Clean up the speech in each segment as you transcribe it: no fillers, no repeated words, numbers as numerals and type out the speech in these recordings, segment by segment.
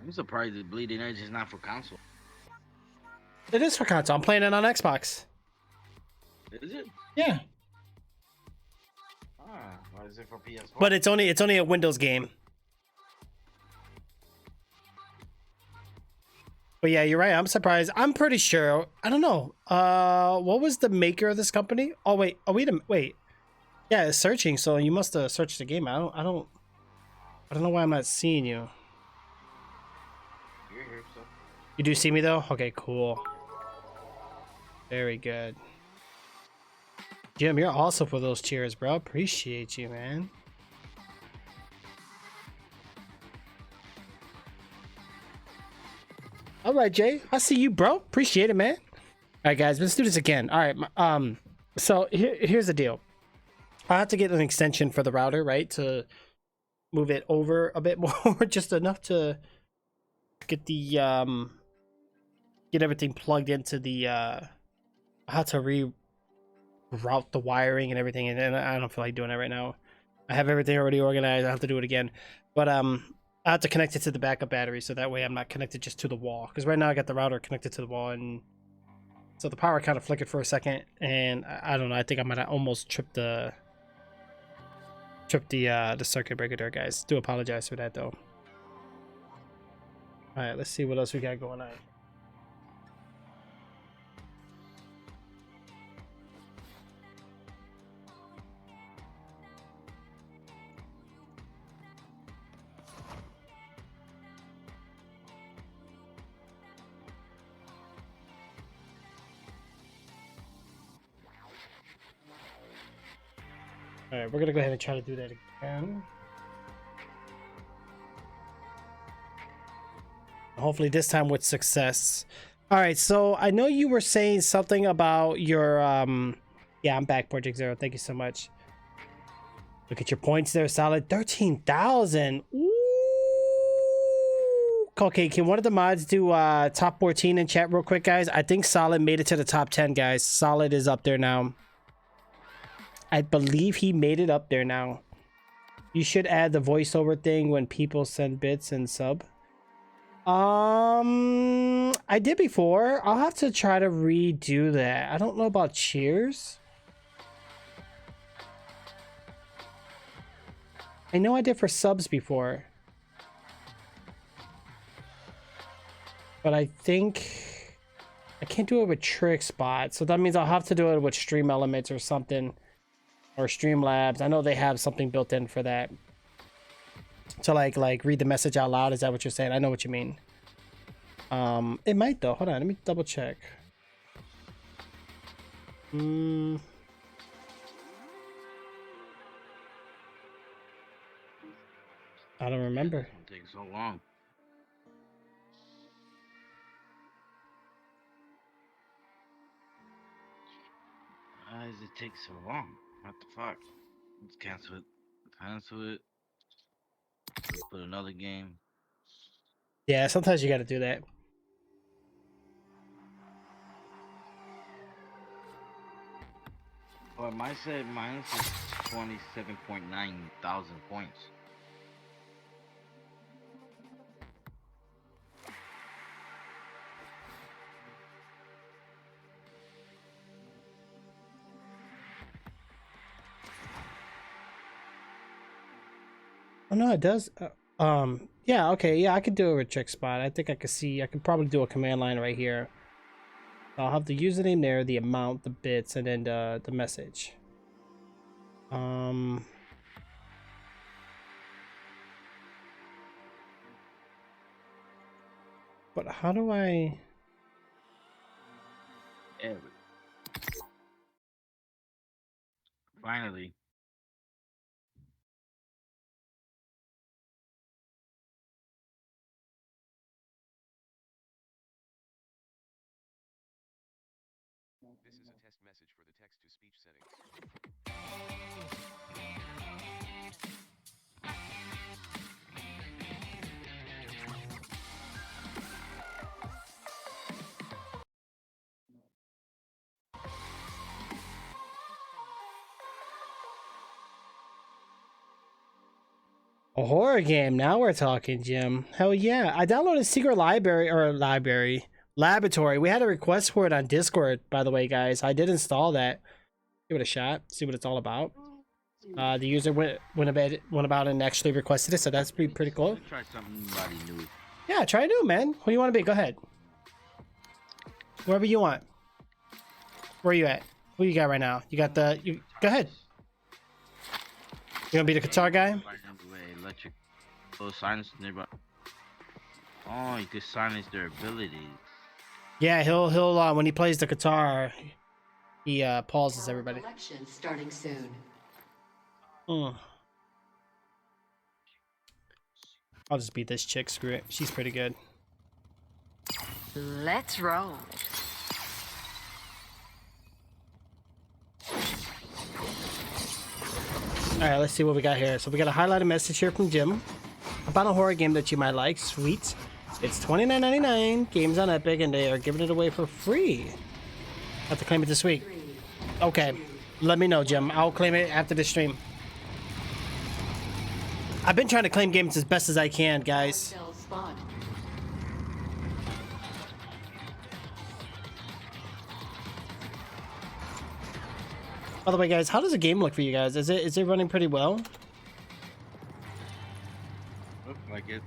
I'm surprised that Bleeding Edge is not for console. It is for console. I'm playing it on Xbox. Is it? Yeah. Why is it for PS4? But it's only a Windows game. But yeah, you're right. I'm surprised. I'm pretty sure. I don't know. What was the maker of this company? Oh wait. Oh wait. Yeah, it's searching. So you must have searched the game. I don't know why I'm not seeing you. You're here, so. You do see me though? Okay, cool. Very good. Jim, you're also for those cheers, bro. Appreciate you, man. All right, Jay. I see you, bro. Appreciate it, man. All right, guys. Let's do this again. All right. So here's the deal. I have to get an extension for the router, right, to move it over a bit more, just enough to get the get everything plugged into the I have to reroute the wiring and everything, and I don't feel like doing that right now. I have everything already organized. I have to do it again, but I have to connect it to the backup battery so that way I'm not connected just to the wall, because right now I got the router connected to the wall, and so the power kind of flickered for a second, and I don't know, I think I might have almost tripped the circuit breaker there, guys. Do apologize for that though. All right, let's see what else we got going on. All right, we're gonna go ahead and try to do that again. Hopefully this time with success. All right, so I know you were saying something about your yeah, I'm back, Project Zero. Thank you so much. Look at your points there, solid 13,000. Okay, can one of the mods do top 14 in chat real quick, guys? I think Solid made it to the top 10, guys. Solid is up there now. I believe he made it up there now. You should add the voiceover thing when people send bits and sub. I did before. I'll have to try to redo that. I don't know about cheers. I know I did for subs before. But I think I can't do it with Trixzbot. So that means I'll have to do it with Stream Elements or something. Or Streamlabs. I know they have something built in for that. To like read the message out loud. Is that what you're saying? I know what you mean. It might though. Hold on, let me double check. I don't remember. It takes so long. Why does it take so long? What the fuck? Let's cancel it. Cancel it. Let's put another game. Yeah, sometimes you got to do that. Well, mine said mine is 27.9 thousand points. Oh no, it does. Yeah, okay, yeah, I could do it with Trixzbot. I think I could see. I could probably do a command line right here. I'll have the username there, the amount, the bits, and then the message. But how do I? Finally. This is a test message for the text-to-speech settings. A horror game. Now we're talking, Jim. Hell yeah. I downloaded Secret Laboratory. We had a request for it on Discord, by the way, guys. I did install that. Give it a shot. See what it's all about. The user went about and actually requested it, so that's pretty cool. Try somebody new. Yeah, try new, man. Who do you want to be? Go ahead. Wherever you want. Where are you at? Who you got right now? You got the... Go ahead. You gonna be the guitar guy? Electric. Oh, silence nearby. Oh, you could silence their abilities. Yeah, he'll when he plays the guitar, he pauses everybody. Election starting soon. I'll just beat this chick. Screw it. She's pretty good. Let's roll. Alright, let's see what we got here. So we got a highlighted message here from Jim about a horror game that you might like. Sweet. It's $29.99. Games on Epic, and they are giving it away for free. Have to claim it this week. Okay. Let me know, Jim. I'll claim it after the stream. I've been trying to claim games as best as I can, guys. By the way, guys, how does the game look for you guys? Is it running pretty well? Looks like it.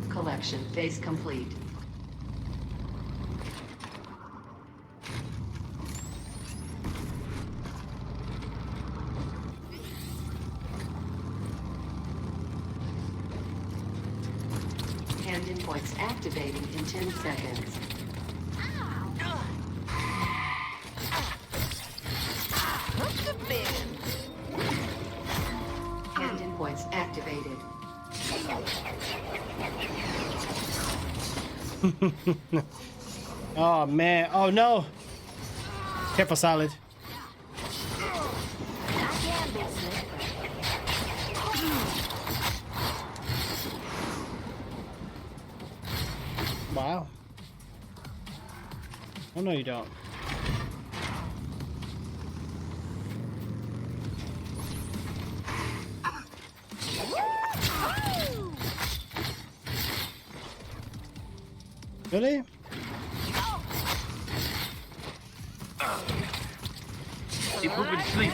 Collection phase complete. Hand endpoints activating in 10 seconds. Hand endpoints activated. Oh man, oh no. Careful, Solid. Wow. Oh no, you don't. Really? You put me to sleep.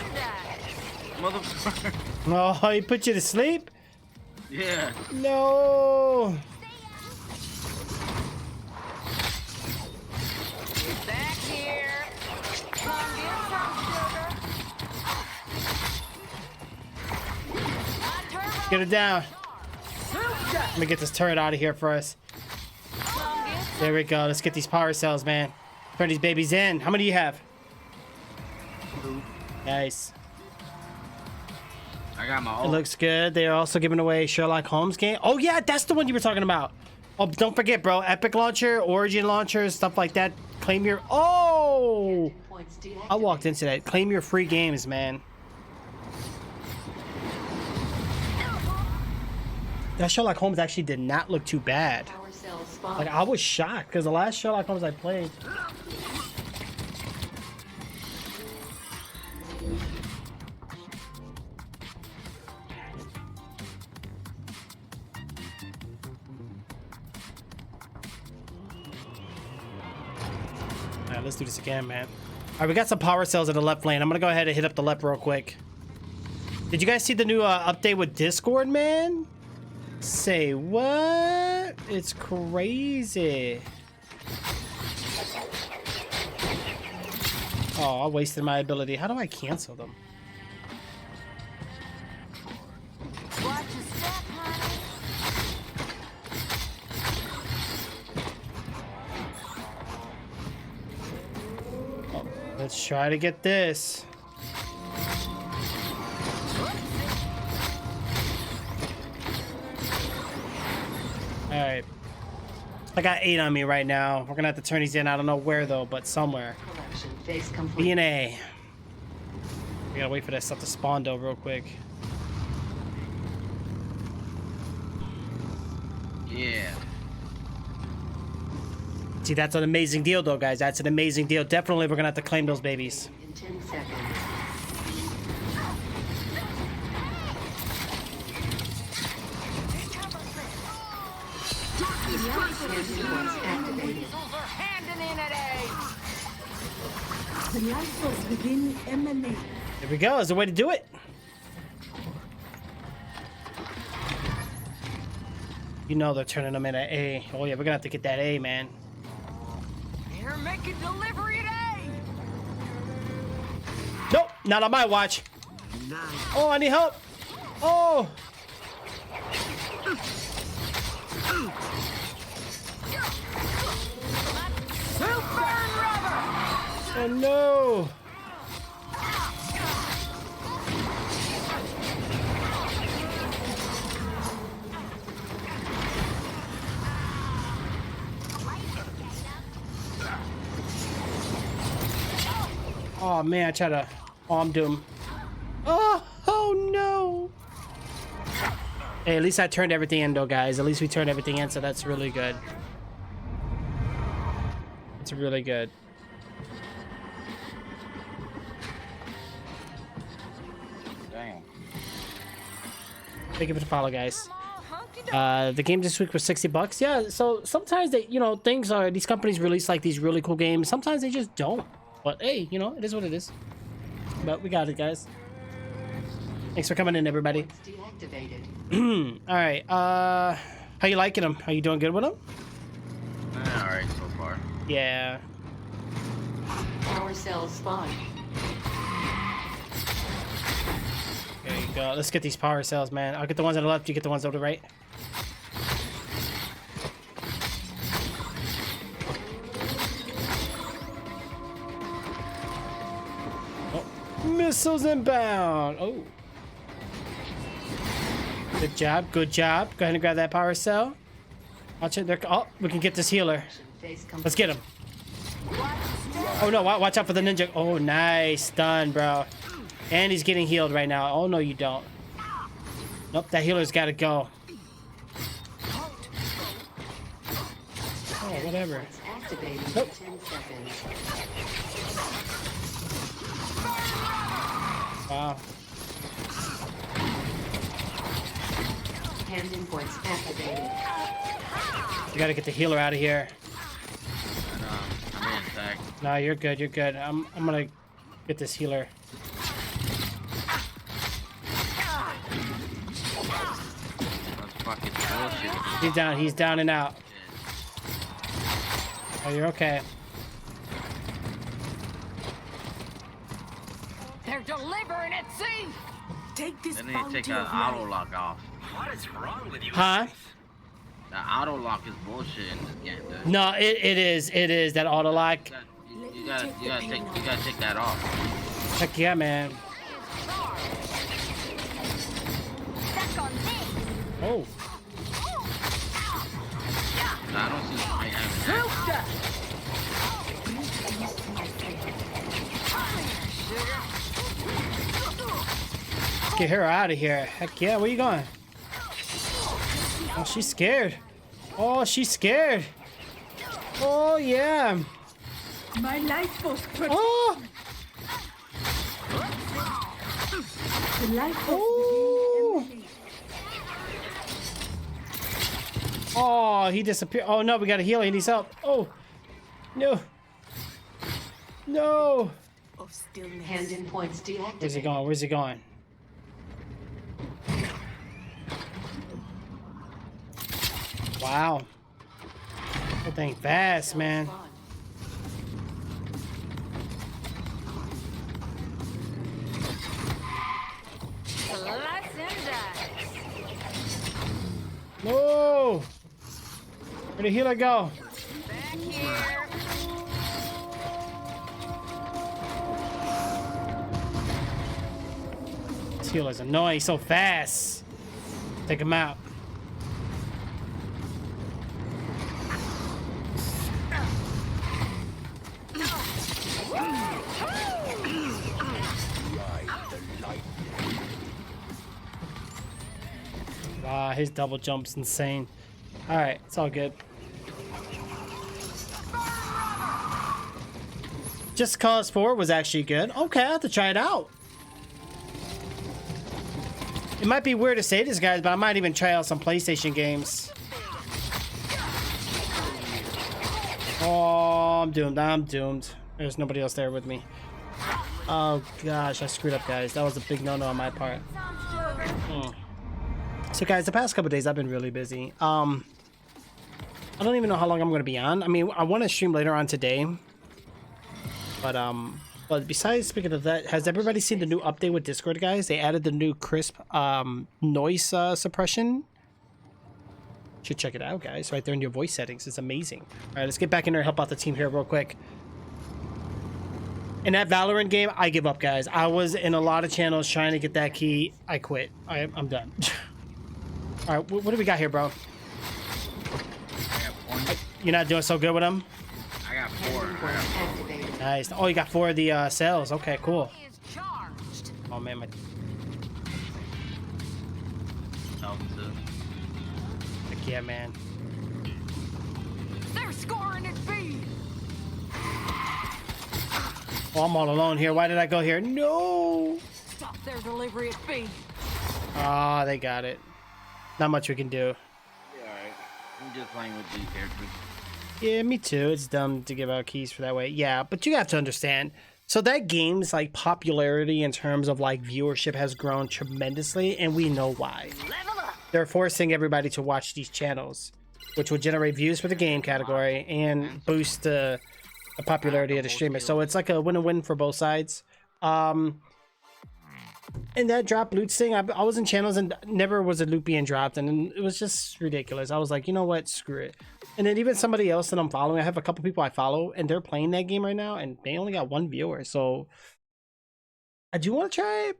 Motherfucker. Oh, he put you to sleep? Yeah. No. Back here. Come get some sugar. Get it down. Let me get this turret out of here first. There we go. Let's get these power cells, man. Turn these babies in. How many do you have? Nice. I got my It own. looks good. They're also giving away Sherlock Holmes game. Oh yeah, that's the one you were talking about. Oh, don't forget, bro. Epic Launcher, Origin Launcher, stuff like that. Claim your... Oh! I walked into that. Claim your free games, man. That Sherlock Holmes actually did not look too bad. Like, I was shocked because the last Sherlock Holmes I played... Alright, let's do this again, man. Alright, we got some power cells in the left lane. I'm gonna go ahead and hit up the left real quick. Did you guys see the new update with Discord, man? Say what? It's crazy. Oh, I wasted my ability. How do I cancel them? Watch your step, honey. Oh, let's try to get this. Alright. I got 8 on me right now. We're gonna have to turn these in. I don't know where though, but somewhere. Collection phase complete. B and A. We gotta wait for that stuff to spawn though real quick. Yeah. See, that's an amazing deal, though, guys. That's an amazing deal. Definitely, we're gonna have to claim those babies. In 10 seconds. Handing points activated. Missiles are handing in at A. The life force within emanate. There we go. Is the way to do it. You know they're turning them in at A. Oh, yeah, we're gonna have to get that A, man. They're making delivery at A. Nope, not on my watch. Oh, I need help. Oh. Super rubber. Oh, no. Oh man, I tried to. Oh, I'm doomed. Oh no. Hey, at least I turned everything in, though, guys. At least we turned everything in, so that's really good. It's really good. Damn. Thank you for the follow, guys. All hunky-dory. The game this week was $60. Yeah, so sometimes they, things are, these companies release like these really cool games. Sometimes they just don't. But hey, it is what it is. But we got it, guys. Thanks for coming in, everybody. Points deactivated. All right. How you liking them? Are you doing good with them? Alright so far. Yeah. Power cell spawn. There you go. Let's get these power cells, man. I'll get the ones on the left. You get the ones on the right. Missiles inbound. Oh. Good job. Good job. Go ahead and grab that power cell. Watch it. Oh, we can get this healer. Phase complete. Let's get him. Oh, no. Watch out for the ninja. Oh, nice. Done, bro. And he's getting healed right now. Oh, no, you don't. Nope. That healer's got to go. Oh, whatever. Points activated Nope. in 10 seconds. Wow. Handing points activated. We got to get the healer out of here. And I'm in attack. No, you're good. You're good. I'm going to get this healer. That's fucking bullshit. He's down. He's down and out. Oh, you're okay. They're delivering at C. Take this They need to bounty take of that auto life. lock off. What is wrong with you? Huh? That auto lock is bullshit in this game, dude. No, it is. It is. That auto lock. You gotta take that off. Heck yeah, man. Stuck on me. Oh. I don't see the point having that. Let's get her out of here. Heck yeah. Where you going? Oh, she's scared. Oh, she's scared. Oh, yeah. My life force protects. Oh. The life force Oh. within emanate. Oh, he disappeared. Oh, no. We got to heal. He needs help. Oh. No. No. Of stillness. Handing points deactivated. Where's he going? Where's he going? Wow. That thing fast, man. Spawn. Slice and dice. No! Where'd the healer go? Back here. This healer's annoying, so fast. Take him out. Wow, his double jump's insane. All right, it's all good. Just Cause 4 was actually good. Okay, I have to try it out. It might be weird to say this, guys, but I might even try out some PlayStation games. Oh, I'm doomed. I'm doomed. There's nobody else there with me. Oh, gosh, I screwed up, guys. That was a big no-no on my part. So, guys, the past couple days, I've been really busy. I don't even know how long I'm going to be on. I mean, I want to stream later on today. But besides speaking of that, has everybody seen the new update with Discord, guys? They added the new crisp noise suppression. Should check it out, guys. Right there in your voice settings. It's amazing. All right, let's get back in there and help out the team here real quick. In that Valorant game, I give up, guys. I was in a lot of channels trying to get that key. I quit. I'm done. All right, what do we got here, bro? You're not doing so good with them? I got 4. Activated. Nice. Oh, you got 4 of the cells. Okay, cool. Is charged. Oh, man, my... Heck yeah, man. They're scoring at B. Oh, I'm all alone here. Why did I go here? No! Stop their delivery at B. Ah, they got it. Not much we can do. Yeah, alright. I'm just playing with these characters. Yeah, me too. It's dumb to give out keys for that way. Yeah, but you have to understand. So that game's like popularity in terms of like viewership has grown tremendously, and we know why. Level up. They're forcing everybody to watch these channels, which will generate views for the game category and boost the popularity of the streamer. So it's like a win-win for both sides. And that drop loot thing, I was in channels and never was a loot being dropped, and it was just ridiculous. I was like, you know what, screw it. And then even somebody else that I'm following, I have a couple people I follow, and they're playing that game right now, and they only got 1 viewer. So I do want to try it,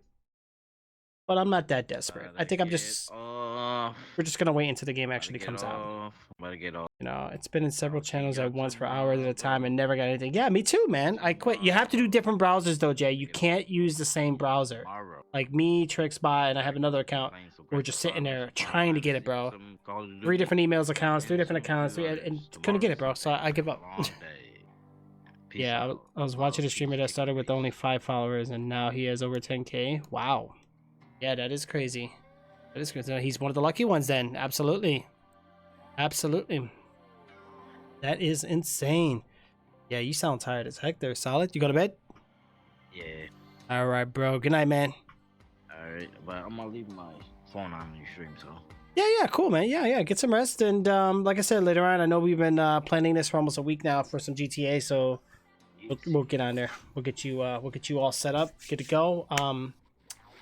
but I'm not that desperate. I think we're just gonna wait until the game actually comes out. I'm about to get off. You know, it's been in several channels at once for hours at a time and never got anything. Yeah, me too, man. I quit. You have to do different browsers though, Jay. You can't use the same browser. Tomorrow. Like me, Trixzbot, and I have another account. We're just sitting there trying to get it, bro. 3 different emails accounts, 3 different accounts, and couldn't get it, bro. So I give up. Yeah, I was watching a streamer that started with only 5 followers, and now he has over 10K. Wow. Yeah, that is crazy. That is crazy. He's one of the lucky ones then. Absolutely. Absolutely. That is insane. Yeah, you sound tired as heck there. Solid. You go to bed? Yeah. All right, bro. Good night, man. Alright, but I'm gonna leave my phone on your stream, so. Yeah, cool, man. Yeah. Get some rest. And like I said, later on, I know we've been planning this for almost a week now for some GTA, so we'll get on there. We'll get you all set up, good to go.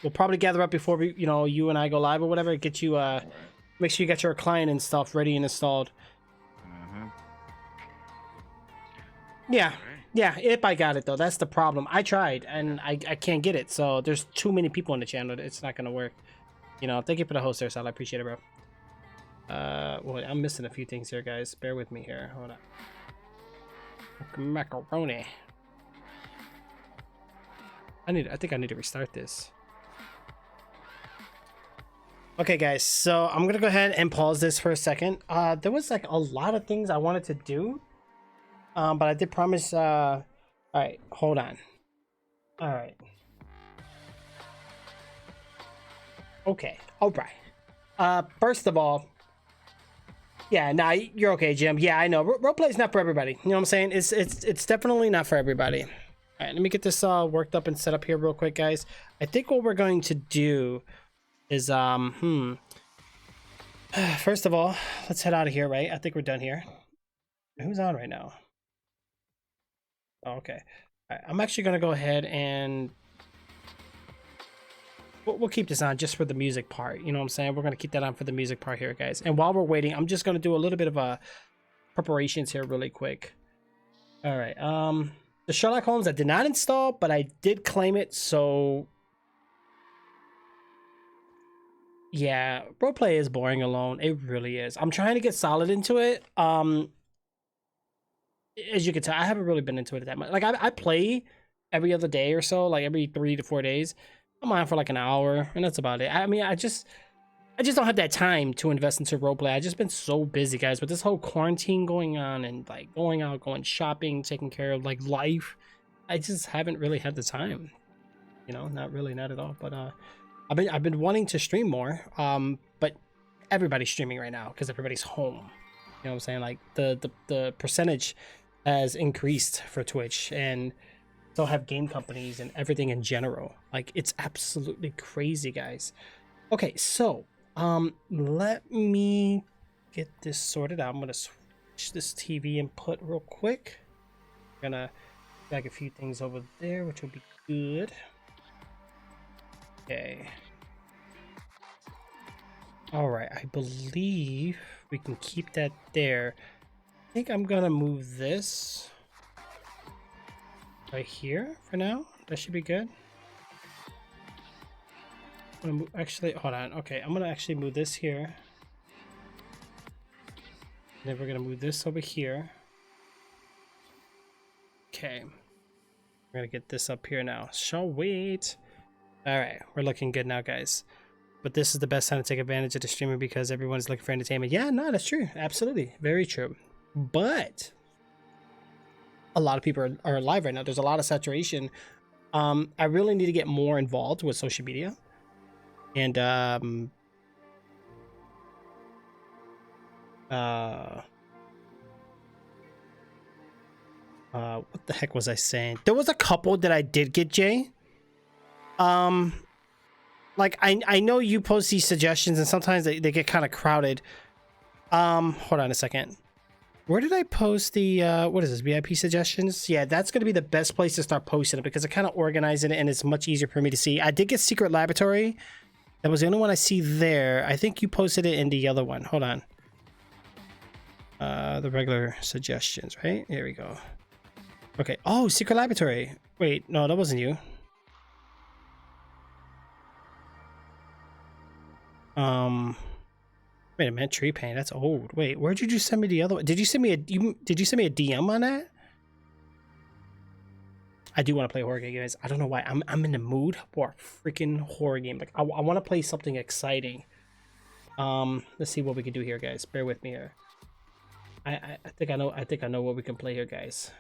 We'll probably gather up before we, you and I go live or whatever. Get you, make sure you got your client and stuff ready and installed. Yeah, if I got it though, that's the problem. I tried and I can't get it. So there's too many people on the channel. It's not gonna work. Thank you for the host there, Sal. I appreciate it, bro. Well, I'm missing a few things here, guys. Bear with me here. Hold on. Macaroni. I think I need to restart this. Okay, guys, so I'm gonna go ahead and pause this for a second. There was like a lot of things I wanted to do, but I did promise. All right, hold on. All right. Okay. All right. First of all, yeah, nah, you're okay, Jim. Yeah, I know. Roleplay is not for everybody. You know what I'm saying? It's definitely not for everybody. All right, let me get this worked up and set up here real quick, guys. I think what we're going to do is first of all, let's head out of here, right? I think we're done here. Who's on right now? Oh, okay. All right, I'm actually gonna go ahead and we'll keep this on just for the music part. You know what I'm saying? We're gonna keep that on for the music part here, guys. And while we're waiting, I'm just gonna do a little bit of preparations here really quick. All right. The Sherlock Holmes I did not install, but I did claim it, so yeah, roleplay is boring alone. It really is. I'm trying to get solid into it. As you can tell, I haven't really been into it that much. Like I play every other day or so, like every 3 to 4 days. I'm on for like an hour, and that's about it. I mean, I just don't have that time to invest into roleplay. I've just been so busy, guys, with this whole quarantine going on and like going out, going shopping, taking care of like life. I just haven't really had the time. You know, not really, not at all. But I've been wanting to stream more. But everybody's streaming right now because everybody's home. You know what I'm saying? Like the percentage has increased for Twitch, and so have game companies and everything in general. Like it's absolutely crazy, guys. Okay, so let me get this sorted out. I'm gonna switch this TV input real quick. I'm gonna drag a few things over there, which will be good. Okay. All right, I believe we can keep that there. I think I'm gonna move this right here for now. That should be good. Actually, hold on. Okay, I'm gonna actually move this here. Then we're gonna move this over here. Okay, we're gonna get this up here now. Shall wait. All right, we're looking good now, guys. But this is the best time to take advantage of the streaming because everyone's looking for entertainment. Yeah, no, that's true. Absolutely, very true. But a lot of people are live right now. There's a lot of saturation. I really need to get more involved with social media. And what the heck was I saying? There was a couple that I did get, Jay. Like I know you post these suggestions and sometimes they get kind of crowded. Hold on a second. Where did I post the what is this, VIP suggestions? Yeah, that's gonna be the best place to start posting it because I kind of organize it and it's much easier for me to see. I did get Secret Laboratory. That was the only one I see there. I think you posted it in the other one. Hold on. The regular suggestions, right? Here we go. Okay. Oh, Secret Laboratory. Wait, no, that wasn't you. Wait a minute, Tree Paint. That's old. Wait, where did you send me the other one? Did you send me a DM on that? I do want to play horror game, guys. I don't know why. I'm in the mood for a freaking horror game. Like I want to play something exciting. Let's see what we can do here, guys. Bear with me here. I think I know what we can play here, guys.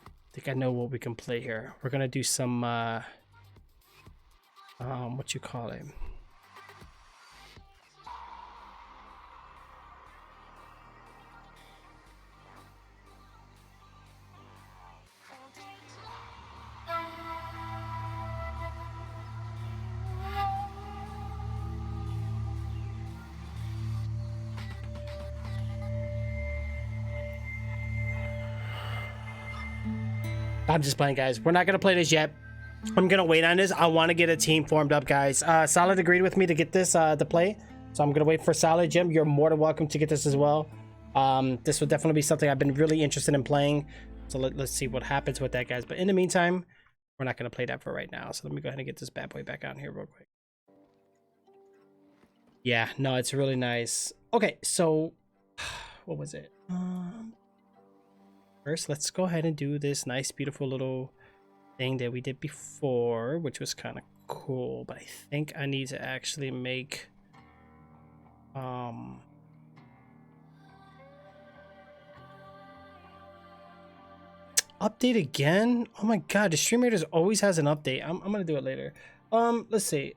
I think I know what we can play here. We're gonna do some what you call it? I'm just playing, guys. We're not gonna play this yet. I'm gonna wait on this. I want to get a team formed up, guys. Solid agreed with me to get this to play, so I'm gonna wait for Solid. Jim, you're more than welcome to get this as well. This would definitely be something I've been really interested in playing, so let's see what happens with that, guys. But in the meantime, we're not gonna play that for right now, so let me go ahead and get this bad boy back on here real quick. Yeah, no, it's really nice. Okay, so what was it? First, let's go ahead and do this nice, beautiful little thing that we did before, which was kind of cool. But I think I need to actually make update again. Oh my god, the Stream Raiders always has an update. I'm gonna do it later. Let's see.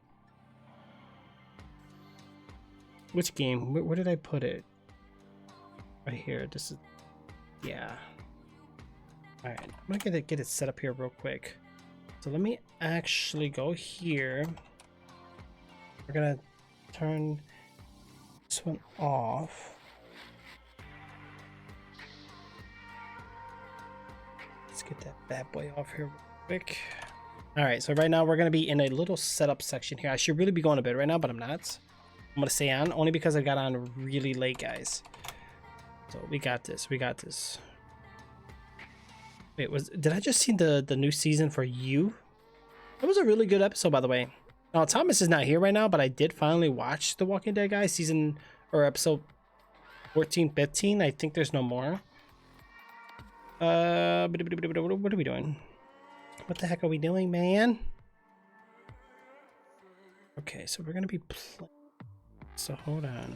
Which game? Where did I put it? Right here. This is, yeah. All right, I'm gonna get it set up here real quick. So let me actually go here. We're gonna turn this one off. Let's get that bad boy off here real quick. All right, so right now we're gonna be in a little setup section here. I should really be going to bed right now, but I'm not. I'm gonna stay on only because I got on really late, guys. So we got this. We got this. Wait, did I just see the new season for You? That was a really good episode, by the way. Now Thomas is not here right now, but I did finally watch The Walking Dead, guys. Season or episode 14, 15. I think there's no more. What are we doing? What the heck are we doing, man? Okay, so we're gonna be so hold on.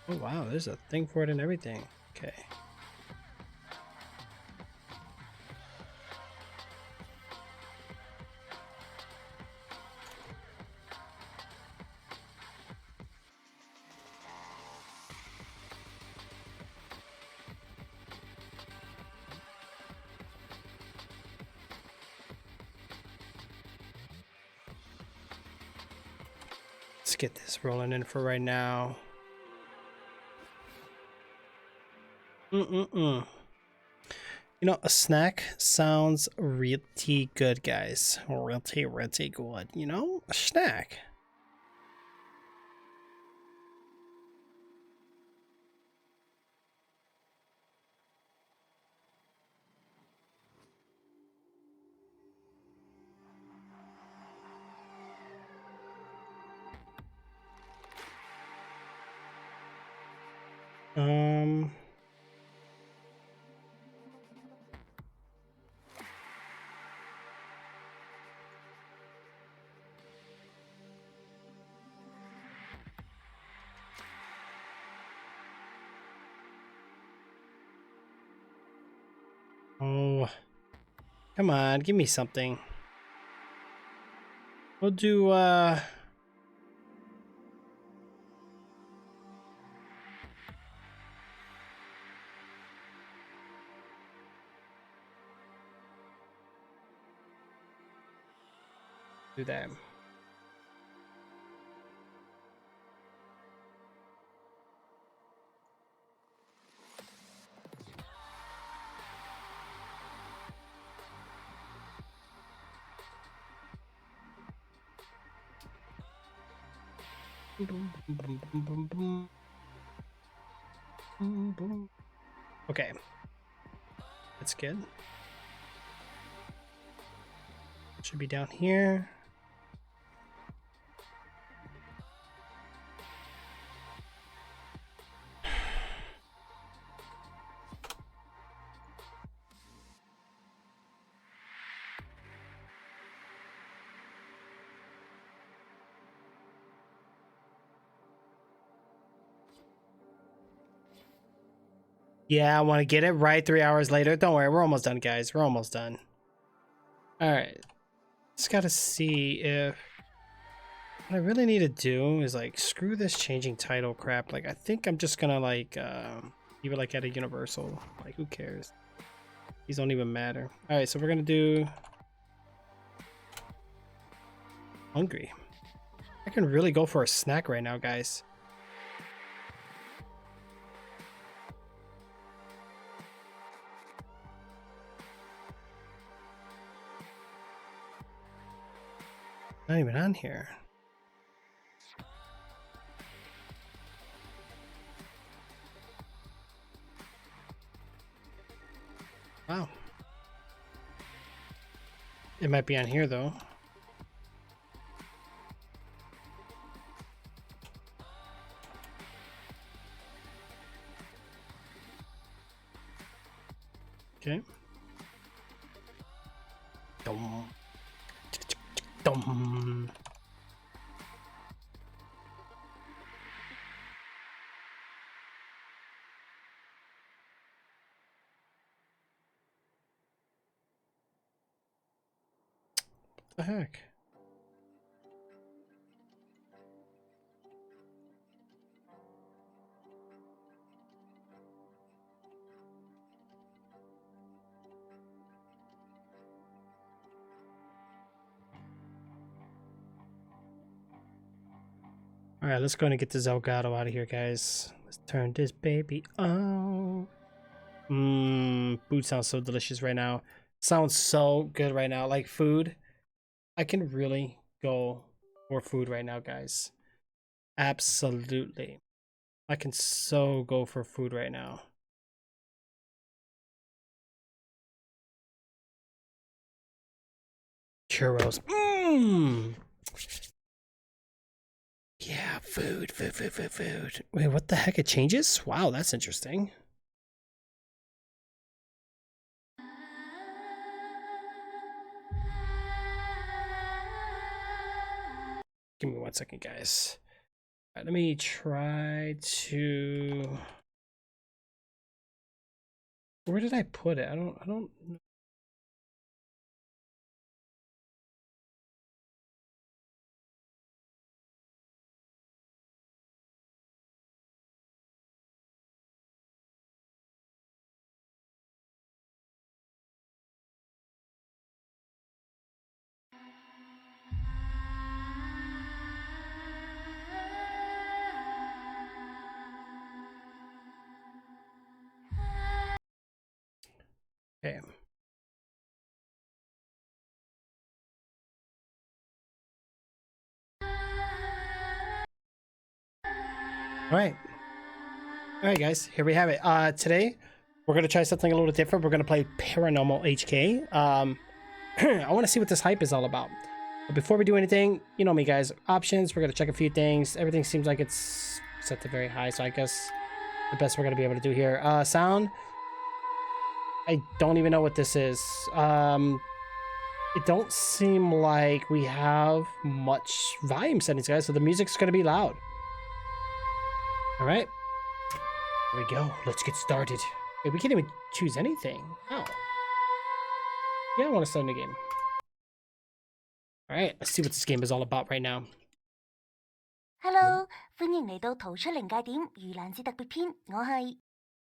Oh wow, there's a thing for it and everything. Okay. Let's get this rolling in for right now. You know, a snack sounds really good, guys. Really good. You know, a snack. Um. Oh, come on, give me something. We'll do, do that. Okay, that's good. Should be down here. Yeah, I want to get it right 3 hours later. Don't worry, we're almost done, guys. We're almost done. All right. Just gotta see if what I really need to do is like screw this changing title crap. Like I think I'm just gonna like leave it like at a universal. Like who cares? These don't even matter. All right, so we're gonna do hungry. I can really go for a snack right now, guys. Not even on here. Wow. It might be on here though. Okay. Dum. Dum. What the heck? All right, let's go and get the Zelgado out of here, guys. Let's turn this baby on. Food sounds so delicious right now. Sounds so good right now. Like food, I can really go for food right now, guys. Absolutely. I can so go for food right now. Churros. Yeah, food. Wait, what the heck? It changes? Wow, that's interesting. one second, guys. All right, let me try to. Where did I put it? I don't know. Okay. All right, guys. Here we have it. Today we're gonna try something a little different. We're gonna play Paranormal HK. I want to see what this hype is all about. But before we do anything, you know me, guys. Options. We're gonna check a few things. Everything seems like it's set to very high, so I guess the best we're gonna be able to do here. Sound. I don't even know what this is. It don't seem like we have much volume settings, guys. So the music's gonna be loud. All right. Here we go. Let's get started. Wait, we can't even choose anything. Oh. Yeah, I want to start a new game. All right, let's see what this game is all about right now. Hello，歡迎嚟到逃出靈界點盂蘭節特別篇，我係……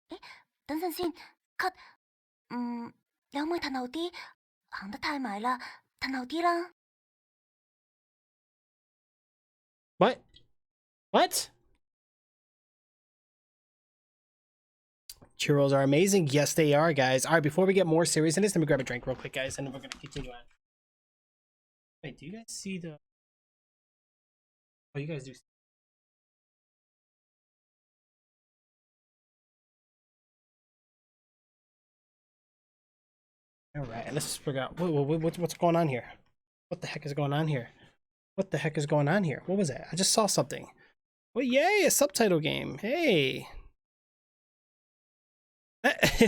誒，等陣先，cut，有冇褪後啲？行得太埋啦，褪後啲啦。What? What? Churros are amazing. Yes, they are, guys. All right, before we get more serious in this, let me grab a drink real quick, guys, and then we're going to continue on. Wait, do you guys see the... Oh, you guys do. All right, let's figure out what's going on here. What the heck is going on here? What the heck is going on here? What was that? I just saw something. Well, yay, a subtitle game. Hey.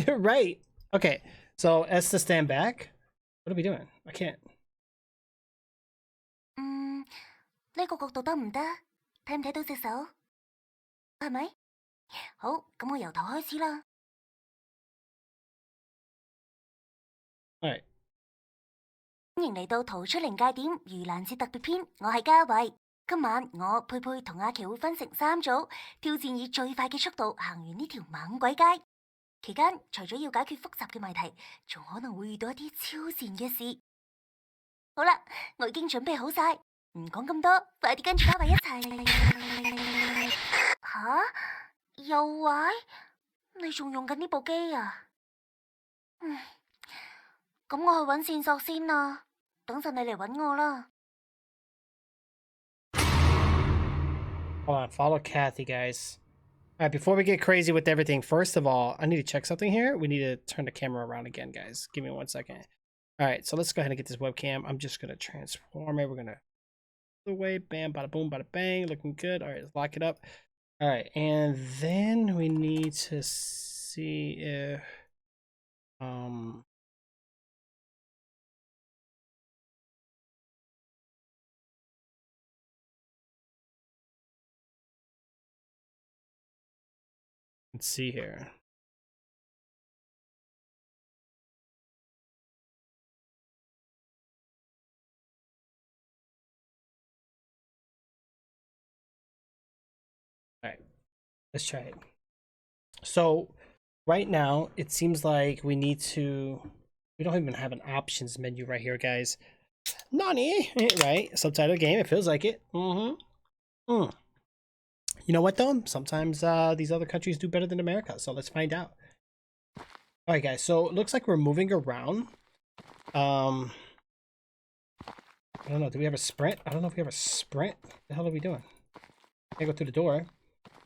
Right. Okay. So S to stand back. What are we doing? I can't. 呢個角度得唔得？睇唔睇到隻手？係咪？好，咁我由頭開始啦。Alright. 歡迎嚟到逃出靈界點盂蘭節特別篇，我係嘉慧。今晚我佩佩同阿琪會分成3組，挑戰以最快嘅速度行完呢條猛鬼街。期間除咗要解決複雜嘅謎題，仲可能會遇到一啲超賤嘅事。好啦，我已經準備好晒，唔講咁多，快啲跟住嘉慧一齊。吓？又壞？你仲用緊呢部機啊？咁我去揾線索先啦，等陣你嚟揾我啦。Hold on, follow Kathy, guys. All right, before we get crazy with everything, first of all, I need to check something here. We need to turn the camera around again, guys. Give me 1 second. All right, so let's go ahead and get this webcam. I'm just going to transform it. We're going to the way, bam, bada boom, bada bang, looking good. All right, let's lock it up. All right, and then we need to see if let's see here. All right, let's try it. So right now it seems like we need to, we don't even have an options menu right here, guys. Nani, right? Subtitle game, it feels like it. You know what though? Sometimes these other countries do better than America, so let's find out. Alright guys, so it looks like we're moving around. I don't know, do we have a sprint? I don't know if we have a sprint. What the hell are we doing? Can't go through the door.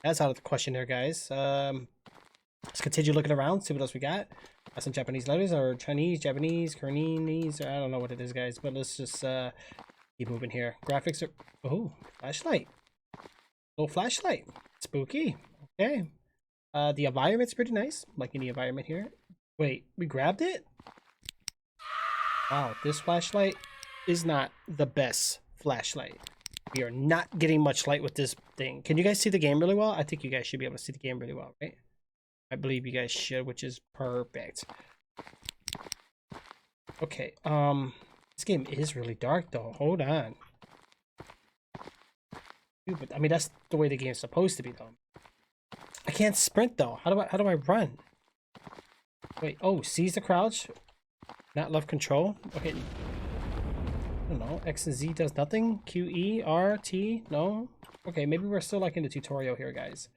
That's out of the question there, guys. Let's continue looking around, see what else we got. Got some Japanese letters, or Chinese, Japanese, Koreanese, I don't know what it is, guys, but let's just keep moving here. Graphics are, oh, flashlight. Little flashlight. Spooky. Okay. The environment's pretty nice. Liking the environment here. Wait, we grabbed it? Wow, this flashlight is not the best flashlight. We are not getting much light with this thing. Can you guys see the game really well? I think you guys should be able to see the game really well, right? I believe you guys should, which is perfect. Okay, this game is really dark though. Hold on. Dude, but I mean that's the way the game's supposed to be though. I can't sprint though. How do I run? Wait, oh, seize the crouch. Not left control. Okay. I don't know. X and Z does nothing. Q, E, R, T. No. Okay, maybe we're still like in the tutorial here, guys.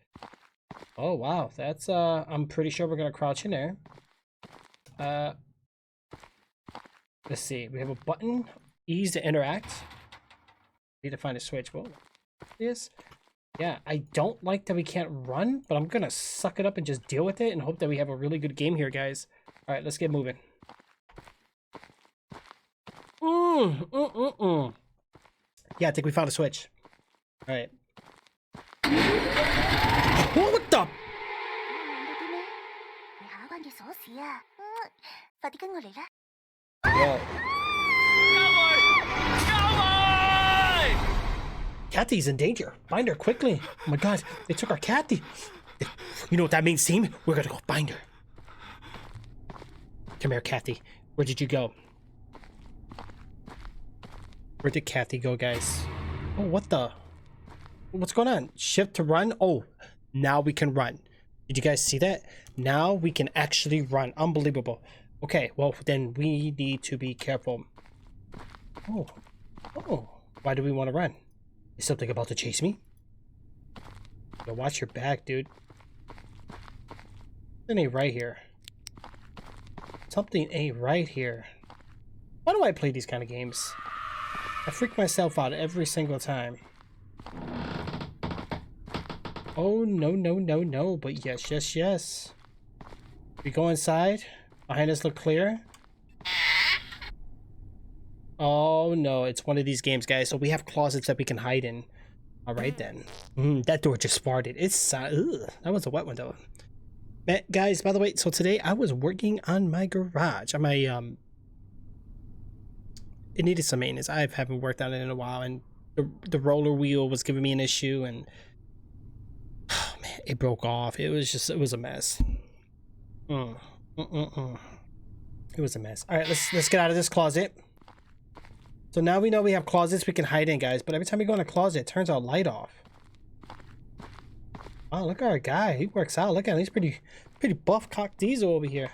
Oh wow, that's I'm pretty sure we're gonna crouch in there. Let's see. We have a button. E's to interact. Need to find a switch. Whoa. Yes. Yeah, I don't like that we can't run, but I'm gonna suck it up and just deal with it and hope that we have a really good game here, guys. All right, let's get moving. Yeah, I think we found a switch. All right. Whoa, what the? 你下關嘅鎖匙啊！快啲跟我嚟啦！ Whoa. Kathy's in danger. Find her quickly. Oh my god, they took our Kathy. You know what that means, team? We're gonna go find her. Come here, Kathy. Where did you go? Where did Kathy go, guys? Oh, what the? What's going on? Shift to run? Oh, now we can run. Did you guys see that? Now we can actually run. Unbelievable. Okay, well, then we need to be careful. Oh. Oh. Why do we want to run? Is something about to chase me? Yo, watch your back, dude. Something ain't right here. Something ain't right here. Why do I play these kind of games? I freak myself out every single time. Oh, no, no, no, no. But yes, yes, yes. We go inside. Behind us look clear. Oh, no. It's one of these games, guys. So we have closets that we can hide in. All right, then. That door just farted. It's... ugh, that was a wet one, though. Guys, by the way, so today I was working on my garage. On my, it needed some maintenance. I haven't worked on it in a while, and the roller wheel was giving me an issue, and oh man, it broke off. It was a mess. It was a mess. All right, let's get out of this closet. So now we know we have closets we can hide in, guys. But every time we go in a closet, it turns our light off. Oh, look at our guy. He works out. Look at him. He's pretty buff cock diesel over here.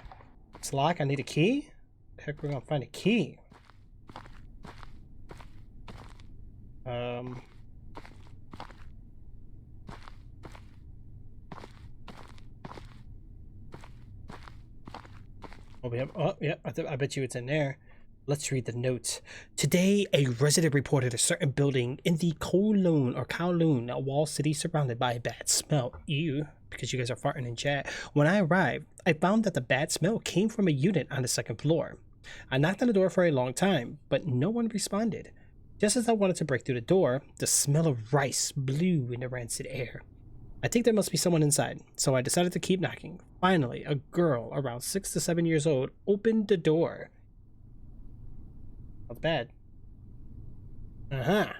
It's locked. I need a key. Heck, we're gonna find a key. Oh, we have. Oh, yeah. I bet you it's in there. Let's read the notes. Today, a resident reported a certain building in the Kowloon, a wall city surrounded by a bad smell. Ew, because you guys are farting in chat. When I arrived, I found that the bad smell came from a unit on the second floor. I knocked on the door for a long time, but no one responded. Just as I wanted to break through the door, the smell of rice blew in the rancid air. I think there must be someone inside, so I decided to keep knocking. Finally, a girl around 6 to 7 years old opened the door. Not bad. Yeah.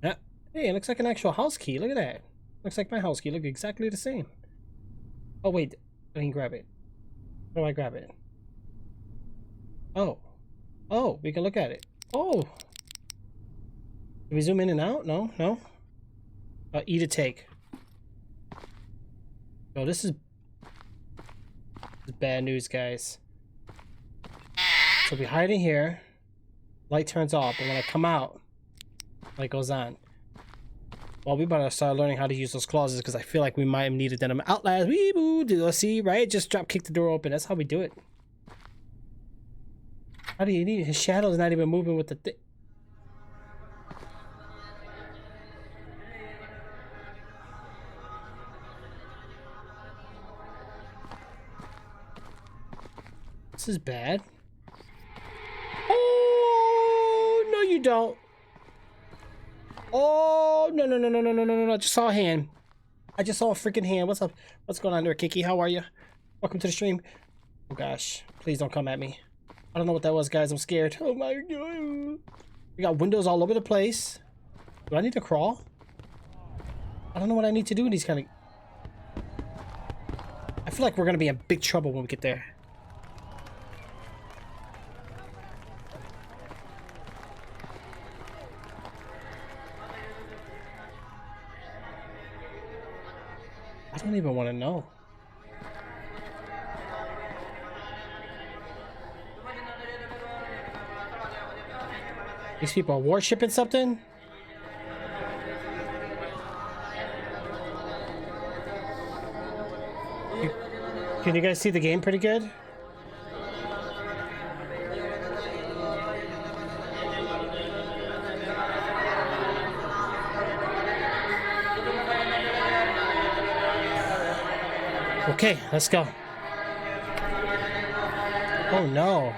Hey, it looks like an actual house key. Look at that. Looks like my house key. Look exactly the same. Oh, wait. I can grab it. How do I grab it? Oh. Oh, we can look at it. Oh. Can we zoom in and out? No? No? E to take. Oh, this is bad news, guys. So we hide in here. Light turns off, but when I come out, light goes on. Well, we better start learning how to use those closets because I feel like we might have needed them. Outlast, weeboo, see, right? Just drop kick the door open. That's how we do it. How do you need it? His shadow's not even moving with the thing. This is bad. Oh, no, you don't. Oh, no, no, no, no, no, no, no, no. I just saw a hand. I just saw a freaking hand. What's up? What's going on there, Kiki? How are you? Welcome to the stream. Oh, gosh. Please don't come at me. I don't know what that was, guys. I'm scared. Oh, my God. We got windows all over the place. Do I need to crawl? I don't know what I need to do in these kind of... I feel like we're gonna be in big trouble when we get there. I don't even want to know. These people are worshipping something? Can you guys see the game pretty good? Okay, let's go. Oh no.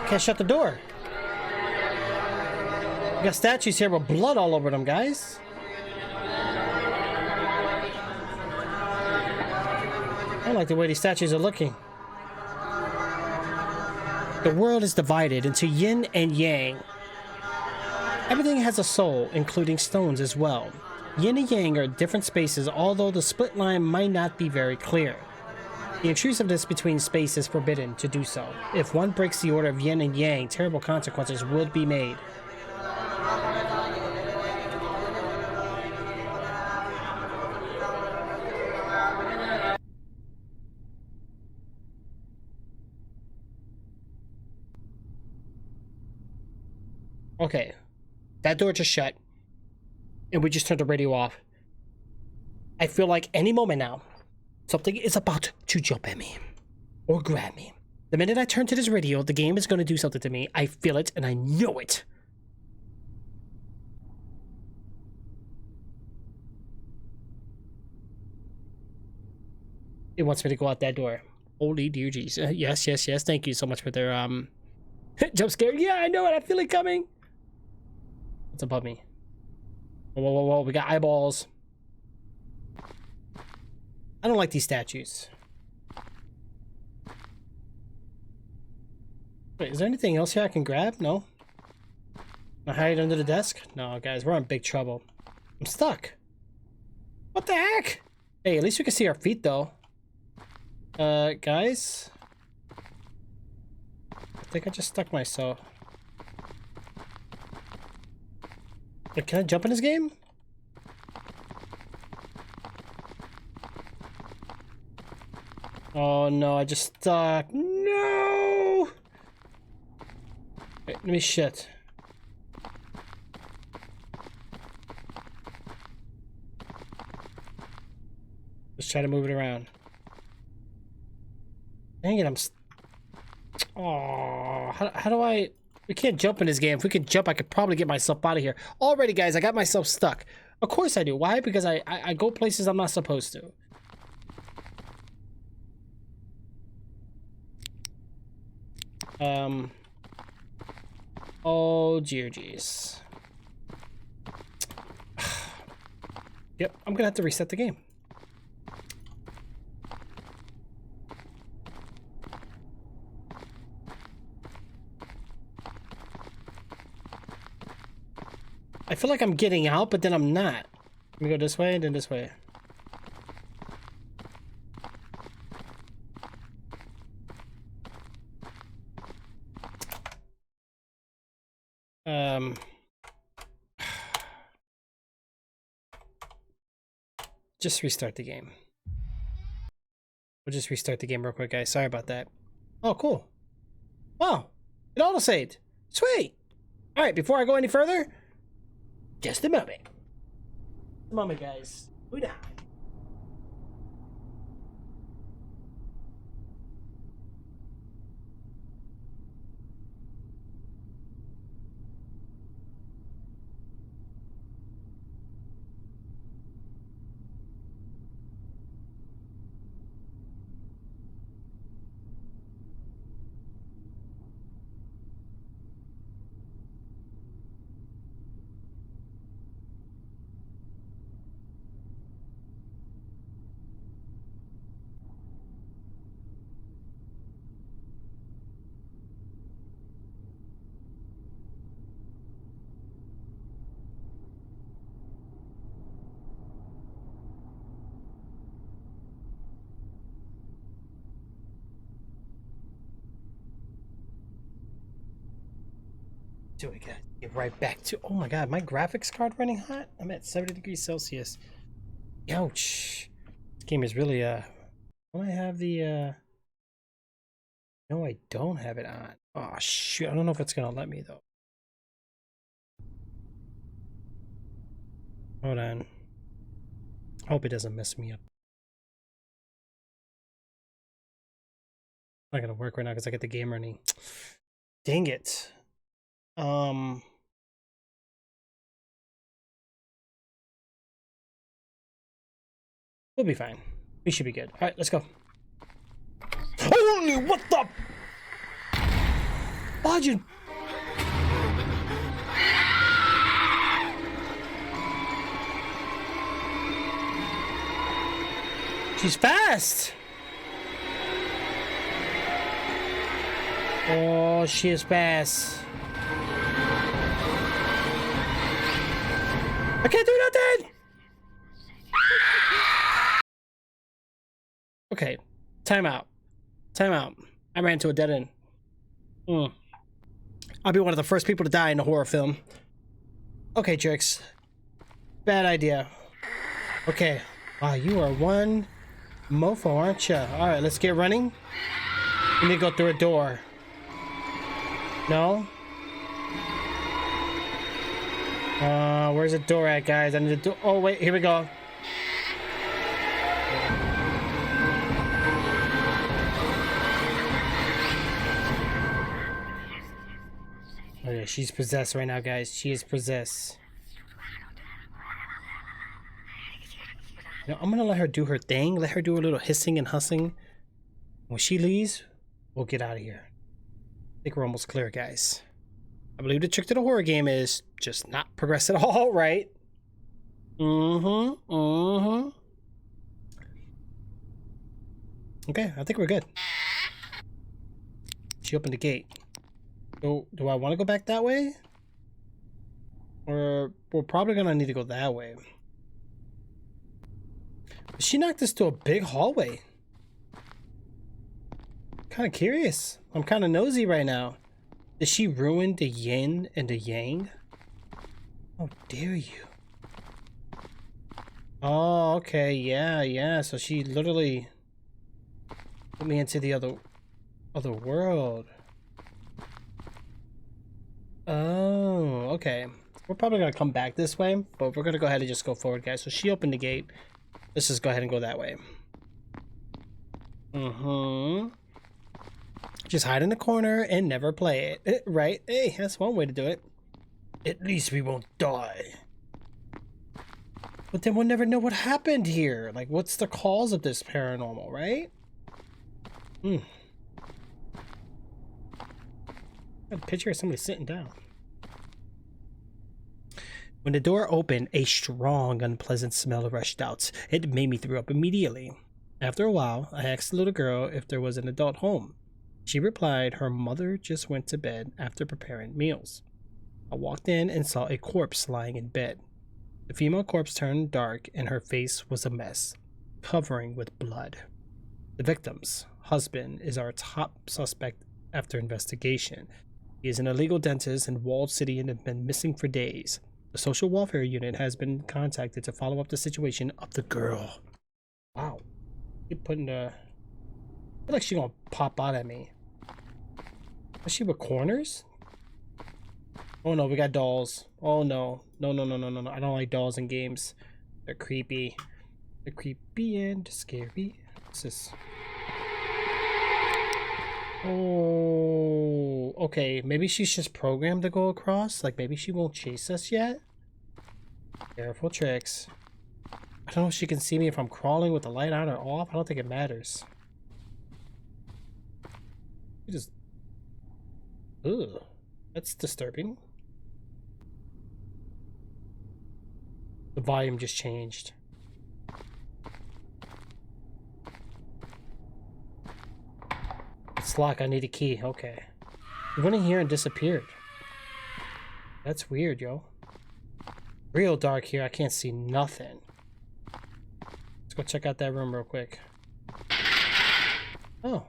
Can't shut the door. We got statues here with blood all over them, guys. I don't like the way these statues are looking. The world is divided into yin and yang. Everything has a soul, including stones as well. Yin and yang are different spaces, although the split line might not be very clear. The intrusiveness between space is forbidden to do so. If one breaks the order of yin and yang, terrible consequences would be made. Okay, that door just shut, and we just turned the radio off. I feel like any moment now, something is about to jump at me or grab me. The minute I turn to this radio, the game is going to do something to me. I feel it and I know it. It wants me to go out that door. Holy dear Jesus. Yes, yes, yes. Thank you so much for their jump scare. Yeah, I know it. I feel it coming. What's above me? Whoa, whoa, whoa, whoa. We got eyeballs. I don't like these statues. Wait, is there anything else here I can grab? No? Can I hide under the desk? No, guys, we're in big trouble. I'm stuck. What the heck? Hey, at least we can see our feet, though. Guys? I think I just stuck myself. Wait, can I jump in this game? Oh no, I just stuck. No! Wait, let me shit. Let's try to move it around. Dang it, I'm oh, how do I... We can't jump in this game. If we could jump, I could probably get myself out of here. Already, guys, I got myself stuck. Of course I do. Why? Because I go places I'm not supposed to. Oh, dear jeez. Yep, I'm gonna have to reset the game. I feel like I'm getting out, but then I'm not. Let me go this way and then this way. Just restart the game. We'll just restart the game real quick, guys. Sorry about that. Oh, cool. Wow. It auto-saved. Sweet. All right, before I go any further, just a moment. A moment, guys. Hold on. doing, guys? Get right back to. Oh my god, my graphics card running hot. I'm at 70 degrees Celsius. Ouch. This game is really don't I have the no, I don't have it on. Oh shoot, I don't know if it's gonna let me though. Hold on. Hope it doesn't mess me up. Not gonna work right now because I get the game running. Dang it. We'll be fine. We should be good. All right, let's go. Holy, what the? Bajin. She's fast. Oh, she is fast. I can't do nothing. Okay, time out. Time out. I ran into a dead end. I'll be one of the first people to die in a horror film. Okay, Trix. Bad idea. Okay. Wow, you are one mofo, aren't you? Alright, let's get running. We need to go through a door. No? Where's the door at, guys? I need to do. Oh, wait, here we go. Oh yeah, she's possessed right now, guys. She is possessed. You know, I'm gonna let her do her thing. Let her do a little hissing and hussing. When she leaves, we'll get out of here. I think we're almost clear, guys. I believe the trick to the horror game is just not progress at all, right? Okay, I think we're good. She opened the gate. So, do I want to go back that way? Or we're probably gonna need to go that way. She knocked us to a big hallway. Kind of curious. I'm kind of nosy right now. Did she ruin the yin and the yang? How dare you? Oh, okay. Yeah. So she literally put me into the other world. Oh, okay. We're probably gonna come back this way, but we're gonna go ahead and just go forward, guys. So she opened the gate. Let's just go ahead and go that way. Just hide in the corner and never play it. Right? Hey, that's one way to do it. At least we won't die. But then we'll never know what happened here. Like, what's the cause of this paranormal, right? Got a picture of somebody sitting down. When the door opened, a strong, unpleasant smell rushed out. It made me throw up immediately. After a while, I asked the little girl if there was an adult home. She replied her mother just went to bed after preparing meals. I walked in and saw a corpse lying in bed. The female corpse turned dark and her face was a mess, covering with blood. The victim's husband is our top suspect after investigation. He is an illegal dentist in Walled City and has been missing for days. The social welfare unit has been contacted to follow up the situation of the girl. Wow. Keep putting the... I feel like she's gonna pop out at me. Is she with corners? Oh no, we got dolls. Oh no. No. I don't like dolls in games. They're creepy. They're creepy and scary. What's this? Oh, okay. Maybe she's just programmed to go across. Like, maybe she won't chase us yet. Careful, Trix. I don't know if she can see me if I'm crawling with the light on or off. I don't think it matters. You just... Ugh. That's disturbing. The volume just changed. It's locked. I need a key. Okay. It went in here and disappeared. That's weird, yo. Real dark here. I can't see nothing. Let's go check out that room real quick. Oh.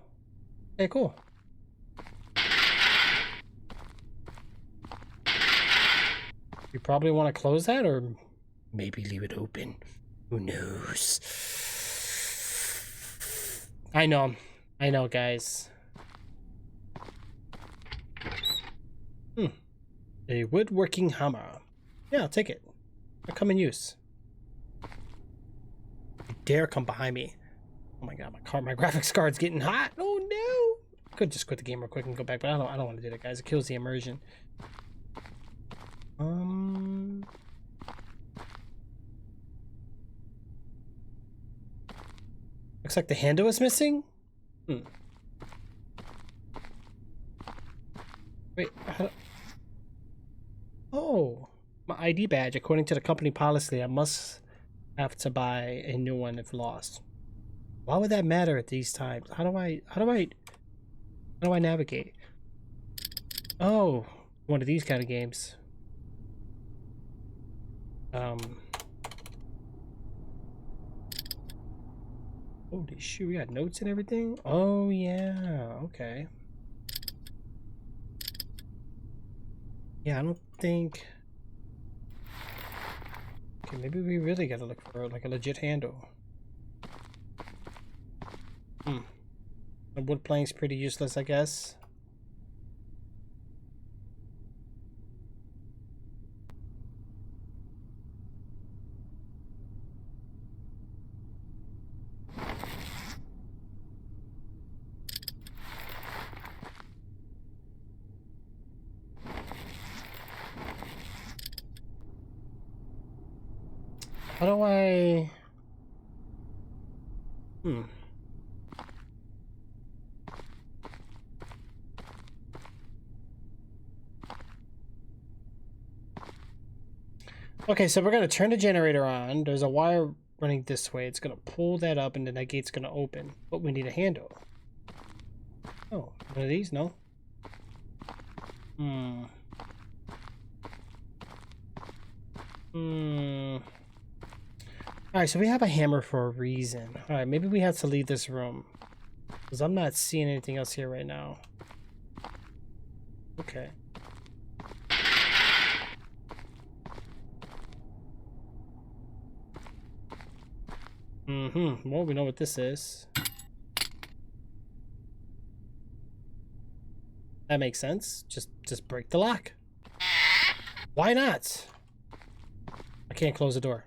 Hey, cool. You probably want to close that or maybe leave it open. Who knows? I know, guys. A woodworking hammer. Yeah, I'll take it. I'll come in use. You dare come behind me. Oh my god, my graphics card's getting hot. Oh no! I could just quit the game real quick and go back, but I don't want to do that, guys. It kills the immersion. Looks like the handle is missing. Wait, how do... Oh, my ID badge. According to the company policy, I must have to buy a new one if lost. Why would that matter at these times? How do I navigate? Oh, one of these kind of games. Holy shoot, we got notes and everything? Oh yeah, okay. Yeah, I don't think... Okay, maybe we really gotta look for like a legit handle. The wood plank's pretty useless, I guess. How do I... Okay, so we're gonna turn the generator on. There's a wire running this way. It's gonna pull that up and then that gate's gonna open. But we need a handle. Oh, one of these? No? Alright, so we have a hammer for a reason. Alright, maybe we have to leave this room. Because I'm not seeing anything else here right now. Okay. Well, we know what this is. That makes sense. Just break the lock. Why not? I can't close the door.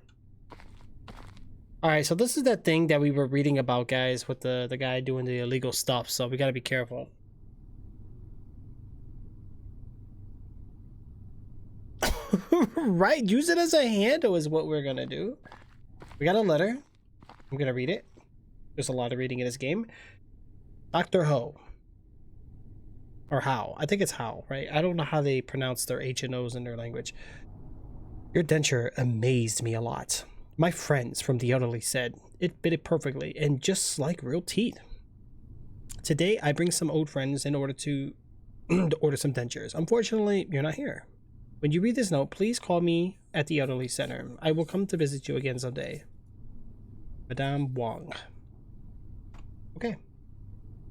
Alright, so this is that thing that we were reading about, guys, with the guy doing the illegal stuff, so we gotta be careful. Right, use it as a handle is what we're gonna do. We got a letter. I'm gonna read it. There's a lot of reading in this game. Dr. Ho. Or How. I think it's How, right? I don't know how they pronounce their H and O's in their language. Your denture amazed me a lot. My friends from the elderly said it fitted perfectly and just like real teeth. Today I bring some old friends in order to order some dentures. Unfortunately, you're not here. When you read this note, please call me at the elderly center. I will come to visit you again someday. Madame Wong. Okay.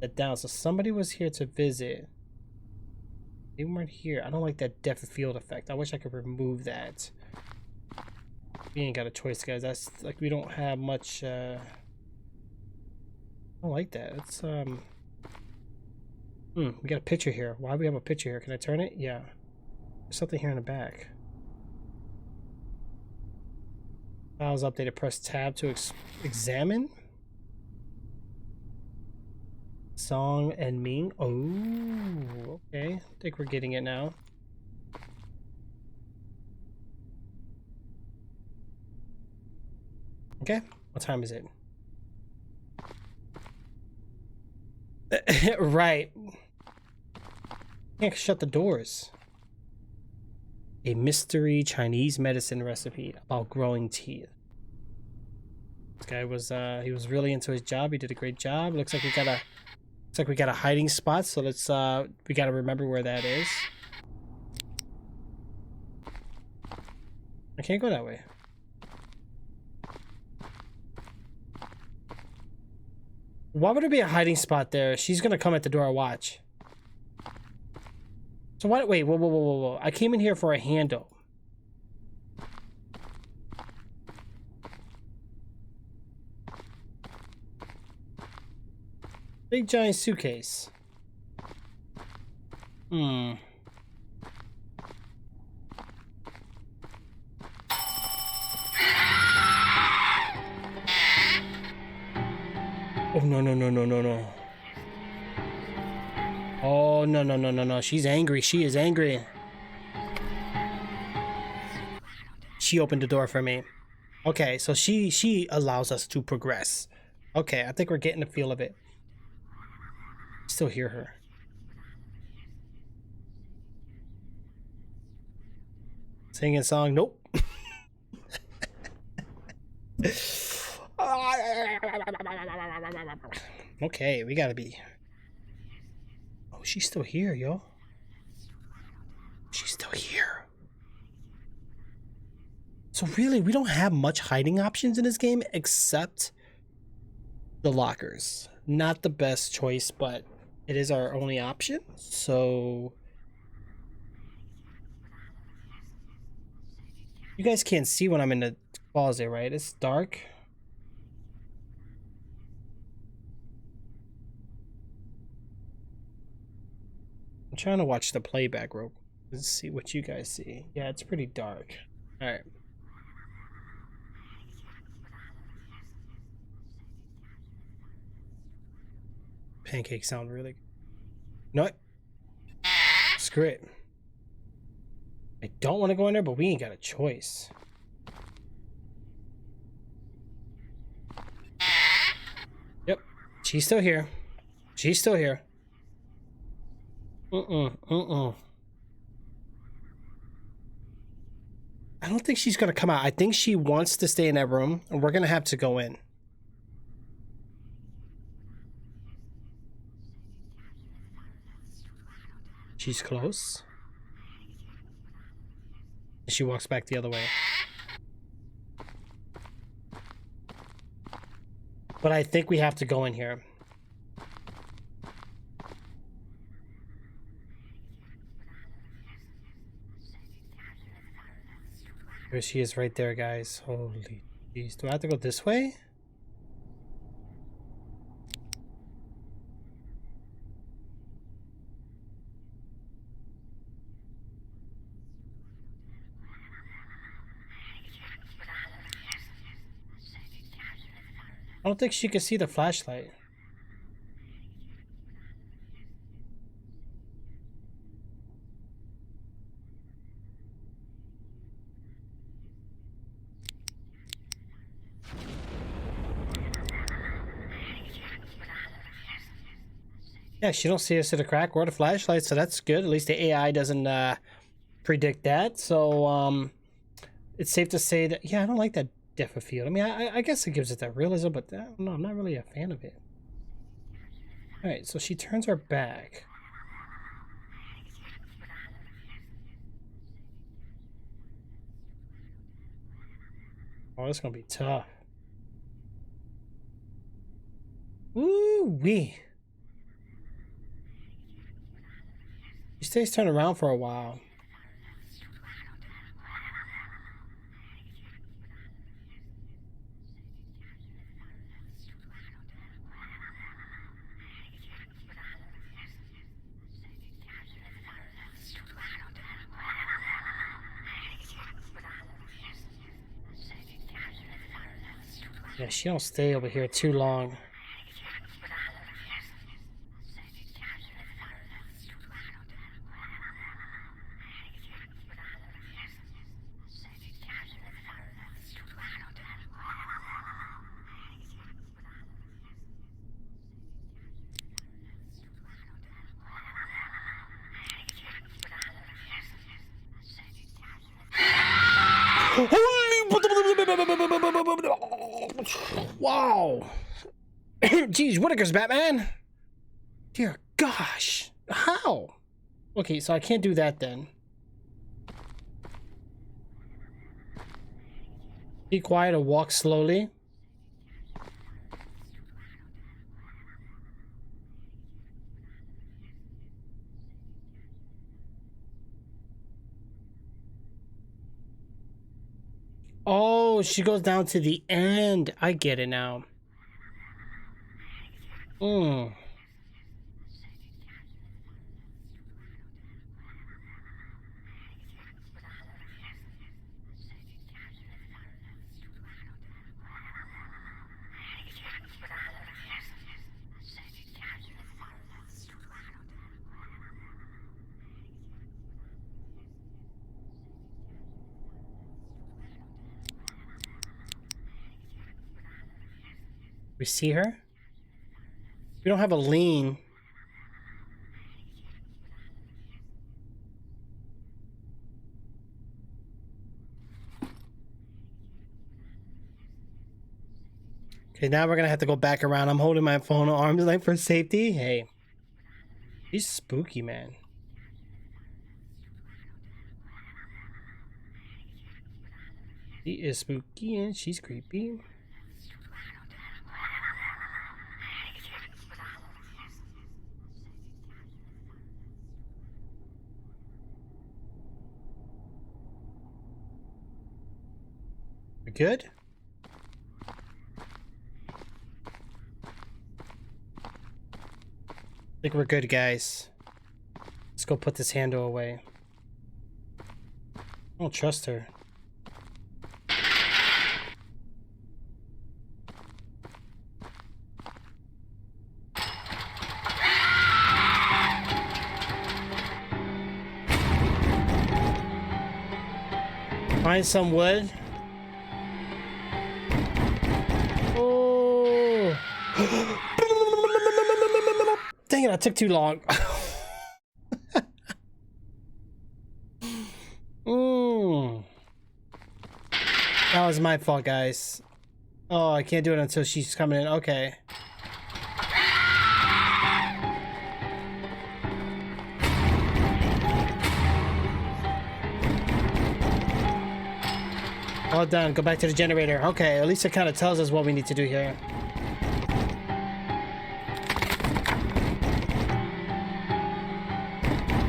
That down. So somebody was here to visit. They weren't here. I don't like that depth of field effect. I wish I could remove that. We ain't got a choice, guys. That's like we don't have much I don't like that. It's we got a picture here. Why do we have a picture here? Can I turn it? Yeah. There's something here in the back. Files updated. Press tab to examine. Song and Ming. Oh, okay. I think we're getting it now. Okay. What time is it? Right. Can't shut the doors. A mystery Chinese medicine recipe about growing teeth. This guy was he was really into his job. He did a great job. Looks like we got a hiding spot, so let's we gotta remember where that is. I can't go that way. Why would there be a hiding spot there? She's gonna come at the door. Watch. So why? Wait, whoa. I came in here for a handle. Big giant suitcase. Hmm. Oh no no no no no no. Oh no no no no no. She's angry. She is angry. She opened the door for me. Okay, so she allows us to progress. Okay, I think we're getting the feel of it. Still hear her. Singing a song? Nope. Okay, we gotta be. Oh, she's still here, yo. She's still here. So really, we don't have much hiding options in this game except the lockers. Not the best choice, but it is our only option. So you guys can't see when I'm in the closet, right? It's dark. I'm trying to watch the playback real quick. Let's see what you guys see. Yeah, it's pretty dark. All right. Pancakes sound really good. No. Screw it. I don't want to go in there, but we ain't got a choice. Yep. She's still here. She's still here. I don't think she's gonna come out. I think she wants to stay in that room, and we're gonna have to go in. She's close. She walks back the other way. But I think we have to go in here. There she is right there, guys. Holy jeez. Do I have to go this way? I don't think she can see the flashlight. Yeah, she don't see us at a crack or the flashlight, so that's good. At least the AI doesn't predict that. So it's safe to say that, yeah, I don't like that depth of field. I mean, I guess it gives it that realism, but I don't know, I'm not really a fan of it. All right, so she turns her back. Oh, this is gonna be tough. Ooh wee. She stays turned around for a while. Yeah, she don't stay over here too long. Wow. Jeez, Whitaker's Batman. Dear gosh. How? Okay, so I can't do that then. Be quiet or walk slowly. Oh, she goes down to the end. I get it now. We see her? We don't have a lean. Okay, now we're gonna have to go back around. I'm holding my phone at arm's length for safety. Hey. She's spooky, man. She is spooky and she's creepy. We good? I think we're good, guys. Let's go put this handle away. I don't trust her. Find some wood. Oh. Dang it, I took too long. That was my fault, guys. Oh, I can't do it until she's coming in. Okay. All done. Go back to the generator. Okay, at least it kind of tells us what we need to do here.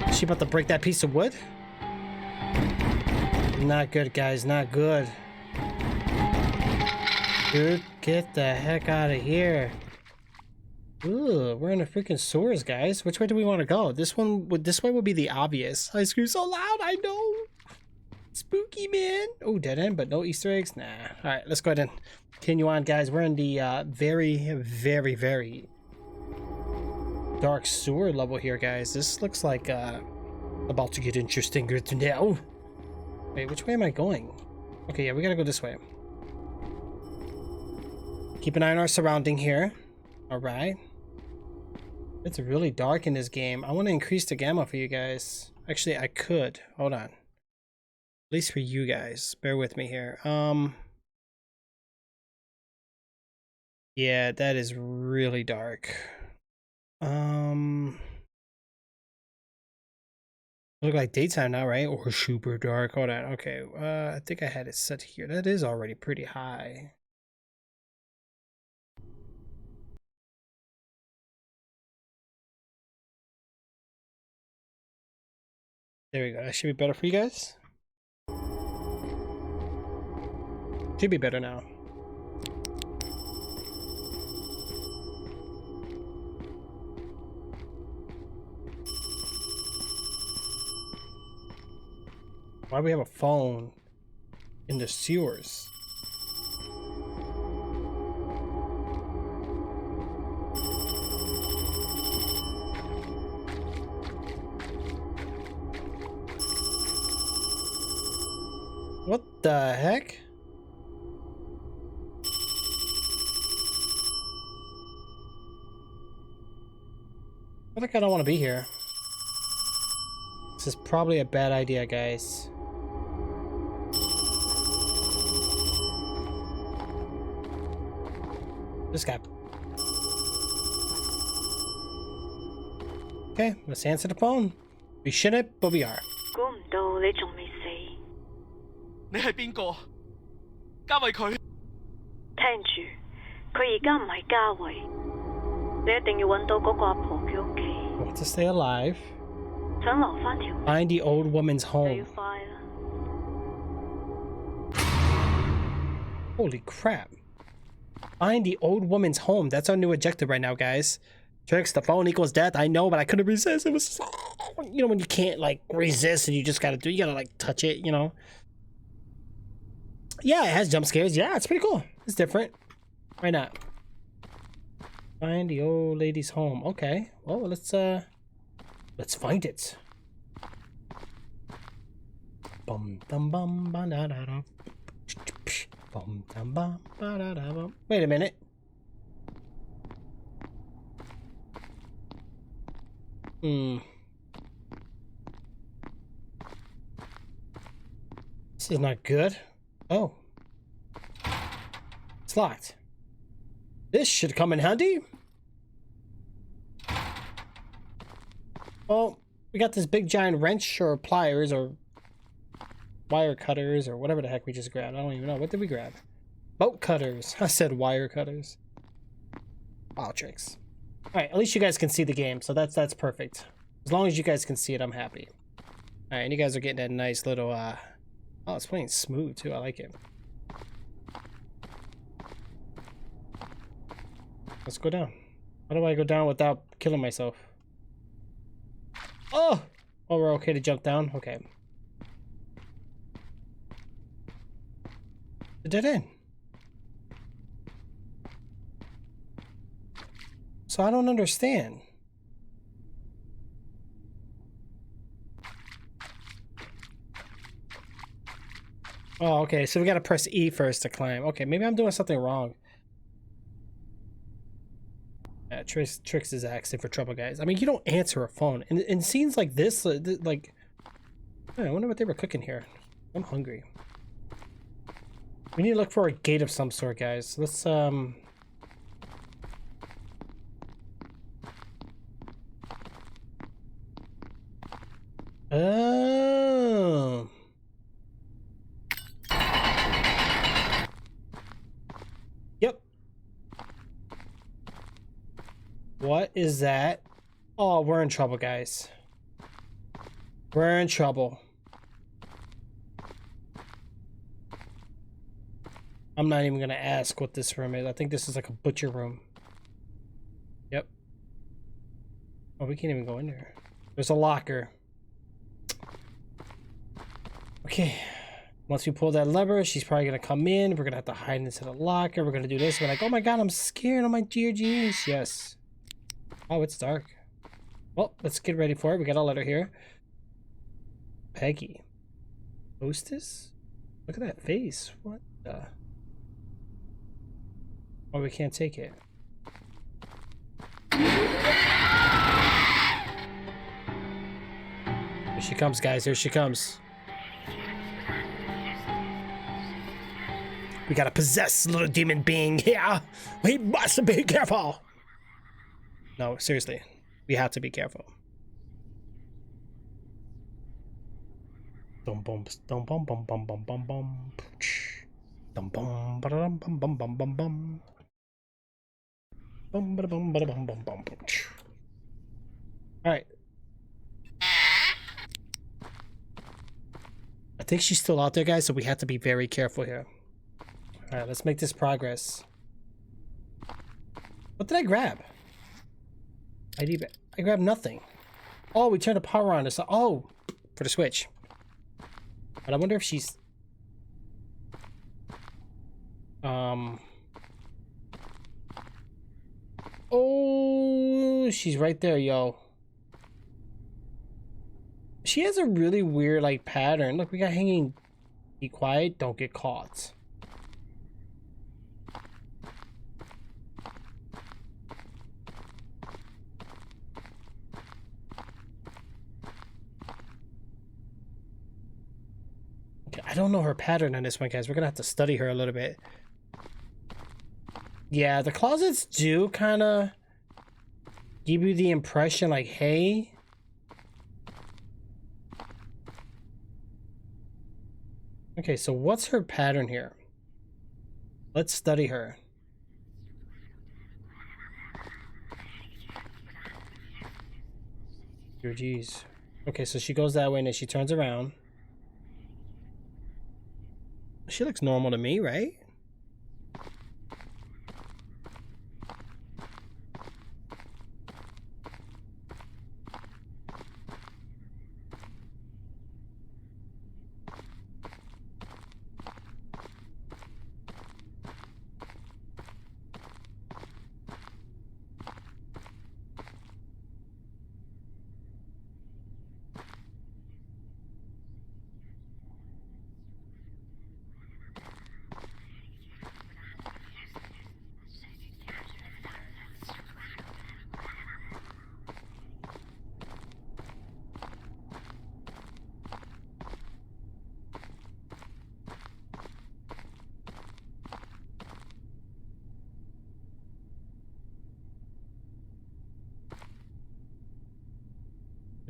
Is she about to break that piece of wood? Not good, guys. Not good. Dude, get the heck out of here. Ooh, we're in the freaking sewers, guys. Which way do we want to go? This way would be the obvious. I scream so loud, I know. Spooky, man. Oh, dead end, but no Easter eggs. Nah. All right, let's go ahead and continue on, guys. We're in the very, very, very dark sewer level here, guys. This looks like about to get interesting now. Wait, which way am I going? Okay, yeah, we gotta go this way. Keep an eye on our surrounding here. All right. It's really dark in this game. I want to increase the gamma for you guys. Actually, I could. Hold on. At least for you guys. Bear with me here. Yeah, that is really dark. Look like daytime now, right? Or super dark. Hold on. Okay. I think I had it set here. That is already pretty high. There we go. That should be better for you guys. Should be better now. Why do we have a phone in the sewers? What the heck? I think I don't want to be here. This is probably a bad idea, guys. This guy. Okay, let's answer the phone. We shouldn't, but we are. 估唔到你仲未死。你係邊個？嘉慧佢。聽住，佢而家唔係嘉慧，你一定要揾到嗰個阿婆嘅屋企。Want to stay alive. 想留返條命 Find the old woman's 就要 home. 快啦。Holy crap. Find the old woman's home. That's our new objective right now, guys. Trix, the phone equals death. I know, but I couldn't resist. It was, you know, when you can't like resist and you just gotta you gotta like touch it, you know. Yeah, it has jump scares. Yeah, it's pretty cool. It's different. Why not? Find the old lady's home. Okay. Well, let's find it. Bum dum bum ba da da da. Bum dum bum ba da da bum. Wait a minute. Hmm. This is not good. Oh. It's locked. This should come in handy. Well, we got this big giant wrench or pliers or wire cutters or whatever the heck we just grabbed. I don't even know. What did we grab? Bolt cutters. I said wire cutters. Wow, tricks. Alright, at least you guys can see the game, so that's perfect. As long as you guys can see it, I'm happy. Alright, and you guys are getting that nice little, oh, it's playing smooth, too. I like it. Let's go down. How do I go down without killing myself? Oh! Oh, we're okay to jump down? Okay. A dead end. So I don't understand. Oh, okay. So we gotta press E first to climb. Okay, maybe I'm doing something wrong. Trix is asking for trouble, guys. I mean, you don't answer a phone. And in scenes like this, like... I wonder what they were cooking here. I'm hungry. We need to look for a gate of some sort, guys. Let's, Oh. Yep. What is that? Oh, we're in trouble, guys. We're in trouble. I'm not even gonna ask what this room is. I think this is like a butcher room. Yep. Oh, we can't even go in there. There's a locker. Okay. Once we pull that lever, she's probably gonna come in. We're gonna have to hide into the locker. We're gonna do this. We're like, oh my god, I'm scared. Oh my dear jeez. Yes. Oh, it's dark. Well, let's get ready for it. We got a letter here. Peggy. Hostess? Look at that face. What the? Oh, we can't take it. Here she comes, guys. Here she comes. We got a possessed little demon being here. We must be careful. No, seriously. We have to be careful. Dum bum dum bum bum bum bum bum bum. Dum bum ba dum bum bum bum bum bum. Bum ba bum ba bum bum bum. All right. I think she's still out there, guys, so we have to be very careful here. All right, let's make this progress. What did I grab? I grabbed nothing. Oh, we turned the power on. Oh, for the switch. But I wonder if she's... Oh, she's right there, yo. She has a really weird, like, pattern. Look, we got hanging... Be quiet, don't get caught. I don't know her pattern on this one, guys. We're gonna have to study her a little bit. Yeah, the closets do kind of give you the impression like, hey. Okay, so what's her pattern here? Let's study her. Oh, geez. Okay, so she goes that way and then she turns around. She looks normal to me, right?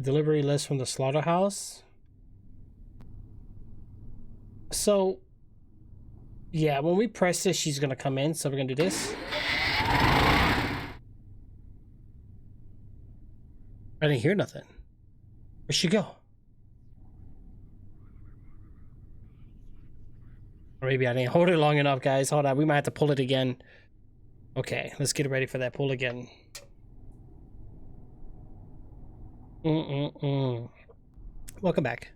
Delivery list from the slaughterhouse. So, yeah, when we press this, she's gonna come in. So we're gonna do this. I didn't hear nothing. Where'd she go? Or maybe I didn't hold it long enough, guys. Hold on, we might have to pull it again. Okay, let's get ready for that pull again. Welcome back.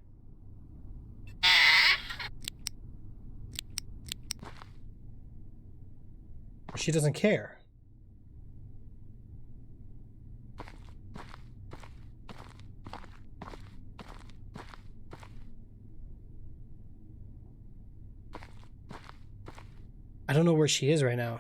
She doesn't care. I don't know where she is right now.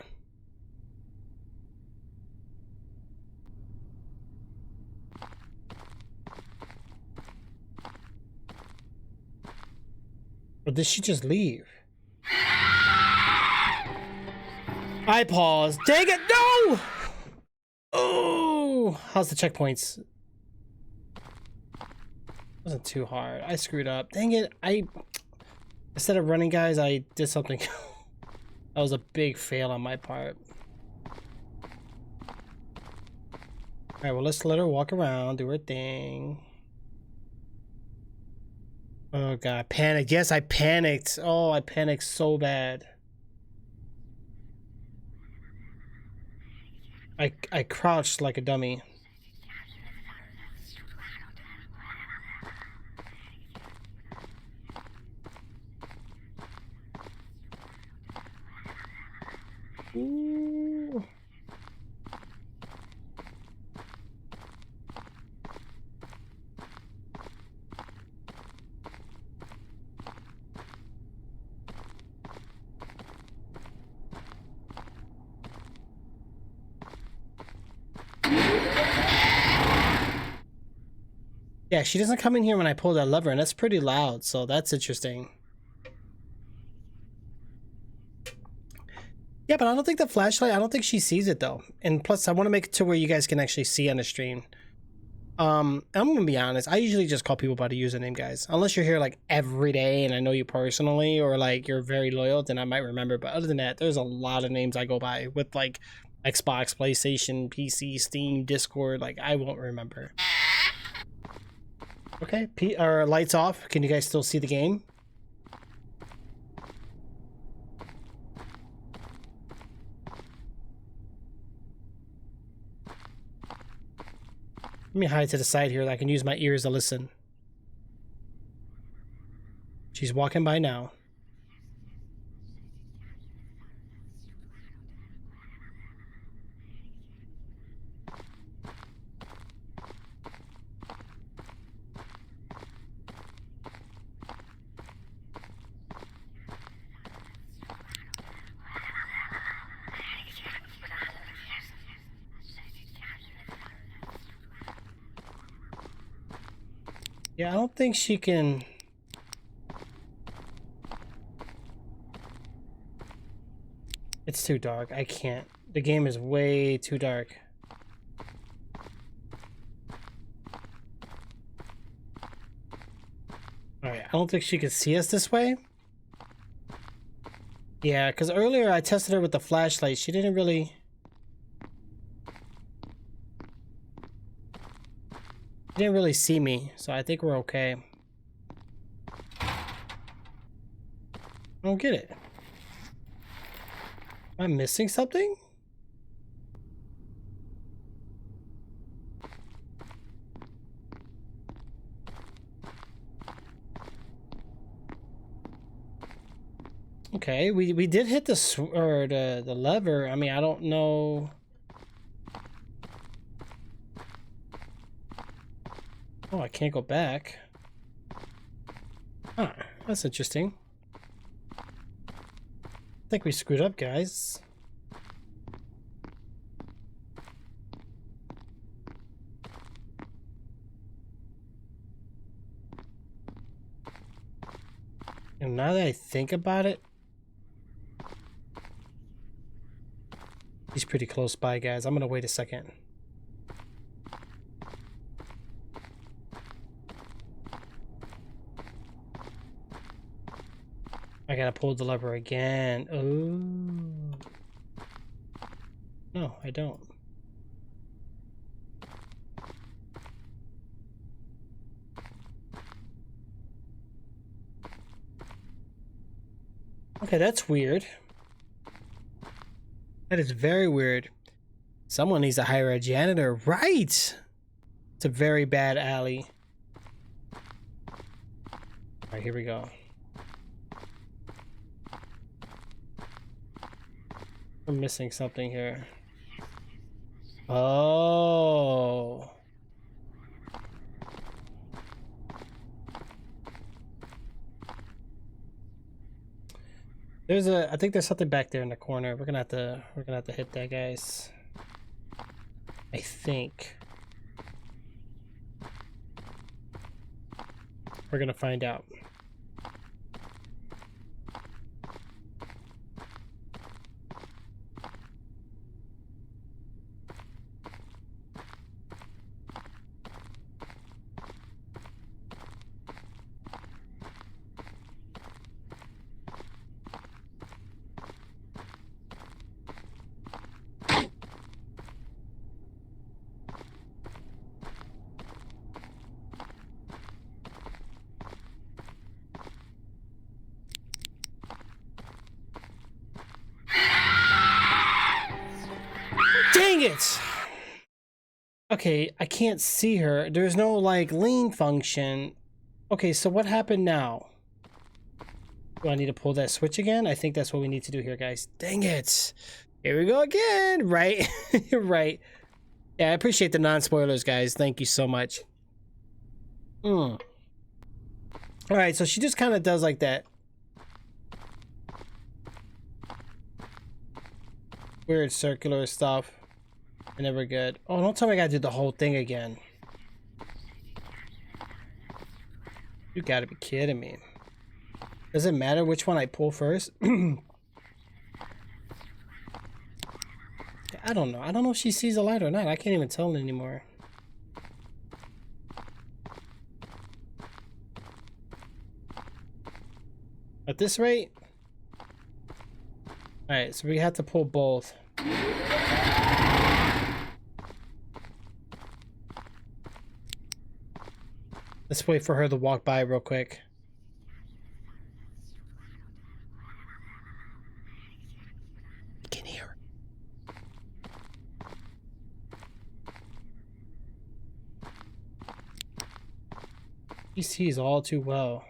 Or did she just leave? I paused. Dang it, no! Oh, how's the checkpoints? Wasn't too hard. I screwed up. Dang it, instead of running, guys, I did something. That was a big fail on my part. Alright, well, let's let her walk around, do her thing. Oh god, panic. Yes, I panicked. Oh, I panicked so bad. I crouched like a dummy. Ooh. Yeah, she doesn't come in here when I pull that lever, and that's pretty loud, so that's interesting. Yeah, but I don't think the flashlight, I don't think she sees it though. And plus, I want to make it to where you guys can actually see on the stream. I'm gonna be honest, I usually just call people by the username, guys. Unless you're here like every day and I know you personally, or like you're very loyal, then I might remember. But other than that, there's a lot of names I go by with like Xbox, PlayStation, PC, Steam, Discord. Like, I won't remember. Okay, our lights off. Can you guys still see the game? Let me hide to the side here so I can use my ears to listen. She's walking by now. Yeah, I don't think she can... It's too dark. I can't. The game is way too dark. Alright, I don't think she could see us this way. Yeah, because earlier I tested her with the flashlight. She didn't really... didn't really see me, so I think we're okay. I don't get it. Am I missing something? Okay, we did hit the lever. I mean, I don't know. Oh, I can't go back. Huh, that's interesting. I think we screwed up, guys. And now that I think about it, he's pretty close by, guys. I'm gonna wait a second. I gotta pull the lever again. Oh. No, I don't. Okay, that's weird. That is very weird. Someone needs to hire a janitor. Right! It's a very bad alley. Alright, here we go. We're missing something here. Oh. I think there's something back there in the corner. We're gonna have to hit that, guys. I think. We're gonna find out. Dang it! Okay, I can't see her. There's no, like, lean function. Okay, so what happened now? Do I need to pull that switch again? I think that's what we need to do here, guys. Dang it! Here we go again! Right? Right. Yeah, I appreciate the non-spoilers, guys. Thank you so much. Alright, so she just kind of does like that. Weird circular stuff. And then we're good. Oh, don't tell me I gotta do the whole thing again. You gotta be kidding me. Does it matter which one I pull first? I don't know. I don't know if she sees a light or not. I can't even tell anymore. At this rate? Alright, so we have to pull both. Let's wait for her to walk by real quick. I can hear her. He sees all too well.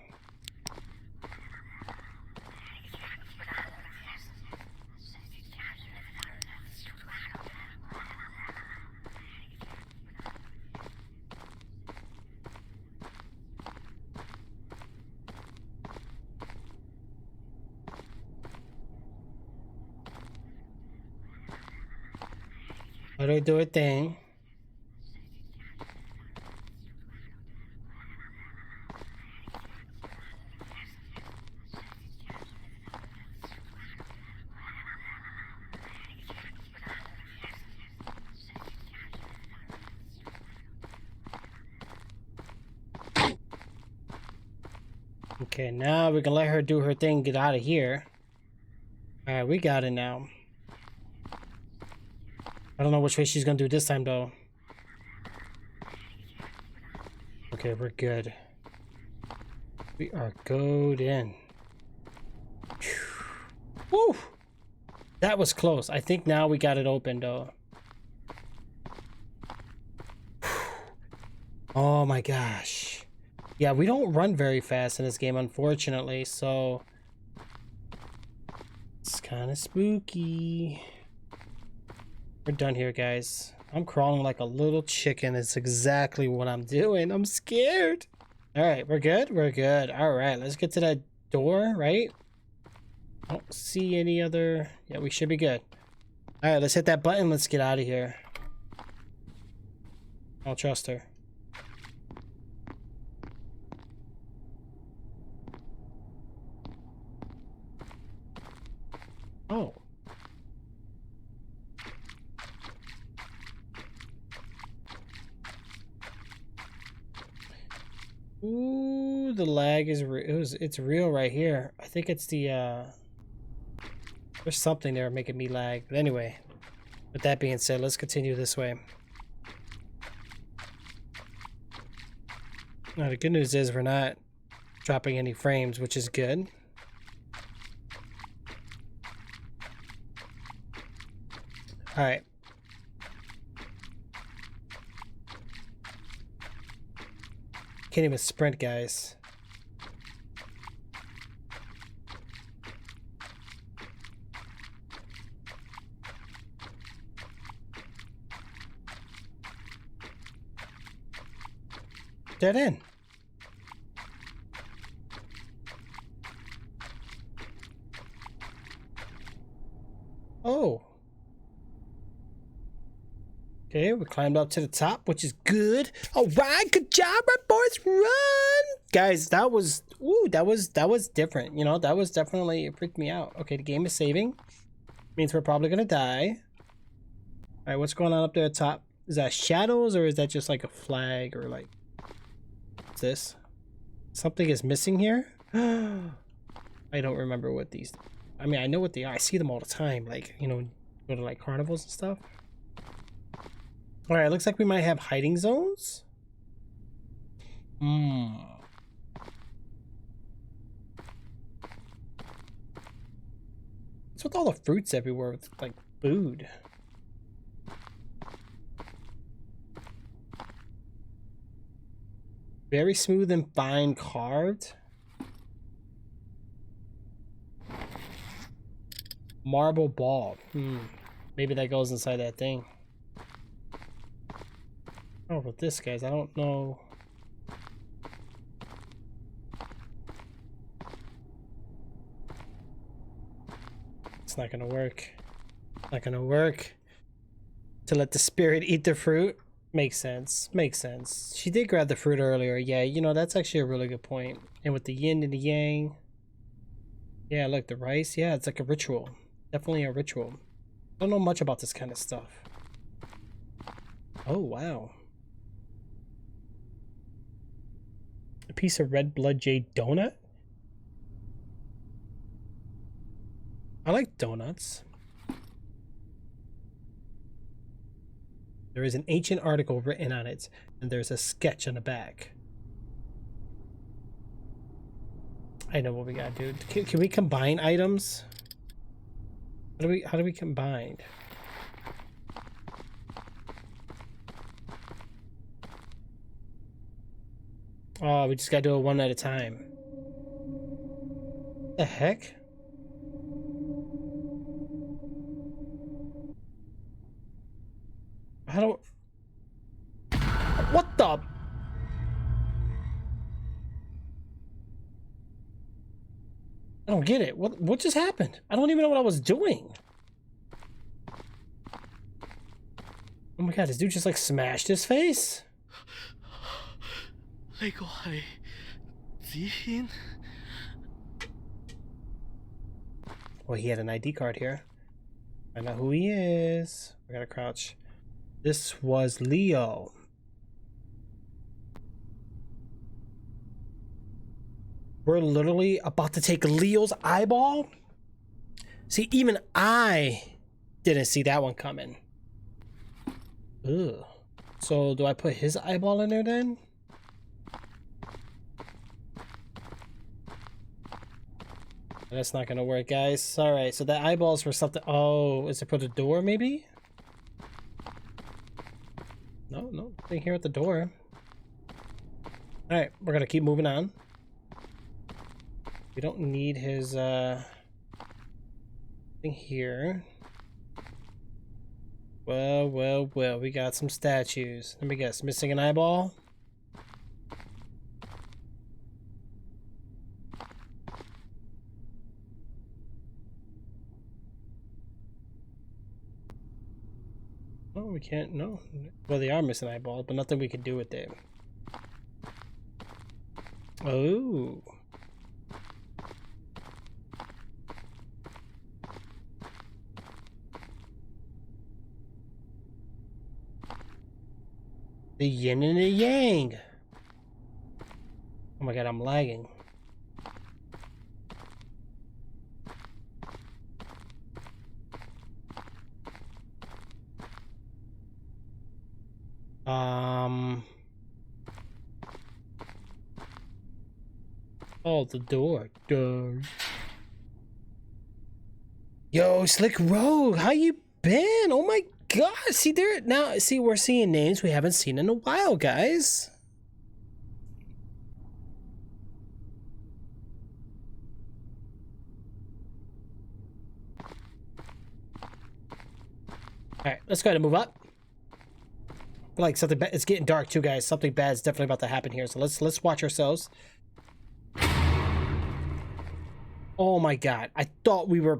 Let her do her thing. Okay, now we can let her do her thing, get out of here. Alright, we got it now. I don't know which way she's gonna do this time, though. Okay, we're good. We are good in. Woo! That was close. I think now we got it open, though. Oh my gosh. Yeah, we don't run very fast in this game, unfortunately, so... it's kind of spooky. We're done here, guys. I'm crawling like a little chicken. It's exactly what I'm doing. I'm scared. Alright, we're good? We're good. Alright, let's get to that door, right? I don't see any other... yeah, we should be good. Alright, let's hit that button. Let's get out of here. I'll trust her. Oh. Ooh, Ooh, the lag is it's real right here. I think it's the there's something there making me lag. But anyway, with that being said, let's continue this way. Now the good news is we're not dropping any frames, which is good. All right. Can't even sprint, guys. Dead end. Oh. Okay, we climbed up to the top, which is good. All right, good job, my boys. Run, guys. That was different. You know, that was definitely, it freaked me out. Okay, the game is saving. Means we're probably gonna die. All right, what's going on up there at the top? Is that shadows or is that just like a flag or like? What's this? Something is missing here. I don't remember what these. I mean, I know what they are. I see them all the time. Like, you know, go to like carnivals and stuff. All right, looks like we might have hiding zones. What's with all the fruits everywhere with like food? Very smooth and fine carved. Marble ball. Maybe that goes inside that thing. Oh, with this, guys, I don't know. It's not gonna work. Not gonna work. To let the spirit eat the fruit. Makes sense. Makes sense. She did grab the fruit earlier. Yeah, you know, that's actually a really good point. And with the yin and the yang. Yeah, look, the rice. Yeah, it's like a ritual. Definitely a ritual. I don't know much about this kind of stuff. Oh, wow. A piece of red blood jade donut? I like donuts. There is an ancient article written on it, and there's a sketch on the back. I know what we gotta do. Can we combine items? How do we combine? Oh, we just gotta do it one at a time. The heck? How do... What the... I don't get it. What just happened? I don't even know what I was doing. Oh my god, this dude just like smashed his face? Well, he had an ID card here. I know who he is. I gotta crouch. This was Leo. We're literally about to take Leo's eyeball? See, even I didn't see that one coming. Ugh. So, do I put his eyeball in there then? That's not gonna work, guys. Alright, so the eyeballs for something. Oh, is it for the door, maybe? No, nothing here at the door. Alright, we're gonna keep moving on. We don't need his, thing here. Well, we got some statues. Let me guess, missing an eyeball? Oh, we can't, no. Well, they are missing eyeballs, but nothing we can do with them. Oh. The yin and the yang. Oh my god, I'm lagging. Oh, the door. Duh. Yo, Slick Rogue, how you been? Oh my god, see there now. See, we're seeing names we haven't seen in a while, guys. All right, let's go ahead and move up. I feel like something bad. It's getting dark too, guys. Something bad is definitely about to happen here. So let's watch ourselves. Oh my god, I thought we were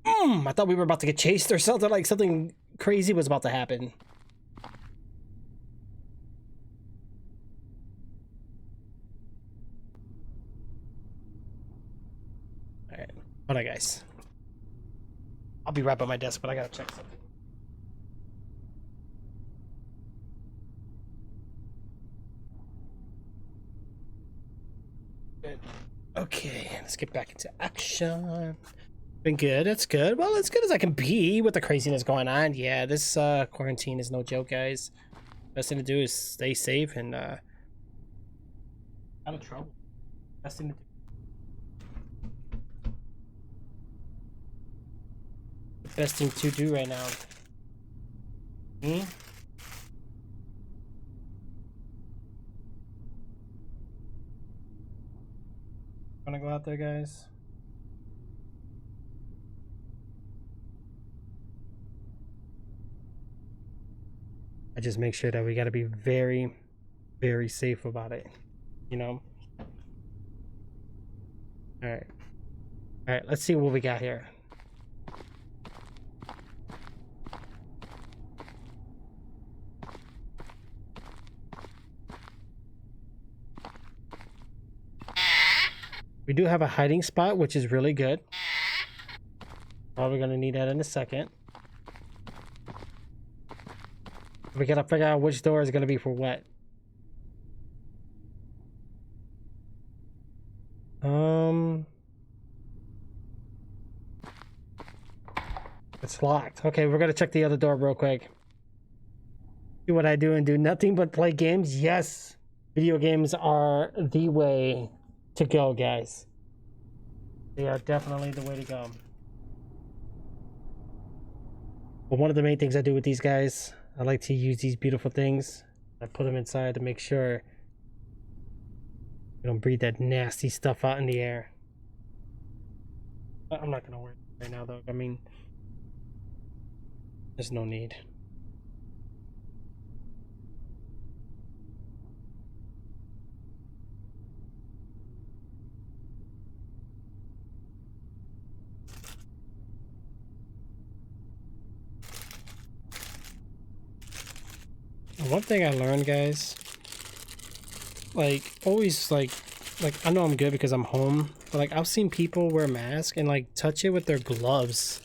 about to get chased or something. Like something crazy was about to happen. All right, hold on, guys. I'll be right by my desk, but I gotta check something. Good. Okay, let's get back into action. Been good. That's good. Well, as good as I can be with the craziness going on. Yeah, this quarantine is no joke, guys. Best thing to do is stay safe and out of trouble. Best thing to do. The best thing to do right now. Wanna go out there, guys? I just make sure that we gotta be very, very safe about it, you know? Alright. Alright, let's see what we got here. We do have a hiding spot, which is really good. Probably gonna need that in a second. We gotta figure out which door is gonna be for what. It's locked. Okay, we're gonna check the other door real quick. Do what I do and do nothing but play games. Yes, video games are the way to go, guys. They are definitely the way to go. But one of the main things I do with these guys, I like to use these beautiful things. I put them inside to make sure we don't breathe that nasty stuff out in the air. I'm not gonna worry right now, though. I mean, there's no need. One thing I learned, guys, like always, like I know I'm good because I'm home, but like I've seen people wear masks and like touch it with their gloves,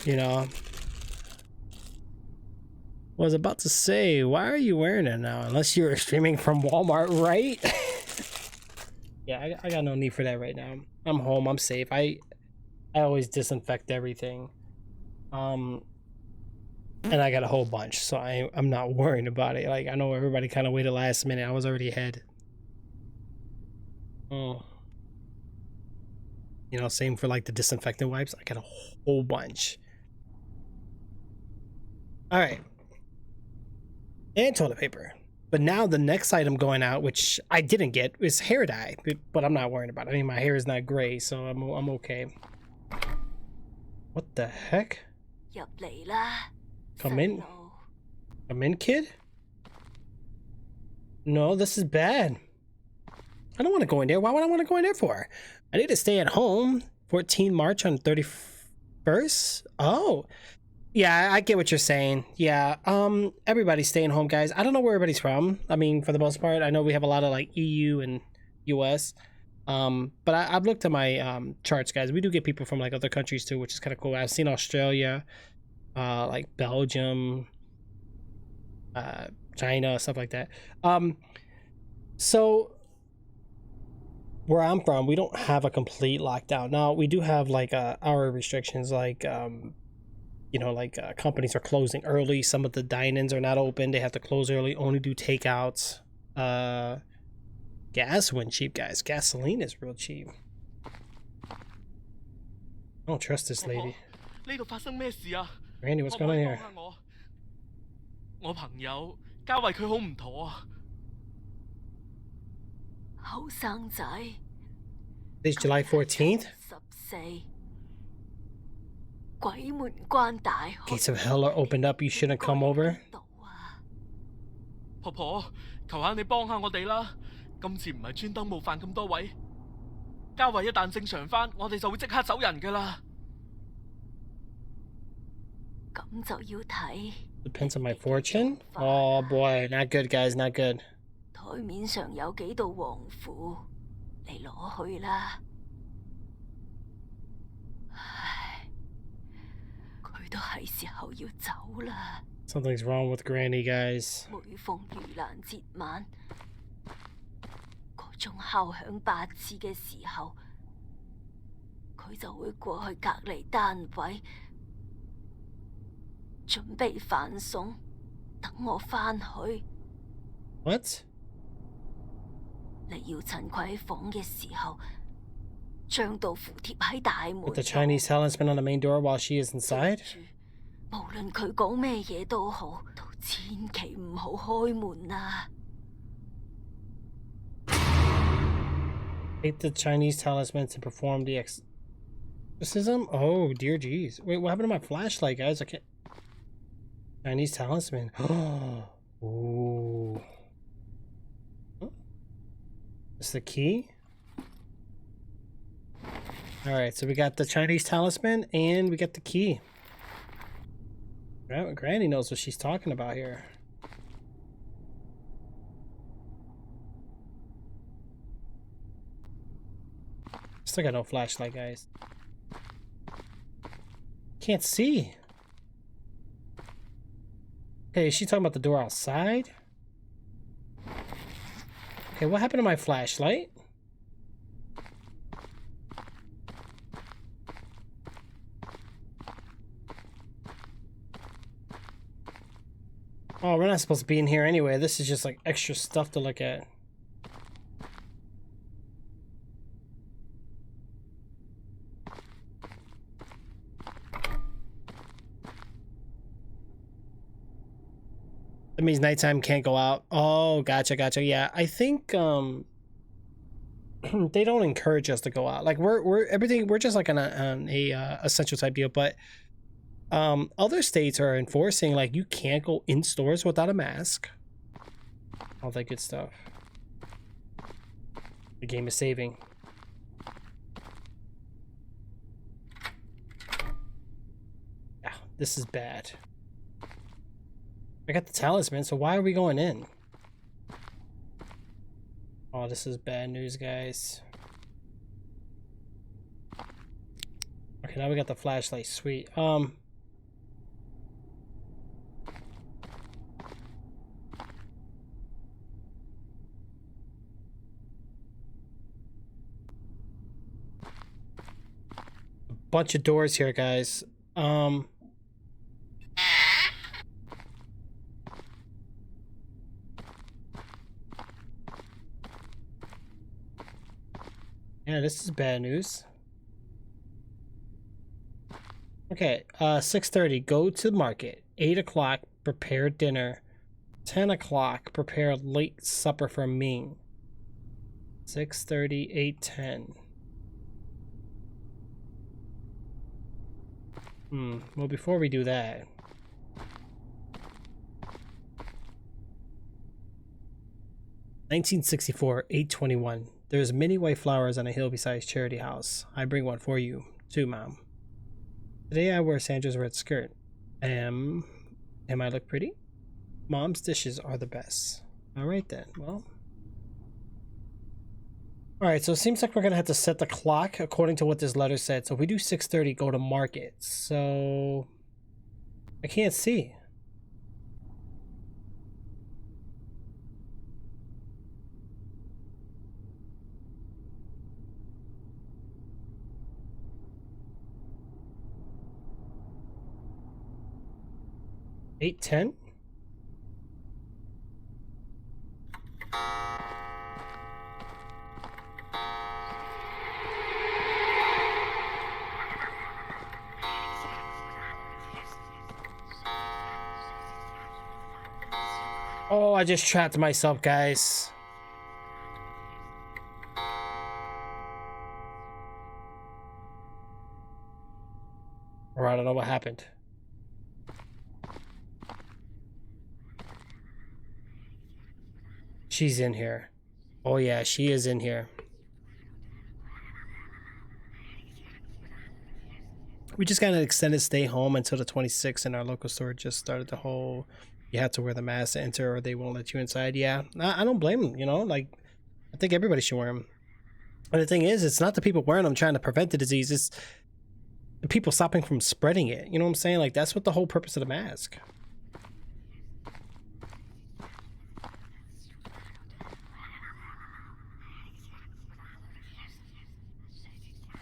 you know. Was about to say, why are you wearing it now? Unless you're streaming from Walmart, right? Yeah, I got no need for that right now. I'm home, I'm safe. I always disinfect everything. And I got a whole bunch, so I'm not worrying about it. Like, I know everybody kind of waited last minute. I was already ahead. Oh. You know, same for like the disinfectant wipes. I got a whole bunch. All right. And toilet paper. But now the next item going out, which I didn't get, is hair dye. But I'm not worrying about it. I mean, my hair is not gray, so I'm okay. What the heck? Come in. Come in, kid? No, this is bad. I don't want to go in there. Why would I want to go in there for? I need to stay at home. 14 March on 31st? Oh. Yeah, I get what you're saying. Yeah, everybody's staying home, guys. I don't know where everybody's from. I mean, for the most part, I know we have a lot of like EU and US. But I've looked at my charts, guys. We do get people from like other countries too, which is kind of cool. I've seen Australia, like Belgium, China, stuff like that. So where I'm from, we don't have a complete lockdown. Now we do have like hour restrictions, like you know, like companies are closing early. Some of the dine-ins are not open. They have to close early. Only do takeouts. Gas went cheap, guys. Gasoline is real cheap. I don't trust this 婆婆， lady. 呢度發生咩事啊？ Randy, 可 what's 唔 going 可 on 以 here? 幫下我？我朋友嘉慧佢好唔妥啊！後生仔， Today's July 14th. 14，鬼門關大開。 Gates of hell are opened up. You shouldn't come over. 婆婆，求下你幫下我哋啦！今次唔係專登冒犯咁多位，嘉慧一旦正常翻，我哋就會即刻走人噶啦。咁就要睇 Depends on my fortune. Oh boy, not good, guys. Not good. 台面上有幾道黃符，你攞去啦。唉，佢都係時候要走啦。 Something's wrong with Granny, guys. 每逢盂蘭節晚，嗰種敲響8次嘅時候，佢就會過去隔離單位，準備飯餸，等我返去。 What? 你要趁佢喺房嘅時候，將道符貼喺大門 Put the 度。 Chinese talisman on the main door while she is inside? 記住，無論佢講咩嘢都好，都千祈唔好開門啊！ Take the Chinese talisman to perform the exorcism? Oh, dear jeez. Wait, what happened to my flashlight, guys? I can't... Chinese talisman. Ooh. Is the key? Alright, so we got the Chinese talisman and we got the key. Granny knows what she's talking about here. Still got no flashlight, guys. Can't see. Okay, is she talking about the door outside? Okay, what happened to my flashlight? Oh, we're not supposed to be in here anyway. This is just like extra stuff to look at. That means nighttime can't go out. Oh, gotcha. Yeah, I think they don't encourage us to go out. Like we're just like on a essential type deal, but other states are enforcing like you can't go in stores without a mask. All that good stuff. The game is saving. Yeah, this is bad. I got the talisman, so why are we going in? Oh, this is bad news, guys. Okay, now we got the flashlight. Sweet. Bunch of doors here, guys. Yeah, this is bad news. Okay, 6:30, go to the market. 8 o'clock, prepare dinner. 10 o'clock, prepare late supper for me. 6:30, 8:10. Well, before we do that, (1964) 8:21. There's many white flowers on a hill beside Charity House. I bring one for you, too, Mom. Today I wear Sandra's red skirt. Am I look pretty? Mom's dishes are the best. Alright then, well. Alright, so it seems like we're gonna have to set the clock according to what this letter said. So if we do 6:30, go to market. So I can't see. 8:10. Oh, I just trapped myself, guys. Or I don't know what happened. She's in here. Oh yeah, she is in here. We just got an extended stay home until the 26th, and our local store just started the whole you have to wear the mask to enter or they won't let you inside. Yeah, I don't blame them, you know, like I think everybody should wear them. And the thing is, it's not the people wearing them trying to prevent the disease, it's the people stopping from spreading it. You know what I'm saying? Like that's what the whole purpose of the mask.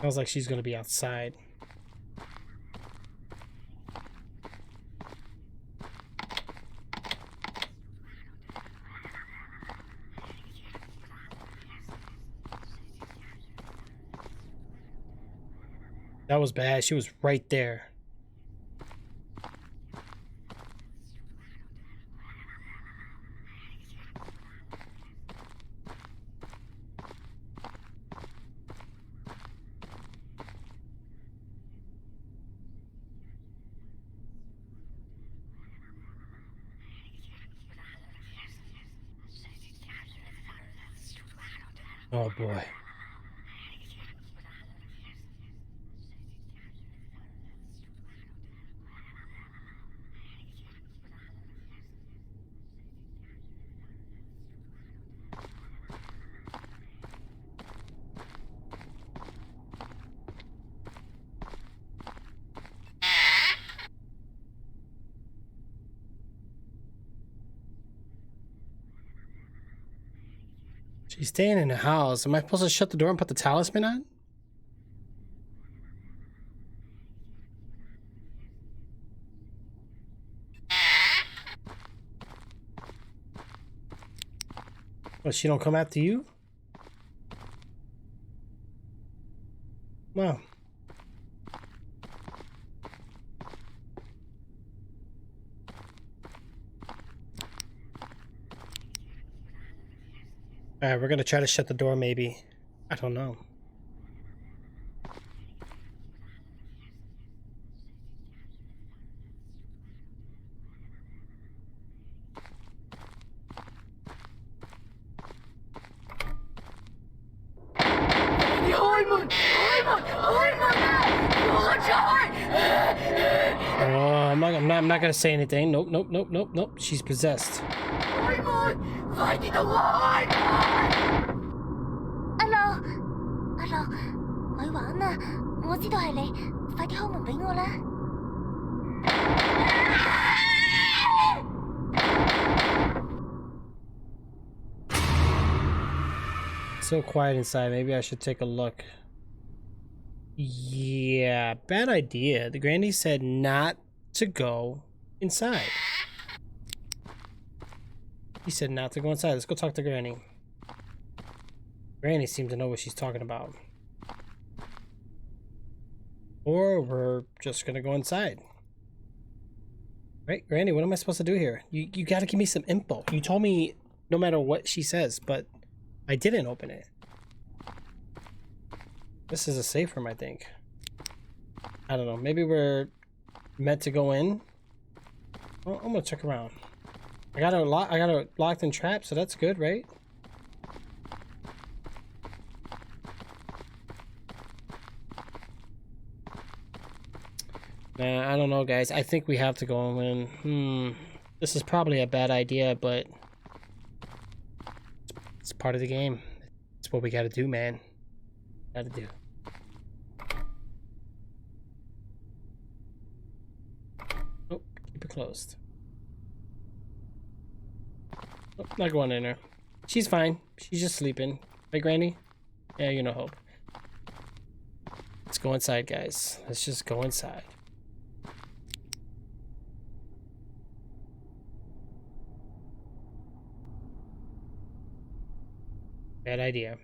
Sounds like she's gonna be outside. That was bad. She was right there. Oh boy. She's staying in the house. Am I supposed to shut the door and put the talisman on? Well, she don't come after you? Wow. Alright, we're gonna try to shut the door maybe. I don't know. Oh, I'm not gonna say anything. Nope, nope, nope, nope, nope. She's possessed. Hello， Hello， 咪玩啊！我知道係你，快啲開門俾我啦！ So quiet inside. Maybe I should take a look. Yeah, bad idea. The granny said not to go inside. He said not to go inside. Let's go talk to Granny. Granny seems to know what she's talking about. Or we're just gonna go inside. Right, Granny, what am I supposed to do here? You gotta give me some info. You told me no matter what she says, but I didn't open it. This is a safe room, I think. I don't know. Maybe we're meant to go in. Well, I'm gonna check around. I got her locked and trapped, so that's good, right? Nah, I don't know, guys. I think we have to go in. This is probably a bad idea, but it's part of the game. It's what we gotta do, man. Gotta do. Oh, keep it closed. Oh, not going in there. She's fine. She's just sleeping. Right, Granny? Yeah, you know hope. Let's go inside, guys. Let's just go inside. Bad idea.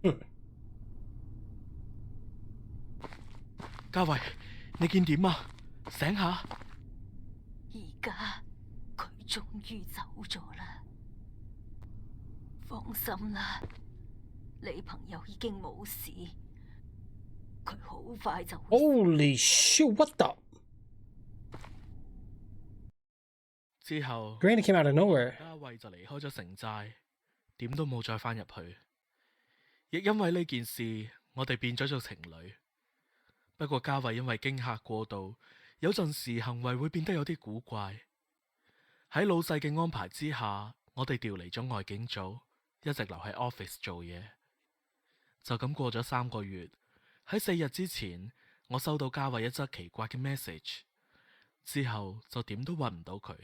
Hmm. 嘉慧，你見點啊？醒下！而家佢終於走咗啦，放心啦，你朋友已經冇事，佢好快就會。Holy shit! What the? 之後 Granny came out of nowhere. 嘉慧就離開咗城寨，點都冇再返入去。亦因為呢件事，我哋變咗做情侶。不過嘉慧因為驚嚇過度，有陣時行為會變得有啲古怪。喺老細嘅安排之下，我哋調離咗外景組，一直留喺 office 做嘢。就咁過咗3個月，喺4日之前，我收到嘉慧一則奇怪嘅 message， 之後就點都搵唔到佢。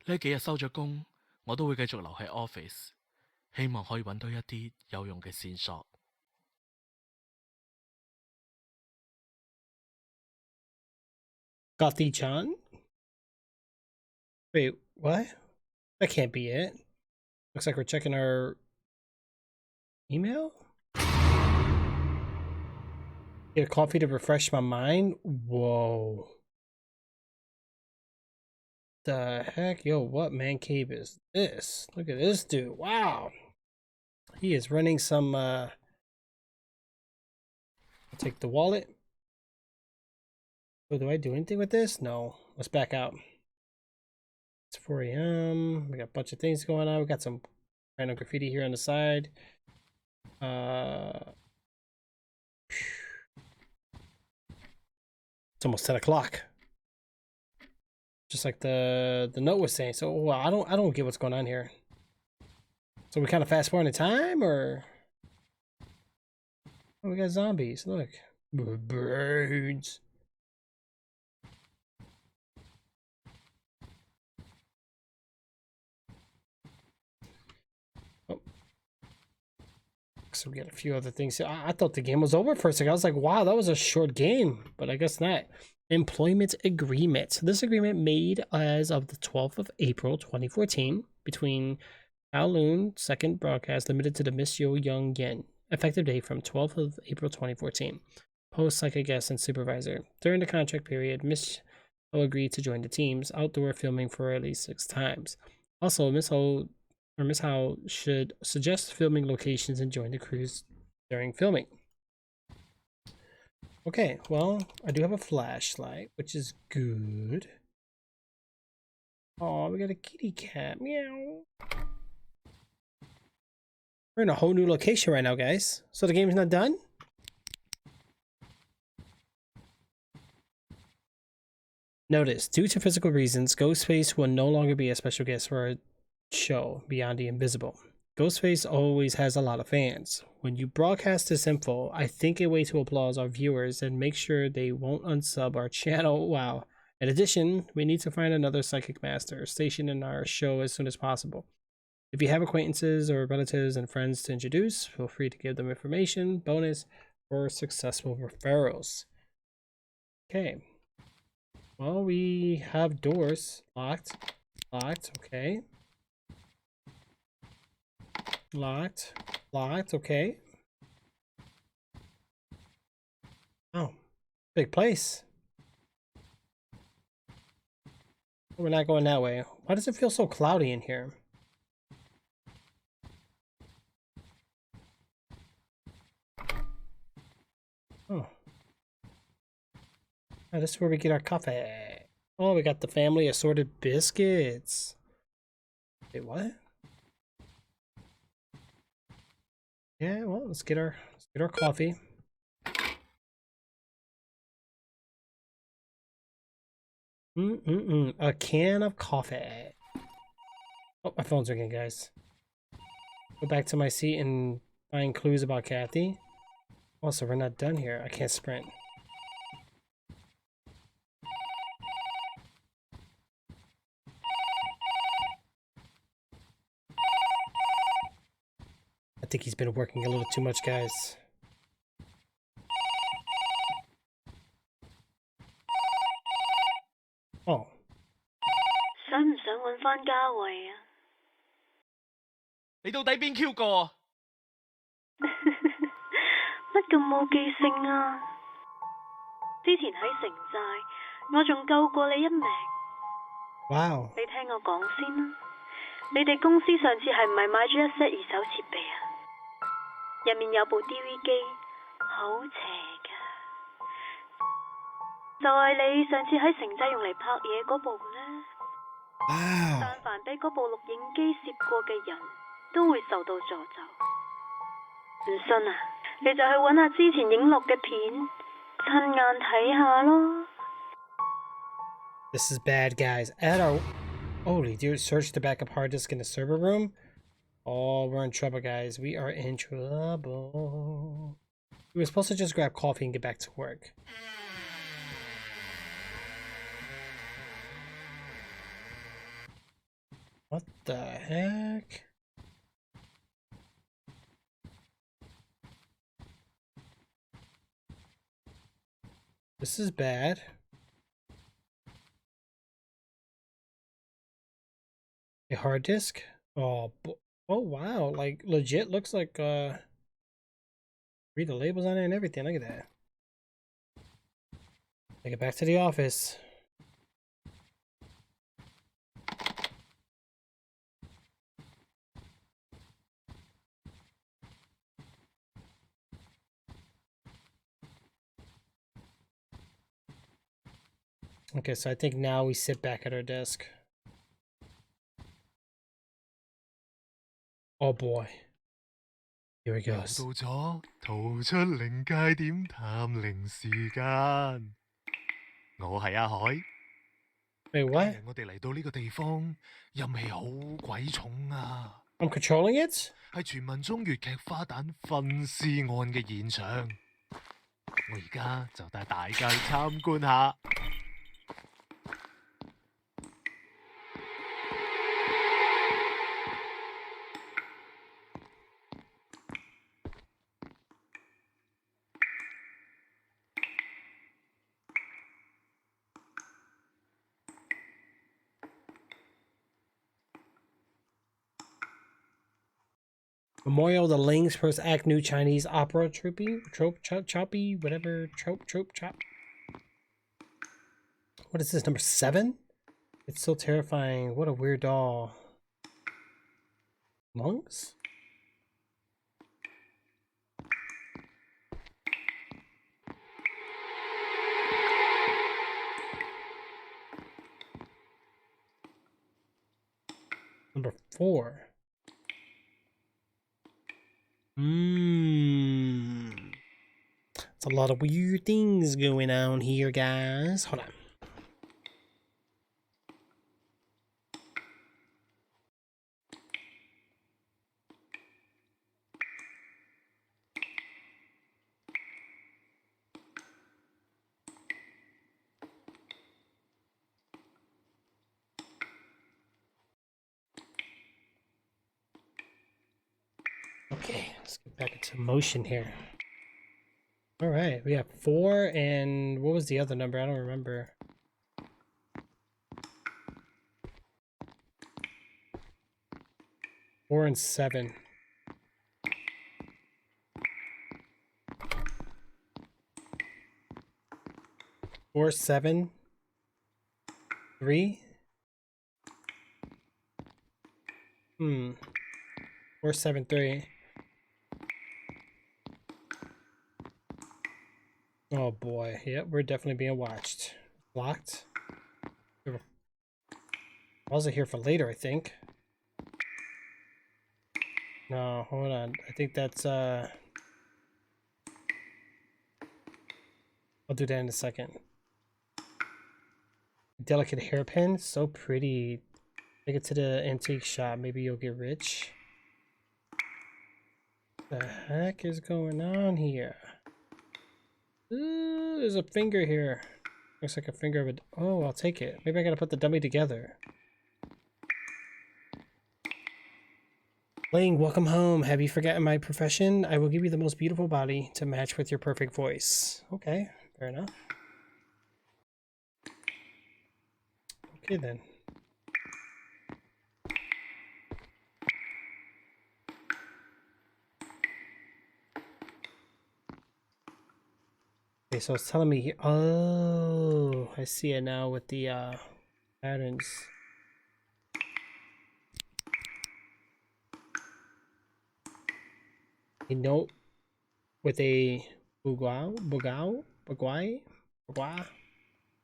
呢幾日收咗工，我都會繼續留喺 office， 希望可以搵到一啲有用嘅線索。Gothi Chan? Wait, what? That can't be it. Looks like we're checking our email? Get a coffee to refresh my mind? Whoa. The heck? Yo, what man cave is this? Look at this dude. Wow. He is running some, I'll take the wallet. Oh, do I do anything with this? No. Let's back out. It's 4 a.m. We got a bunch of things going on. We got some random graffiti here on the side. It's almost 10 o'clock. Just like the note was saying. So well, I don't get what's going on here. So we kind of fast forward in time, or oh, we got zombies. Look, birds. Oh. So we got a few other things. I thought the game was over for a second. I was like, wow, that was a short game, but I guess not. Employment agreement. This agreement made as of the 12th of April 2014 between Kowloon Second Broadcast Limited to the Miss Yo Young Yen. Effective date from 12th of April 2014. Post psychic guest and supervisor. During the contract period, Miss Ho agreed to join the team's outdoor filming for at least 6 times. Also, Miss Howe should suggest filming locations and join the crews during filming. Okay, well, I do have a flashlight, which is good. Oh, we got a kitty cat. Meow. We're in a whole new location right now, guys. So the game's not done? Notice, due to physical reasons, Ghostface will no longer be a special guest for our show, Beyond the Invisible. Ghostface always has a lot of fans. When you broadcast this info, I think a way to applaud our viewers and make sure they won't unsub our channel. Wow. In addition, we need to find another psychic master stationed in our show as soon as possible. If you have acquaintances or relatives and friends to introduce, feel free to give them information, bonus, or successful referrals. Okay. Well, we have doors locked. Locked, okay. Locked. Locked, okay. Oh, big place. We're not going that way. Why does it feel so cloudy in here? Oh. Oh, this is where we get our coffee. Oh, we got the family assorted biscuits. Wait, what? Yeah, well, let's get our coffee. A can of coffee. Oh, my phone's ringing, guys. Go back to my seat and find clues about Kathy. Also, we're not done here. I can't sprint. I think he's been working a little too much, guys. Oh. 想唔想揾翻嘉慧啊？你到底邊 Q 個？乜咁冇記性啊？之前喺城寨，我仲救過你一命。Wow. 你聽我講先啦，你哋公司上次係唔係買咗一 set 二手設備啊？入面有部 DV 機，好邪噶，就係你上次喺城寨用嚟拍嘢嗰部呢。Wow. 但凡俾嗰部錄影機攝過嘅人都會受到詛咒。唔信啊，你就去揾下之前影錄嘅片，親眼睇下咯。This is bad, guys. Holy dude, search the backup hard disk in the server room. Oh, we're in trouble, guys. We are in trouble. We were supposed to just grab coffee and get back to work. What the heck? This is bad. A hard disk? Oh wow, like legit looks like read the labels on it and everything. Look at that. Take it back to the office. Okay, so I think now we sit back at our desk. Oh boy. Here he goes. 到咗逃出靈界點探靈時間，我係阿海。Wait, what? 我哋嚟到呢個地方，陰氣好鬼重啊！ I'm controlling it? 係傳聞中粵劇花旦分屍案嘅現場。我而家就帶大家去參觀下。Memorial the Ling's first act new Chinese opera choppy, whatever, trope, chop. What is this, number 7? It's so terrifying. What a weird doll. Monks? Number 4. It's a lot of weird things going on here, guys. Hold on. Okay, let's get back into motion here. All right, we have 4 and what was the other number? I don't remember. Four and 7. 4, 7, 3. 4, 7, 3. Oh boy, yep, we're definitely being watched. Locked. Pause it here for later, I think. No, hold on. I think that's I'll do that in a second. Delicate hairpin, so pretty. Take it to the antique shop, maybe you'll get rich. What the heck is going on here? Ooh, there's a finger here. Looks like a finger of a... Oh, I'll take it. Maybe I gotta put the dummy together. Ling, welcome home. Have you forgotten my profession? I will give you the most beautiful body to match with your perfect voice. Okay, fair enough. Okay then. so it's telling me here. Oh, I see it now with the patterns. A note with a bugua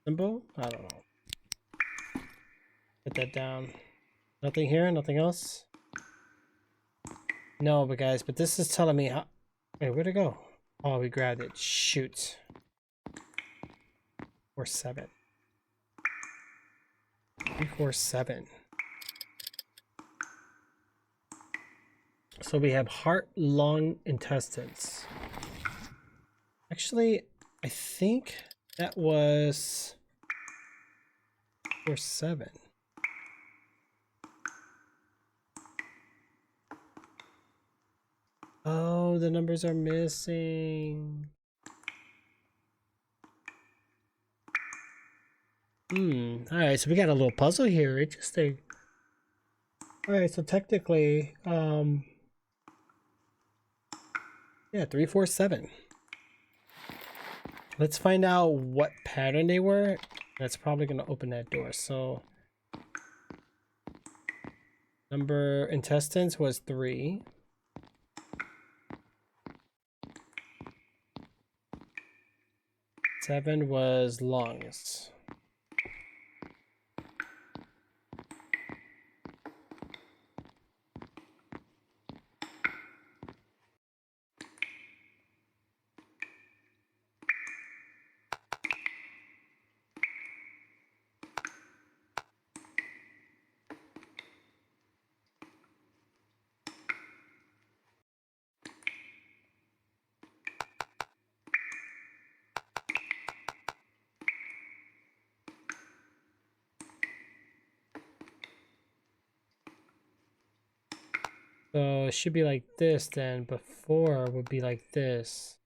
symbol. I don't know. Put that down. Nothing here. Nothing else. No, but guys, but this is telling me how. Wait, where'd it go? Oh, we grabbed it. Shoot. 4-7. 3-4-7. So we have heart, lung, intestines. Actually, I think that was 4-7. Oh, the numbers are missing. Alright, so we got a little puzzle here. Interesting. Alright, so technically, yeah, 3-4-7. Let's find out what pattern they were. That's probably gonna open that door. So number intestines was 3. Seven was lungs. So it should be like this then. Before would be like this.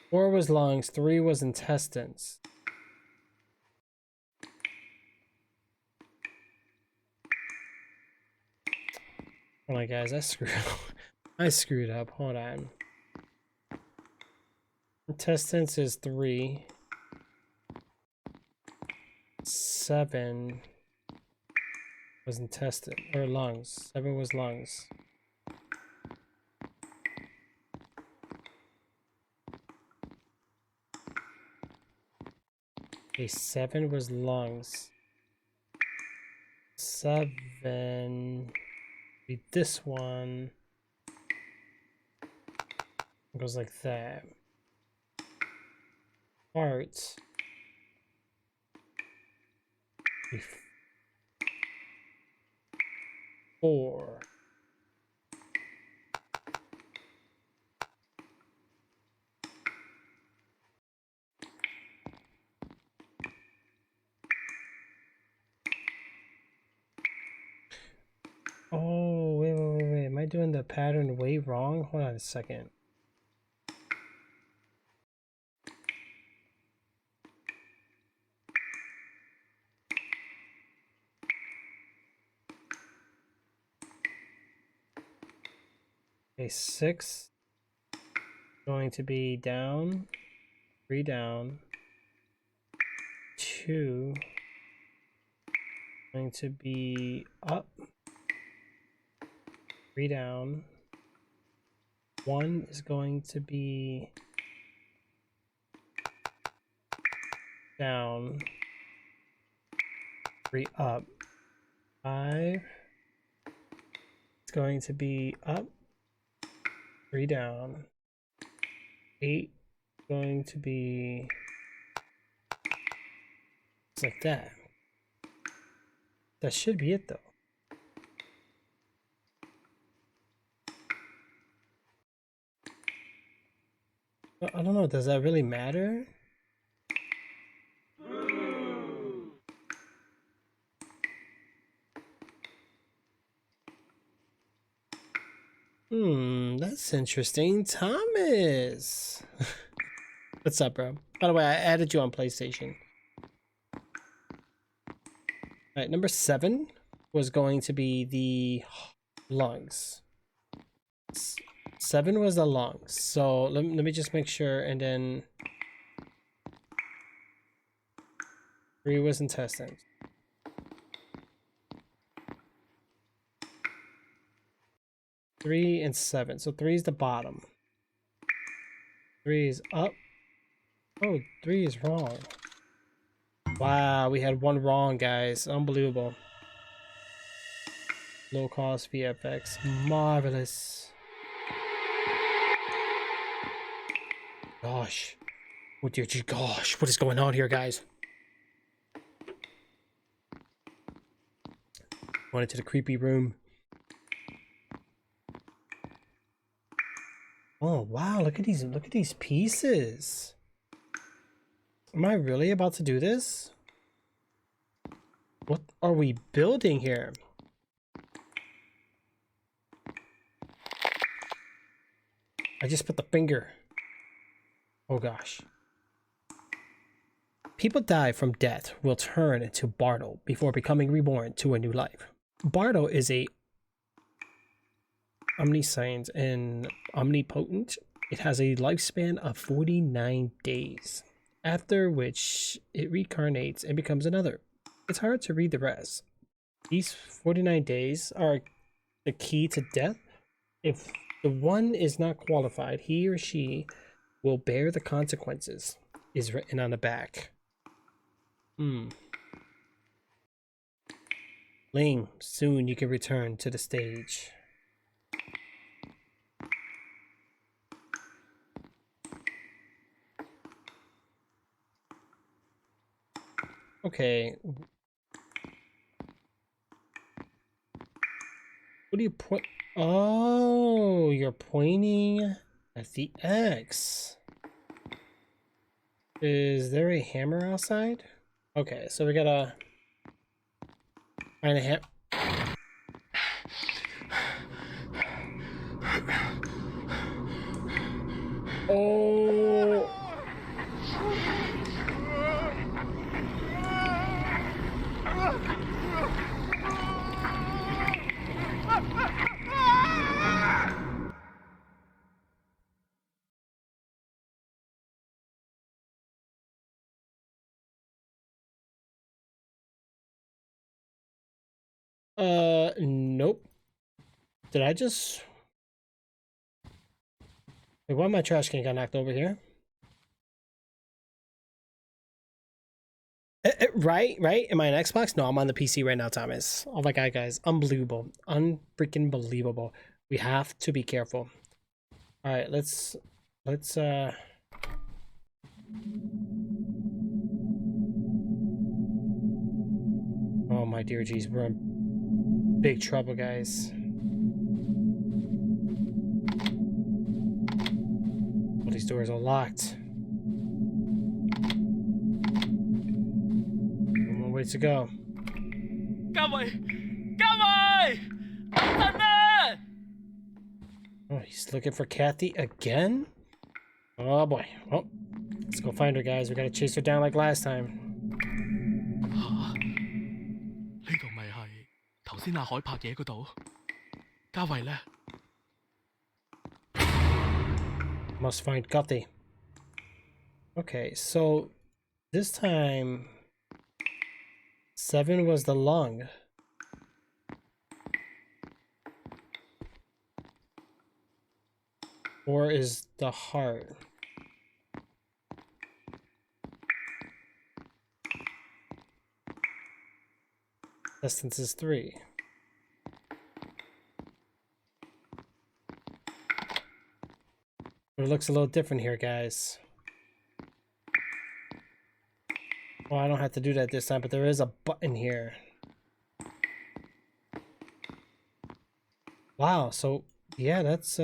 Four was lungs, 3 was intestines. Hold on, guys, I screwed up. Hold on. Intestines is 3. 7 was intestine or lungs. 7 was lungs. Okay, 7 was lungs. 7 be this one. It goes like that. Heart. 4. Oh, wait. Am I doing the pattern way wrong? Hold on a second. Okay, 6 going to be down, 3 down, 2 going to be up, 3 down, 1 is going to be down, 3 up, 5 is going to be up, 3 down, 8 going to be just like that. That should be it though. I don't know, does that really matter? That's interesting. Thomas! What's up, bro? By the way, I added you on PlayStation. Alright, number 7 was going to be the lungs. 7 was the lungs. So let me just make sure, and then 3 was intestines. Three and 7. So 3 is the bottom. 3 is up. Oh, 3 is wrong. Wow, we had 1 wrong, guys. Unbelievable. Low cost VFX. Marvelous. Gosh. Oh dear gosh. What is going on here, guys? Going into the creepy room. Oh wow, look at these pieces. Am I really about to do this? What are we building here? I just put the finger. Oh gosh. People die from death will turn into Bardo before becoming reborn to a new life. Bardo is a omniscient and omnipotent. It has a lifespan of 49 days, after which it reincarnates and becomes another. It's hard to read the rest. These 49 days are the key to death. If the one is not qualified, he or she will bear the consequences, is written on the back. Lame, soon you can return to the stage. Okay. What do you point? Oh, you're pointing at the X. Is there a hammer outside? Okay, so we gotta find a hammer. Oh. Nope. Did I just... Wait, why my trash can got knocked over here? Right? Am I on Xbox? No, I'm on the PC right now, Thomas. Oh my god, guys. Unbelievable. Unfreaking believable. We have to be careful. Alright, let's Oh my dear jeez, we're in big trouble, guys. All these doors are locked. One more way to go. Oh, he's looking for Kathy again? Oh boy. Well, let's go find her, guys. We gotta chase her down like last time. 呢度咪係頭先阿海拍嘢嗰度？嘉慧呢？ Must find Kathy. Okay, so this time 7 was the lung. Or is the heart? Distance is 3. But it looks a little different here, guys. Well, I don't have to do that this time, but there is a button here. Wow, so yeah, that's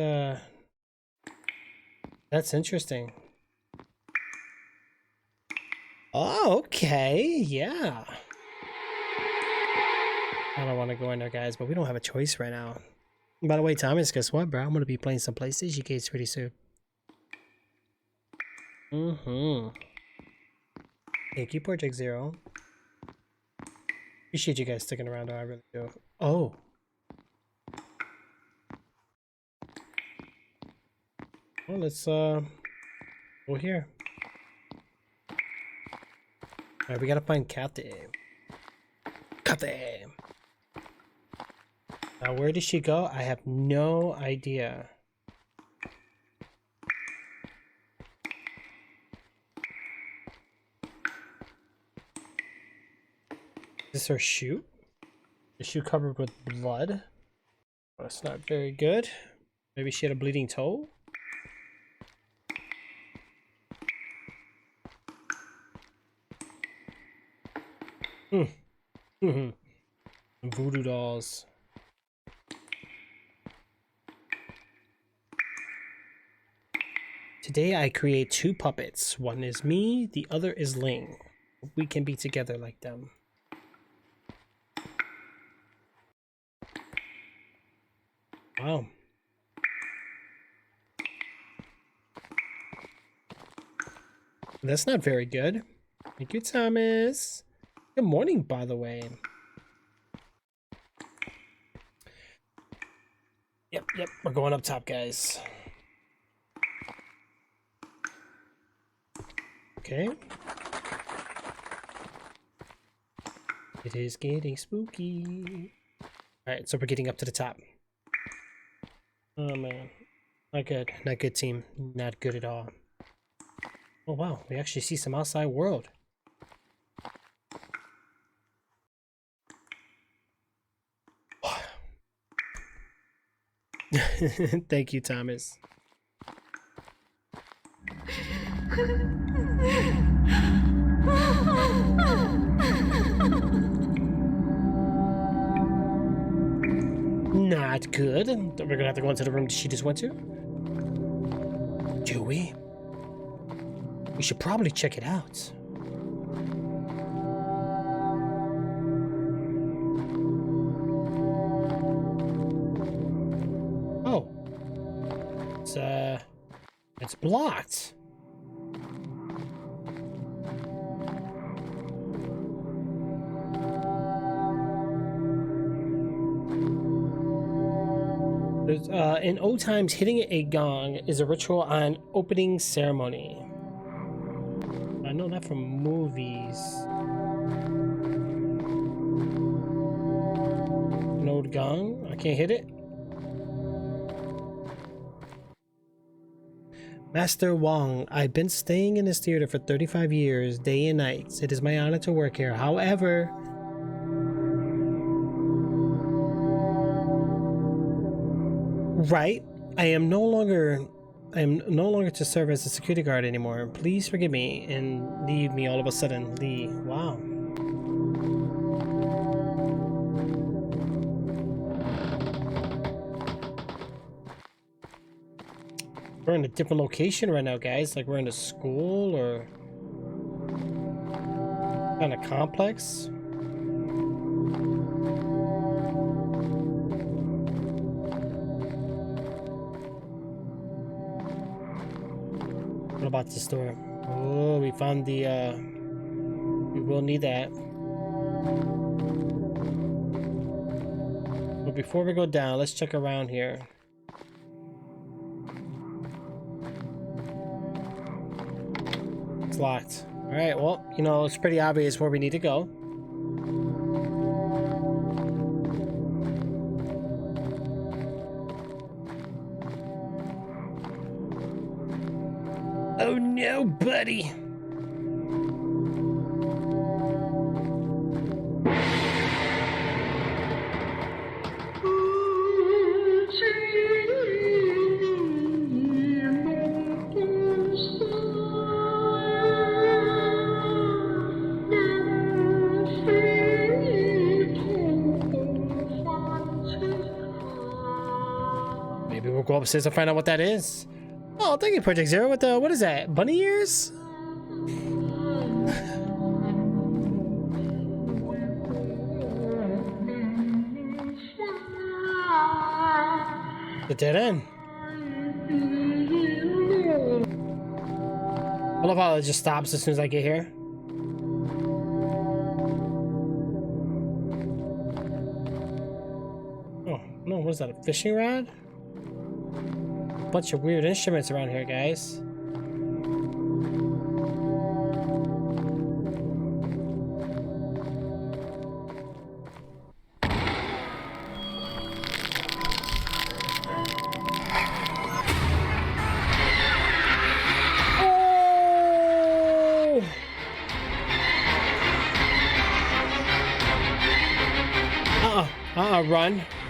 interesting. Oh, okay, yeah. I don't want to go in there, guys, but we don't have a choice right now. By the way, Thomas, guess what, bro? I'm going to be playing some PlayStation games pretty soon. Thank you, Project Zero. Appreciate you guys sticking around, though. I really do. Oh. Well, let's go here. Alright, we gotta find Kathy. Kathy! Now, where did she go? I have no idea. Is this her shoe? The shoe covered with blood? Oh, that's not very good. Maybe she had a bleeding toe? Voodoo dolls. Today I create 2 puppets. One is me, the other is Ling. We can be together like them. Wow. That's not very good. Thank you, Thomas. Good morning, by the way. Yep, we're going up top, guys. Okay. It is getting spooky. Alright, so we're getting up to the top. Oh man. Not good. Not good, team. Not good at all. Oh wow, we actually see some outside world. Thank you, Thomas. Not good. We're gonna have to go into the room she just went to. Do we? We should probably check it out. Oh. It's blocked. In old times, hitting a gong is a ritual on opening ceremony. I know that from movies. An old gong? I can't hit it? Master Wong, I've been staying in this theater for 35 years, day and night. It is my honor to work here. However, right, I am no longer to serve as a security guard anymore. Please forgive me and leave me all of a sudden. Wow. We're in a different location right now, guys. Like we're in a school or kind of complex. What about this door? Oh, we found the we will need that. But before we go down, let's check around here. It's locked. Alright, well, you know, it's pretty obvious where we need to go. Oh no, buddy! Maybe we'll go upstairs and find out what that is. Oh, thank you, Project Zero. What is that? Bunny ears? The dead end. I love how it just stops as soon as I get here. Oh, no, what is that? A fishing rod? bunch of weird instruments around here, guys.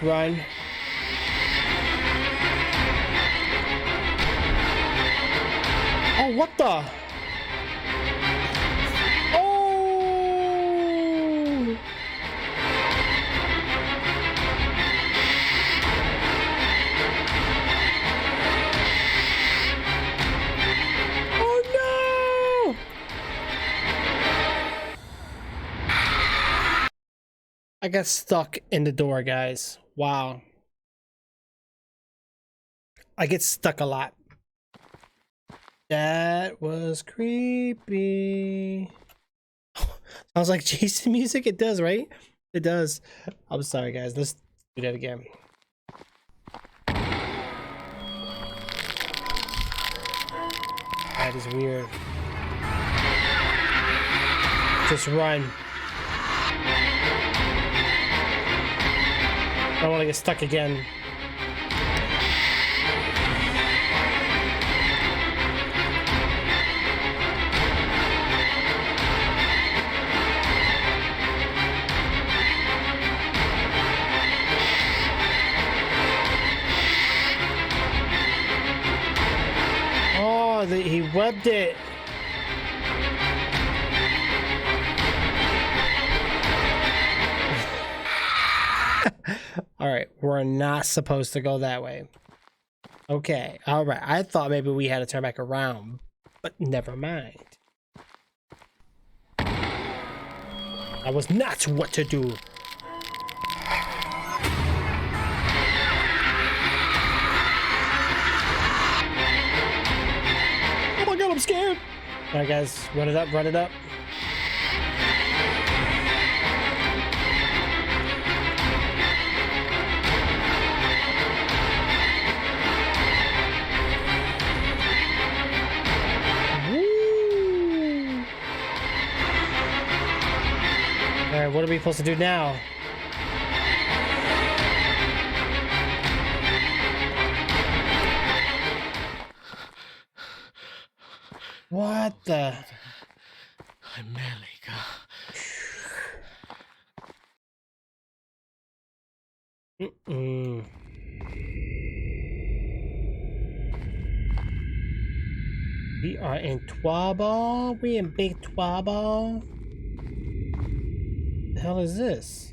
Run. Oh, what the? Oh! Oh no! I got stuck in the door, guys. Wow. I get stuck a lot. That was creepy. Sounds like Jason music. It does, right? It does. I'm sorry, guys. Let's do that again. That is weird. Just run. I don't want to get stuck again. Oh, he webbed it. All right, we're not supposed to go that way. Okay, all right. I thought maybe we had to turn back around, but never mind. That was not what to do. Oh my god, I'm scared. All right, guys, run it up, run it up. Alright, what are we supposed to do now? What the? We are in trouble. We in big trouble. The hell is this?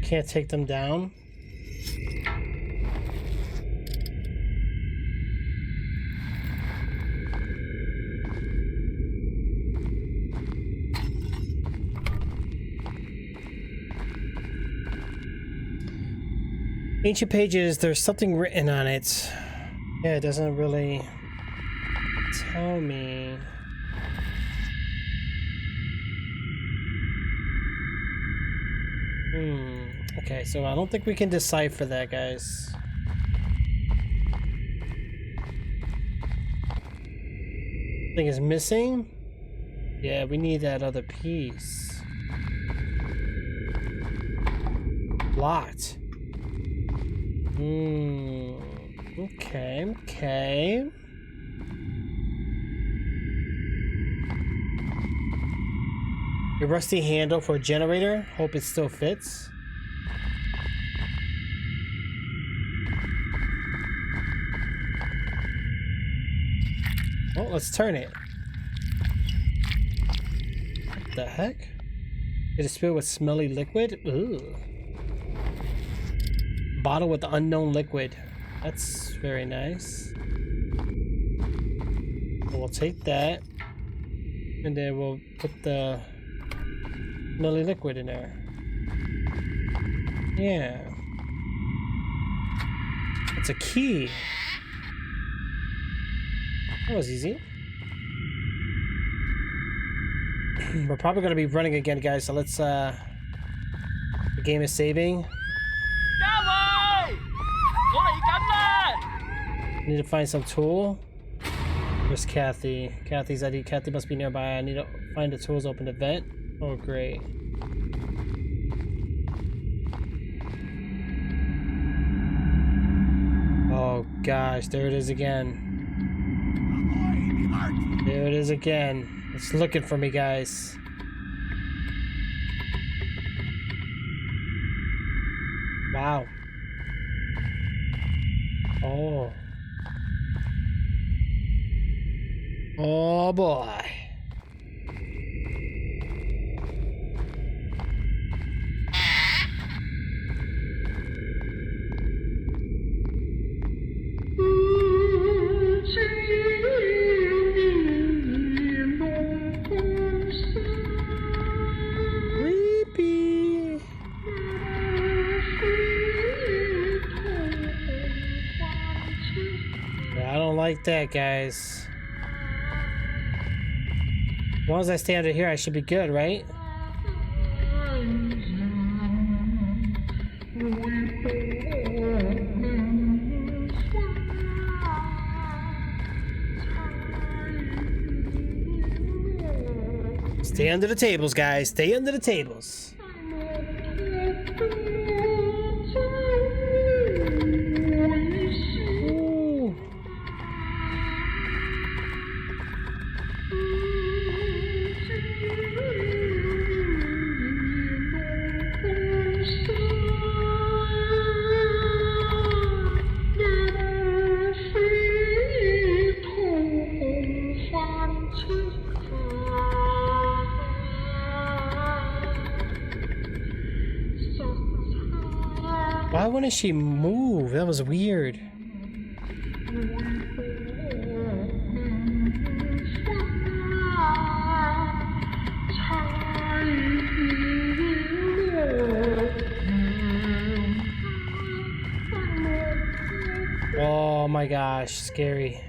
Can't take them down. Ancient pages, there's something written on it. Yeah, it doesn't really tell me. Okay, so I don't think we can decipher that, guys. Thing is missing? Yeah, we need that other piece. Locked. Okay. A rusty handle for a generator. Hope it still fits. Well, let's turn it. What the heck? It is filled with smelly liquid. Ooh. Bottle with unknown liquid. That's very nice. We'll take that. And then we'll put the Nearly liquid in there. Yeah. It's a key. That was easy. We're probably gonna be running again, guys, so let's the game is saving. Need to find some tool. Where's Kathy? Kathy's ID. Kathy must be nearby. I need to find the tools, open the vent. Oh, great. Oh, gosh. There it is again. There it is again. It's looking for me, guys. Wow. Oh. Oh boy. Creepy. Yeah, I don't like that, guys. As long as I stay under here, I should be good, right? Stay under the tables, guys. Stay under the tables. Ooh. Why wouldn't she move? That was weird. Oh my gosh, scary.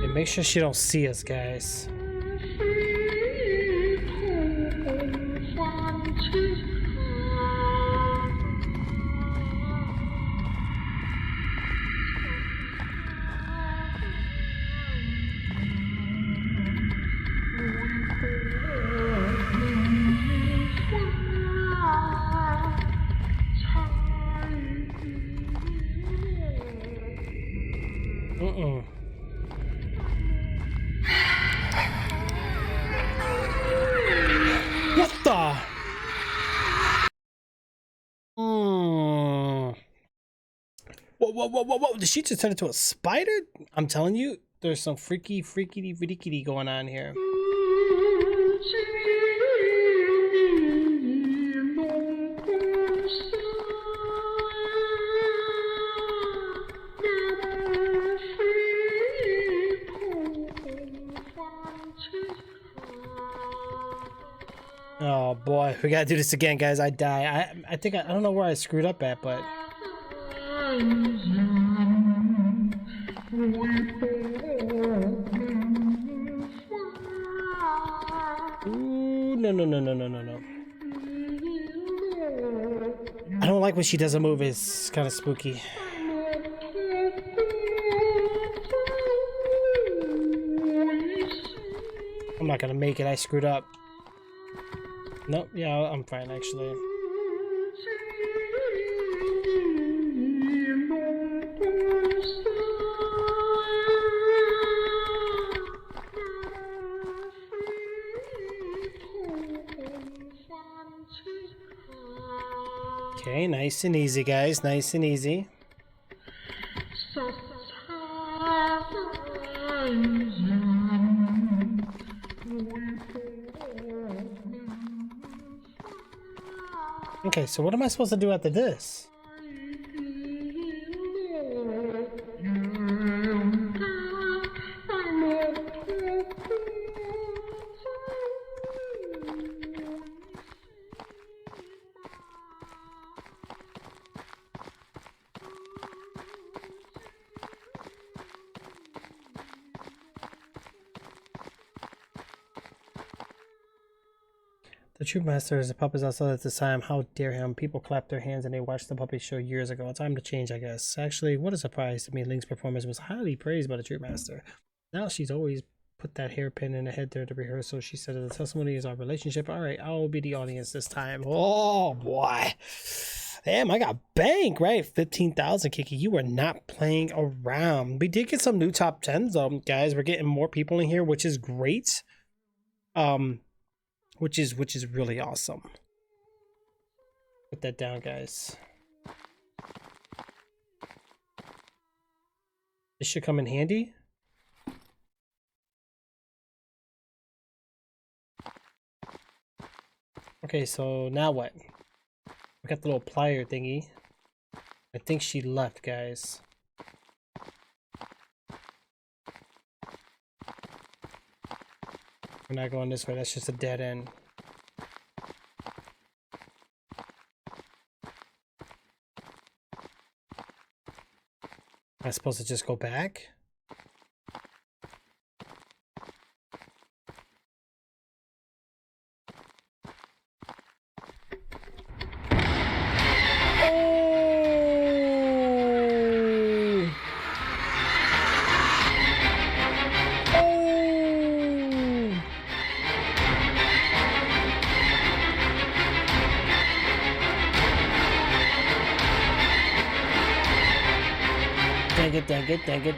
And make sure she don't see us, guys. What the? Whoa. Did she just turn into a spider? I'm telling you, there's some freaky going on here. Oh boy, we gotta do this again, guys. I die. I think I don't know where I screwed up at, but ooh, no. I don't like when she doesn't move. It's kind of spooky. I'm not gonna make it. I screwed up. Nope, yeah, I'm fine actually. Okay, nice and easy, guys. Nice and easy. Okay, so what am I supposed to do after this? The true master is the puppets outside at this time. How dare him? People clapped their hands and they watched the puppet show years ago. Time to change, I guess. Actually, what a surprise to me. Link's performance was highly praised by the true master. Now she's always put that hairpin in the head there to rehearsal. She said the testimony is our relationship. All right, I'll be the audience this time. Oh boy. Damn, I got bank, right? 15,000, Kiki. You were not playing around. We did get some new top 10s, guys. We're getting more people in here, which is great. Which is really awesome. Put that down, guys. This should come in handy. Okay, so now what? We got the little plier thingy. I think she left, guys. We're not going this way. That's just a dead end. Am I supposed to just go back?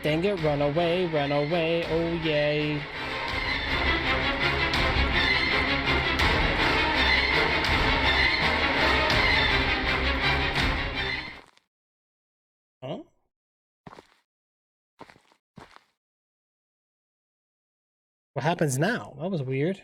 Dang it, run away, oh yay. Huh? What happens now? That was weird.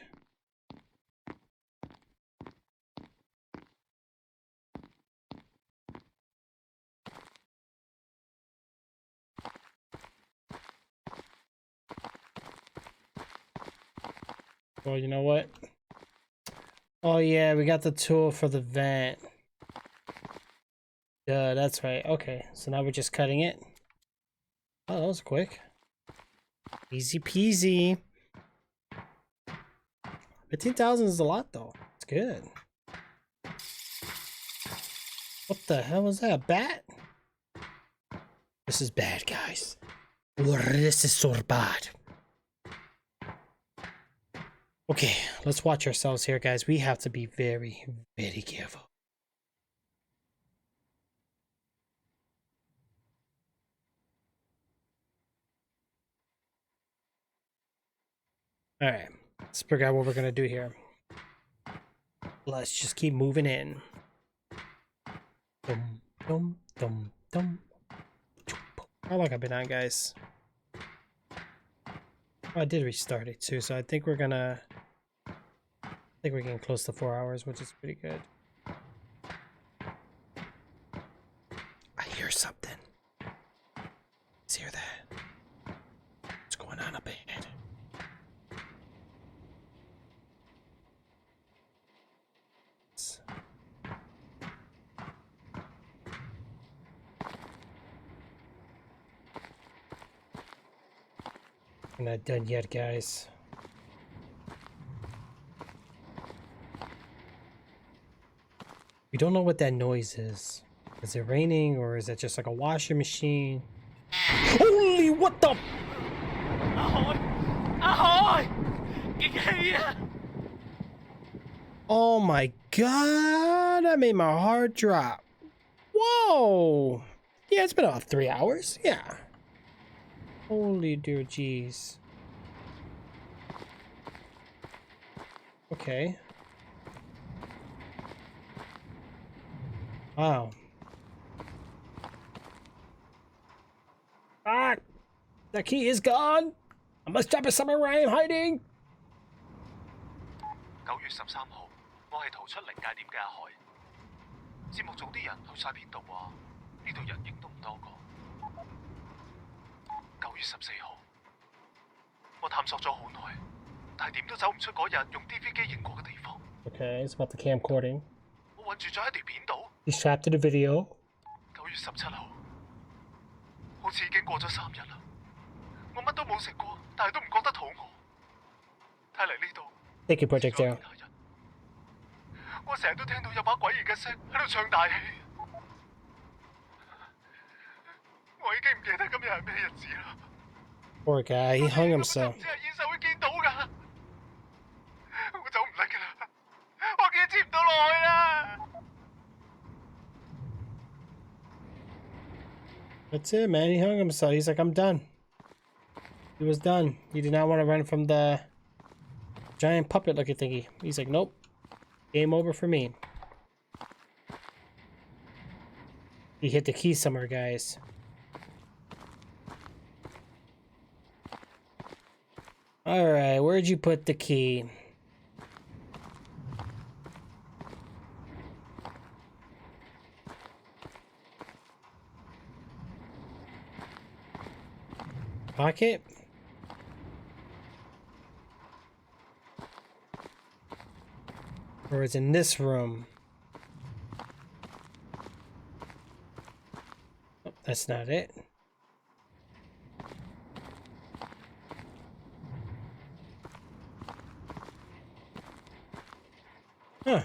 Well, you know what? Oh yeah, we got the tool for the vent. Yeah, that's right. Okay, so now we're just cutting it. Oh, that was quick. Easy peasy. 15,000 is a lot though. It's good. What the hell was that? A bat? This is bad, guys. This is so bad. Okay, let's watch ourselves here, guys. We have to be very, very careful. All right, let's figure out what we're gonna do here. Let's just keep moving in. Dum, dum, dum, dum. How long have I been on, guys? Oh, I did restart it too, so I think we're gonna... I think we're getting close to 4 hours, which is pretty good. I hear something. Let's hear that. What's going on up ahead? We're not done yet, guys. We don't know what that noise is. Is it raining or is it just like a washing machine? Holy, what the? Ahoy! Ahoy! Oh my god, that made my heart drop. Whoa! Yeah, it's been about 3 hours. Yeah. Holy dear jeez. Okay. Wow. Ah! The key is gone! I must drop it somewhere where I am hiding! 9月13號，我係逃出靈界點嘅阿海。節目組啲人去晒邊度啊？呢度人影都唔多個。9月14號，我探索咗好耐，但係點都走唔出嗰日用 DV 機影過嘅地方。Okay, it's about the camcording. 我困住咗喺條片度。 He's trapped in a video. 9月17號，好似已經過咗3日啦。我乜都冇食過，但係都唔覺得肚餓。睇嚟呢度。Thank you, Project Zero. 我成日都聽到有把詭異嘅聲喺度唱大戲。我已經唔記得今日係咩日子啦。Poor guy, he hung himself. 唔知係現實會見到㗎。我走唔甩㗎啦，我堅持唔到落去啦。 That's it, man. He hung himself. He's like, I'm done. He was done. He did not want to run from the giant puppet looking thingy. He's like, nope. Game over for me. He hit the key somewhere, guys. Alright, where'd you put the key? Pocket? Or it's in this room? Oh, that's not it. Huh.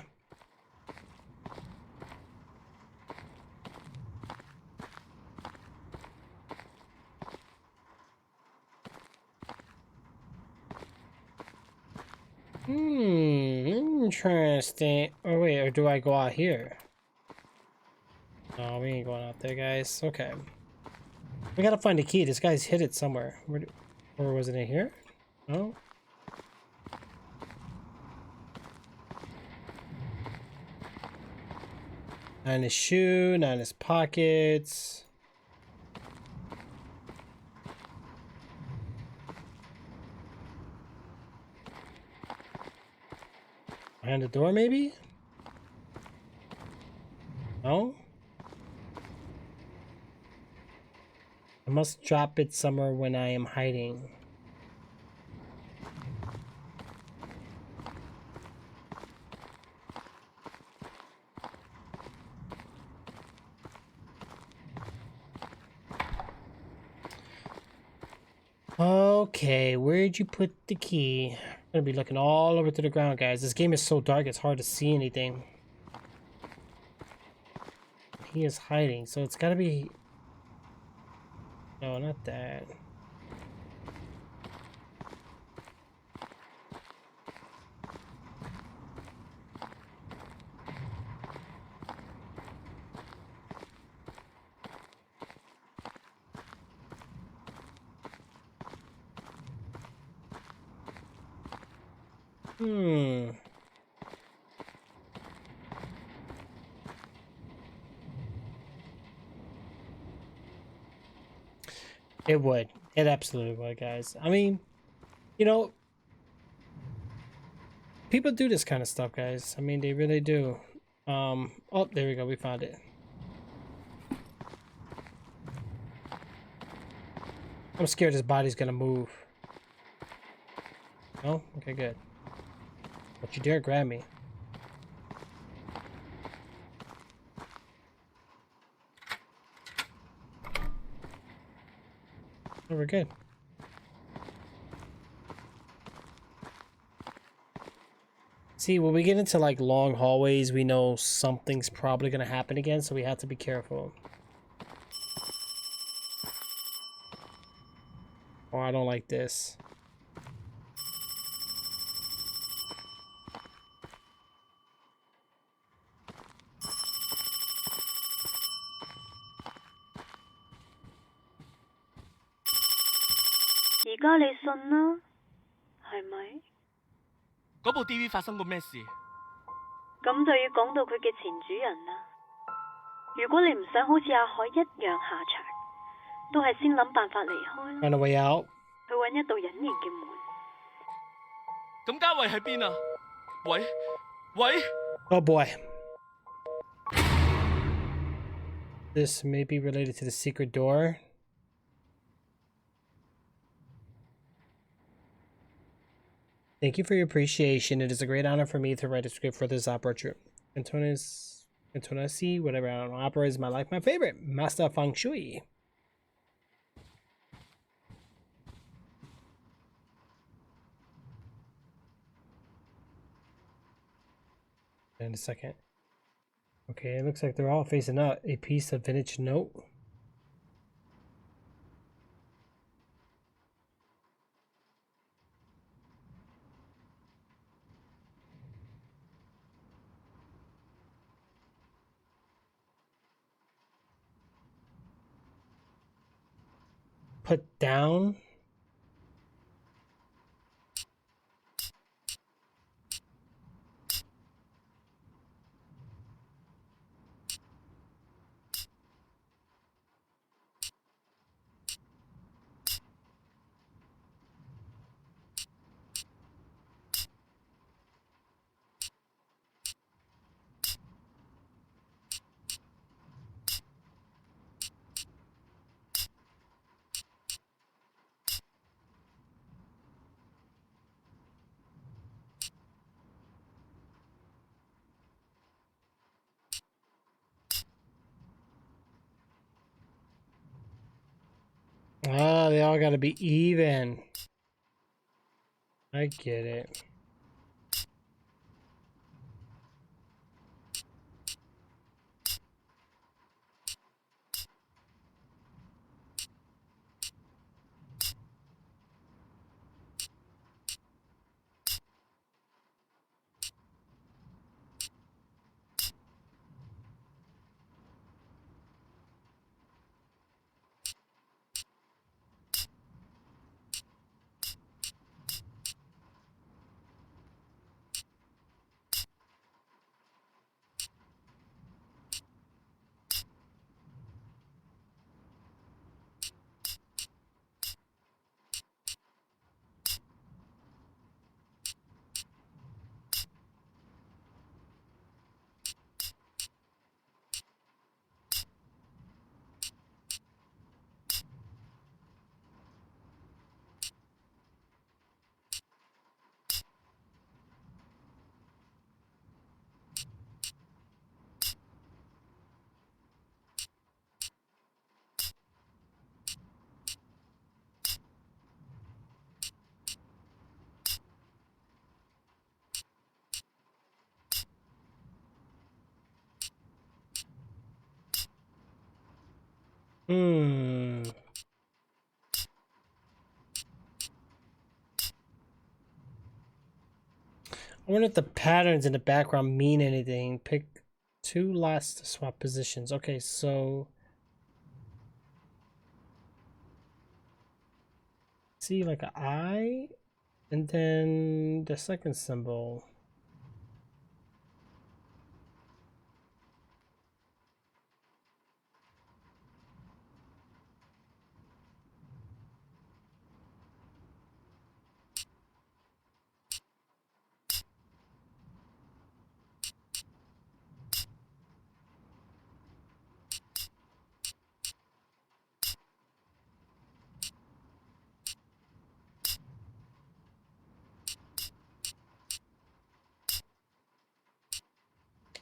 Interesting. Oh wait, or do I go out here? No, we ain't going out there, guys. Okay. We gotta find a key. This guy's hid it somewhere. Or was it in here? No? Not in his shoe, not in his pockets. Behind the door, maybe? No? I must drop it somewhere when I am hiding. Okay, where'd you put the key? I'm gonna be looking all over to the ground, guys. This game is so dark, it's hard to see anything. He is hiding, so it's gotta be... No, not that. It would. It absolutely would, guys. I mean, you know, people do this kind of stuff, guys. I mean, they really do. Oh, there we go. We found it. I'm scared his body's gonna move. No? Okay, good. Don't you dare grab me. Oh, we're good. See, when we get into like long hallways, we know something's probably gonna happen again, so we have to be careful. Oh, I don't like this.而家你信啦，係咪？嗰部 DV 發生過咩事？咁就要講到佢嘅前主人啦。如果你唔想好似阿海一樣下場，都係先諗辦法離開啦。Find a way out. 去揾一道隱形嘅門。咁嘉慧喺邊啊？喂喂 Oh boy. This may be related to the secret door. Thank you for your appreciation. It is a great honor for me to write a script for this opera troupe. Antonesi, whatever, I don't know. Opera is my life, my favorite. Master Feng Shui. In a second. Okay, it looks like they're all facing up. A piece of vintage note. Put down. Oh, they all gotta be even. I get it. Hmm. I wonder if the patterns in the background mean anything. Pick two lots to swap positions. Okay, so see like an eye, and then the second symbol.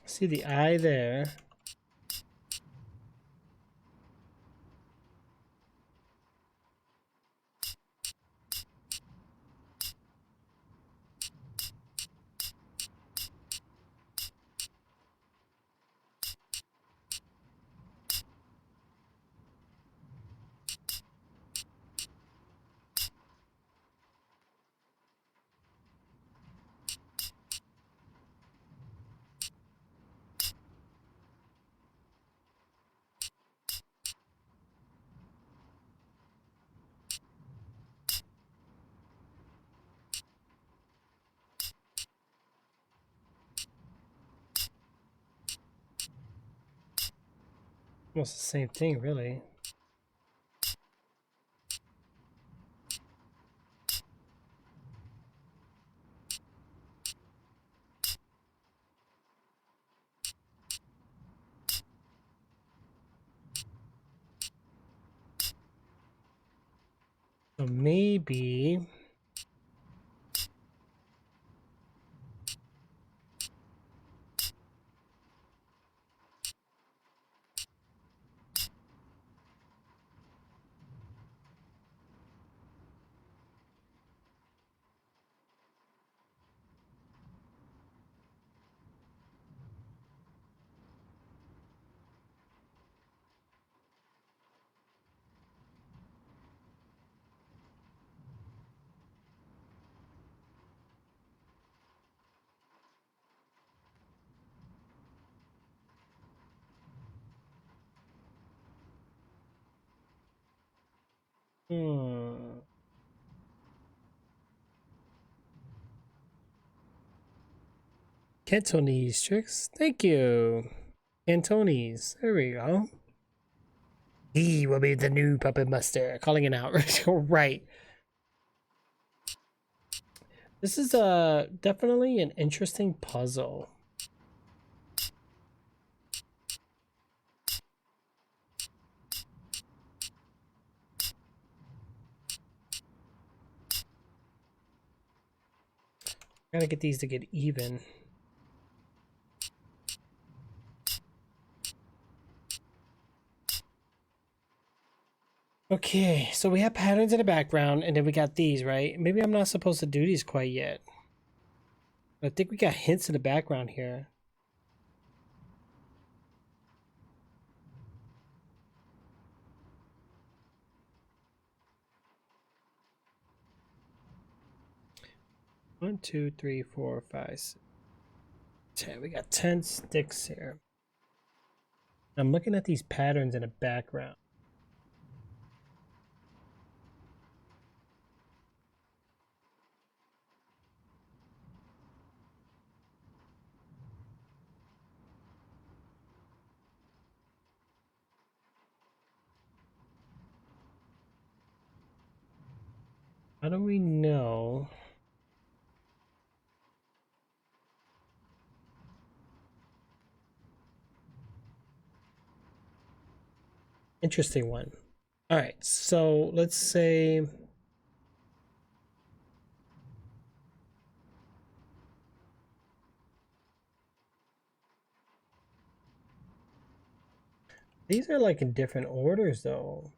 See the eye there. Almost the same thing, really. So maybe Cantonese tricks. Thank you. Cantonese. There we go. He will be the new puppet master. Calling it out. Right. This is definitely an interesting puzzle. Gotta get these to get even. Okay, so we have patterns in the background, and then we got these, right? Maybe I'm not supposed to do these quite yet. I think we got hints in the background here. One, two, three, four, five, 6, 10. We got 10 sticks here. I'm looking at these patterns in the background. How do we know? Interesting one. All right, so let's say these are like in different orders though.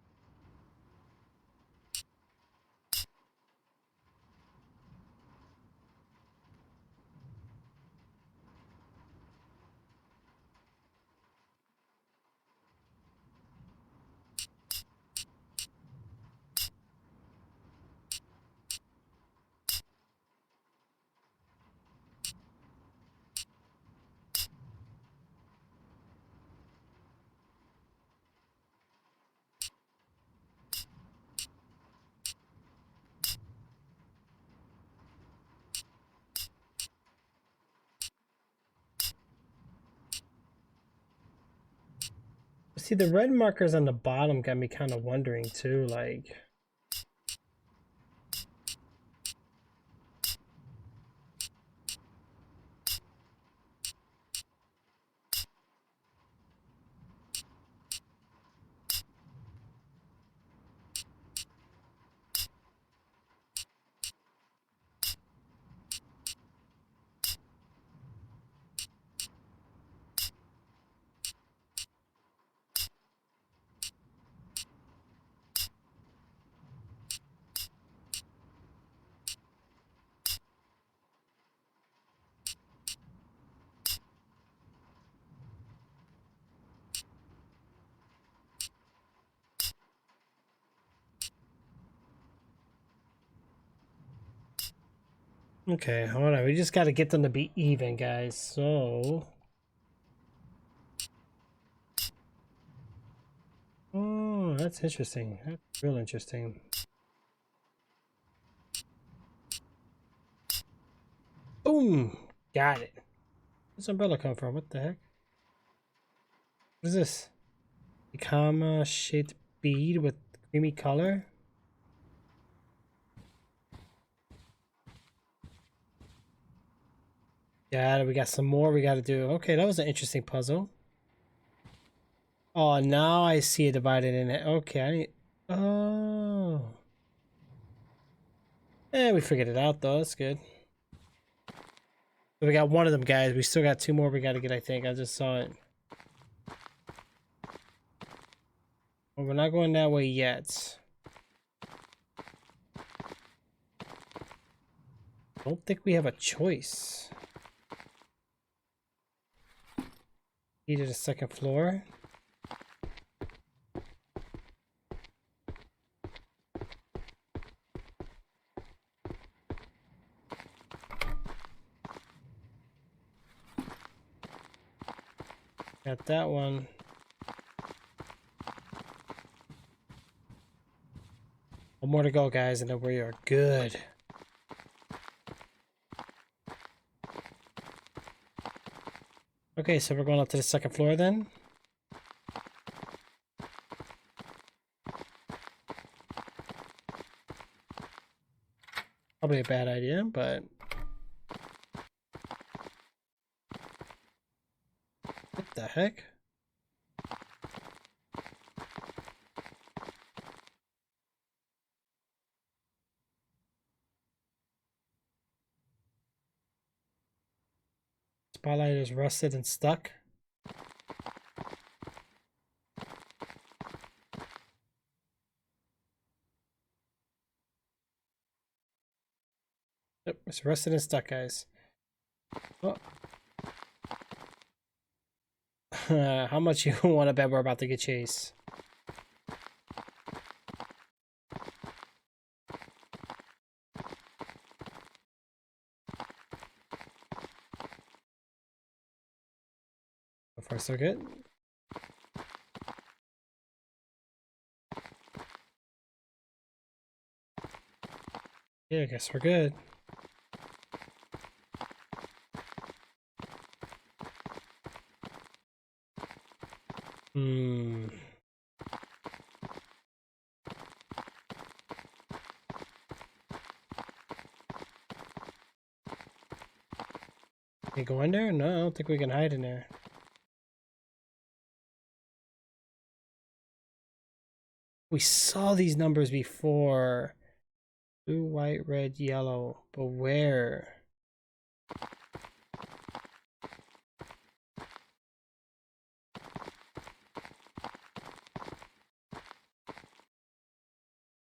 See, the red markers on the bottom got me kind of wondering too, like. Okay, hold on. We just got to get them to be even, guys. So. Oh, that's interesting. That's real interesting. Boom! Got it. Where's the umbrella come from? What the heck? What is this? A comma shaped bead with creamy color? Yeah, we got some more we got to do. Okay, that was an interesting puzzle. Oh, now I see it divided in it. Okay, I need... Oh. We figured it out though. That's good. So we got one of them, guys. We still got 2 more we got to get, I think. I just saw it. Well, we're not going that way yet. Don't think we have a choice. Key to the 2nd floor. Got that one. One more to go, guys, and then we are good. Okay, so we're going up to the 2nd floor then. Probably a bad idea, but... What the heck? Spotlight is rusted and stuck. Yep, it's rusted and stuck, guys. Oh. How much you want to bet we're about to get chased? So far, so good. Yeah, I guess we're good. Can you go in there? No, I don't think we can hide in there. We saw these numbers before. Blue, white, red, yellow. But where?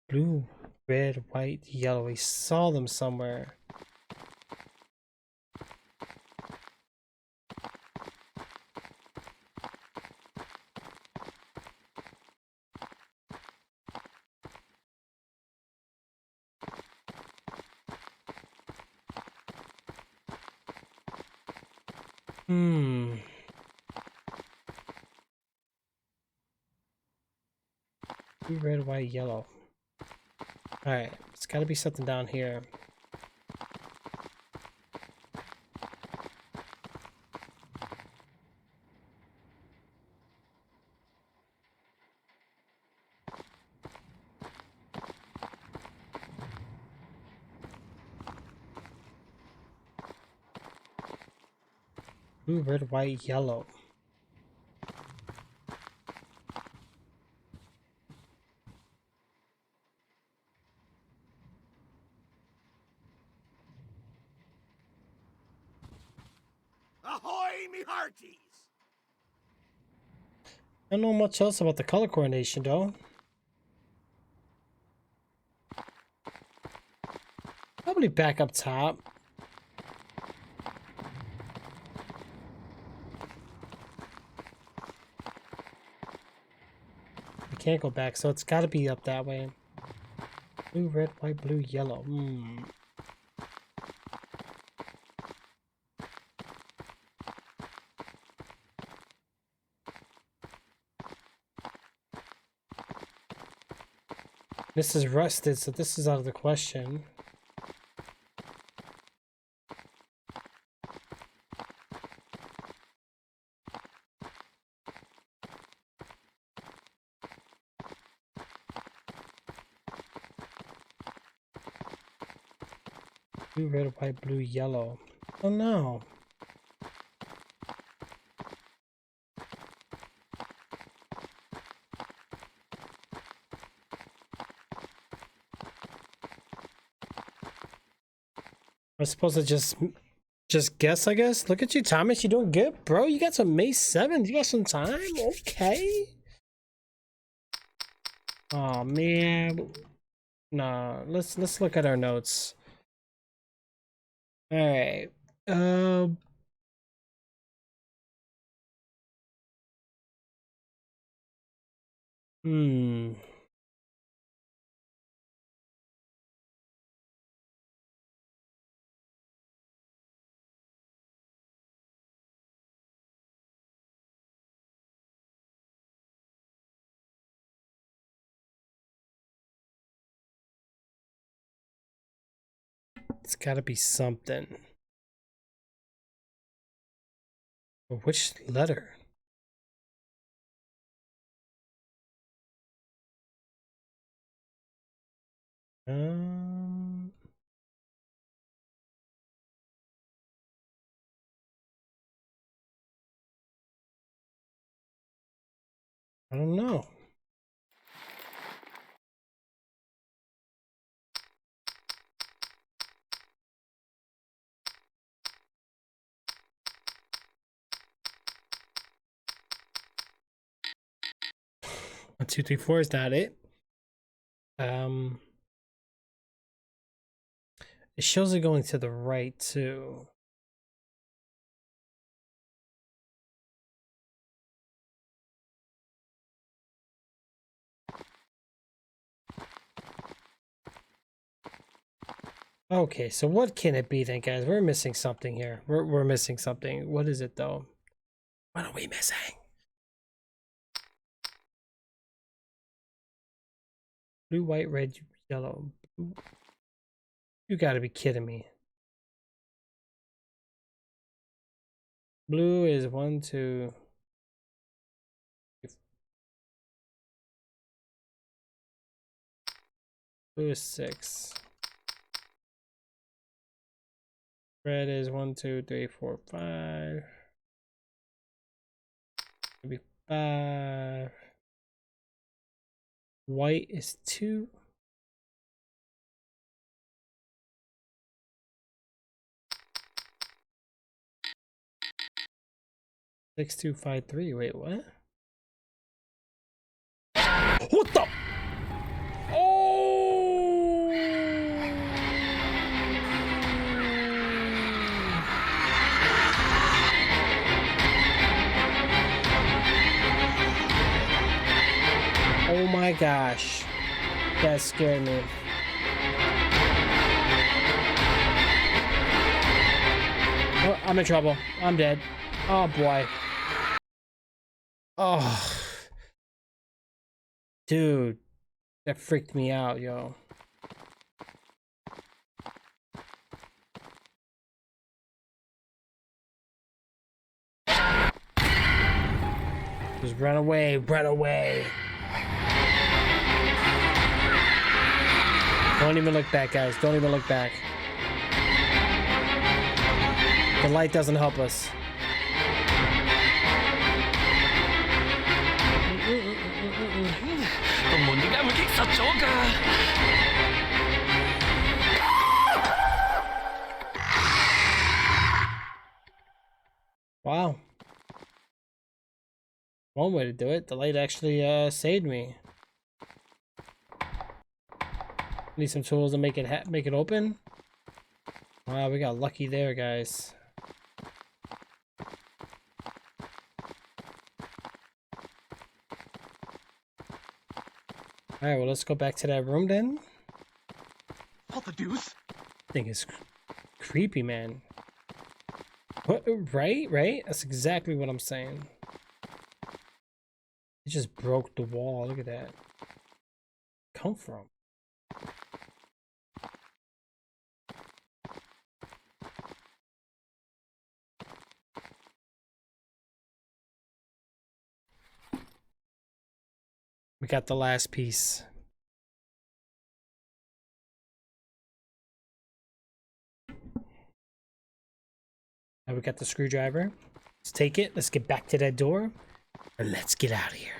Blue, red, white, yellow. We saw them somewhere. Blue, red, white, yellow. Alright, it's gotta be something down here. Blue, red, white, yellow. Ahoy, me hearties! I don't know much else about the color coordination though. Probably back up top. We can't go back, so it's gotta be up that way. Blue, red, white, blue, yellow. This is rusted, so this is out of the question. Blue, red, white, blue, yellow. Oh no. We're supposed to just guess, I guess. Look at you, Thomas. You doing good, bro. You got some May 7th. You got some time. Okay. Oh man. Nah. Let's look at our notes. All right. Hmm. It's got to be something. But which letter? I don't know. One, two, three, four is not it. It shows it going to the right too. Okay, so what can it be then, guys? We're missing something here. We're missing something. What is it though? What are we missing? Blue, white, red, yellow. Blue. You gotta be kidding me. Blue is 1, 2. Blue is 6. Red is 1, 2, 3, 4, 5. Maybe 5. White is 2. Six, 2, 5, 3. Wait, what? What the? Oh! Oh my gosh. That scared me. Oh, I'm in trouble. I'm dead. Oh boy. Oh. Dude. That freaked me out, yo. Just run away, run away. Don't even look back, guys. Don't even look back. The light doesn't help us. Wow. One way to do it. The light actually saved me. Need some tools to make it open. Wow, we got lucky there, guys. Alright, well, let's go back to that room then. What the deuce? Thing is creepy, man. What? Right? That's exactly what I'm saying. It just broke the wall. Look at that. Come from? We got the last piece. Now we got the screwdriver. Let's take it. Let's get back to that door. And let's get out of here.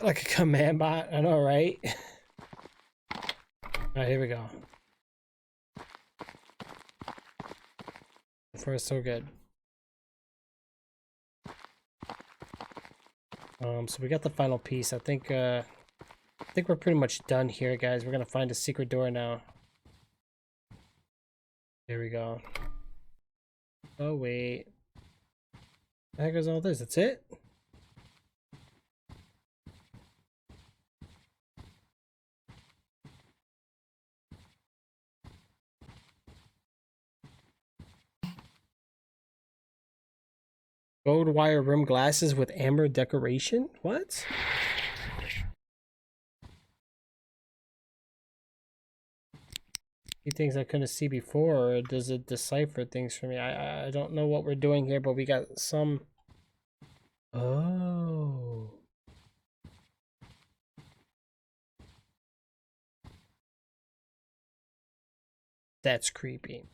like a command bot. I know, right? Alright, here we go. So far, so good. So we got the final piece. I think we're pretty much done here, guys. We're gonna find a secret door now. There we go. Oh wait. The heck is all this? That's it? Gold wire rim glasses with amber decoration? What? See things I couldn't see before, or does it decipher things for me? I don't know what we're doing here, but we got some... Oh. That's creepy.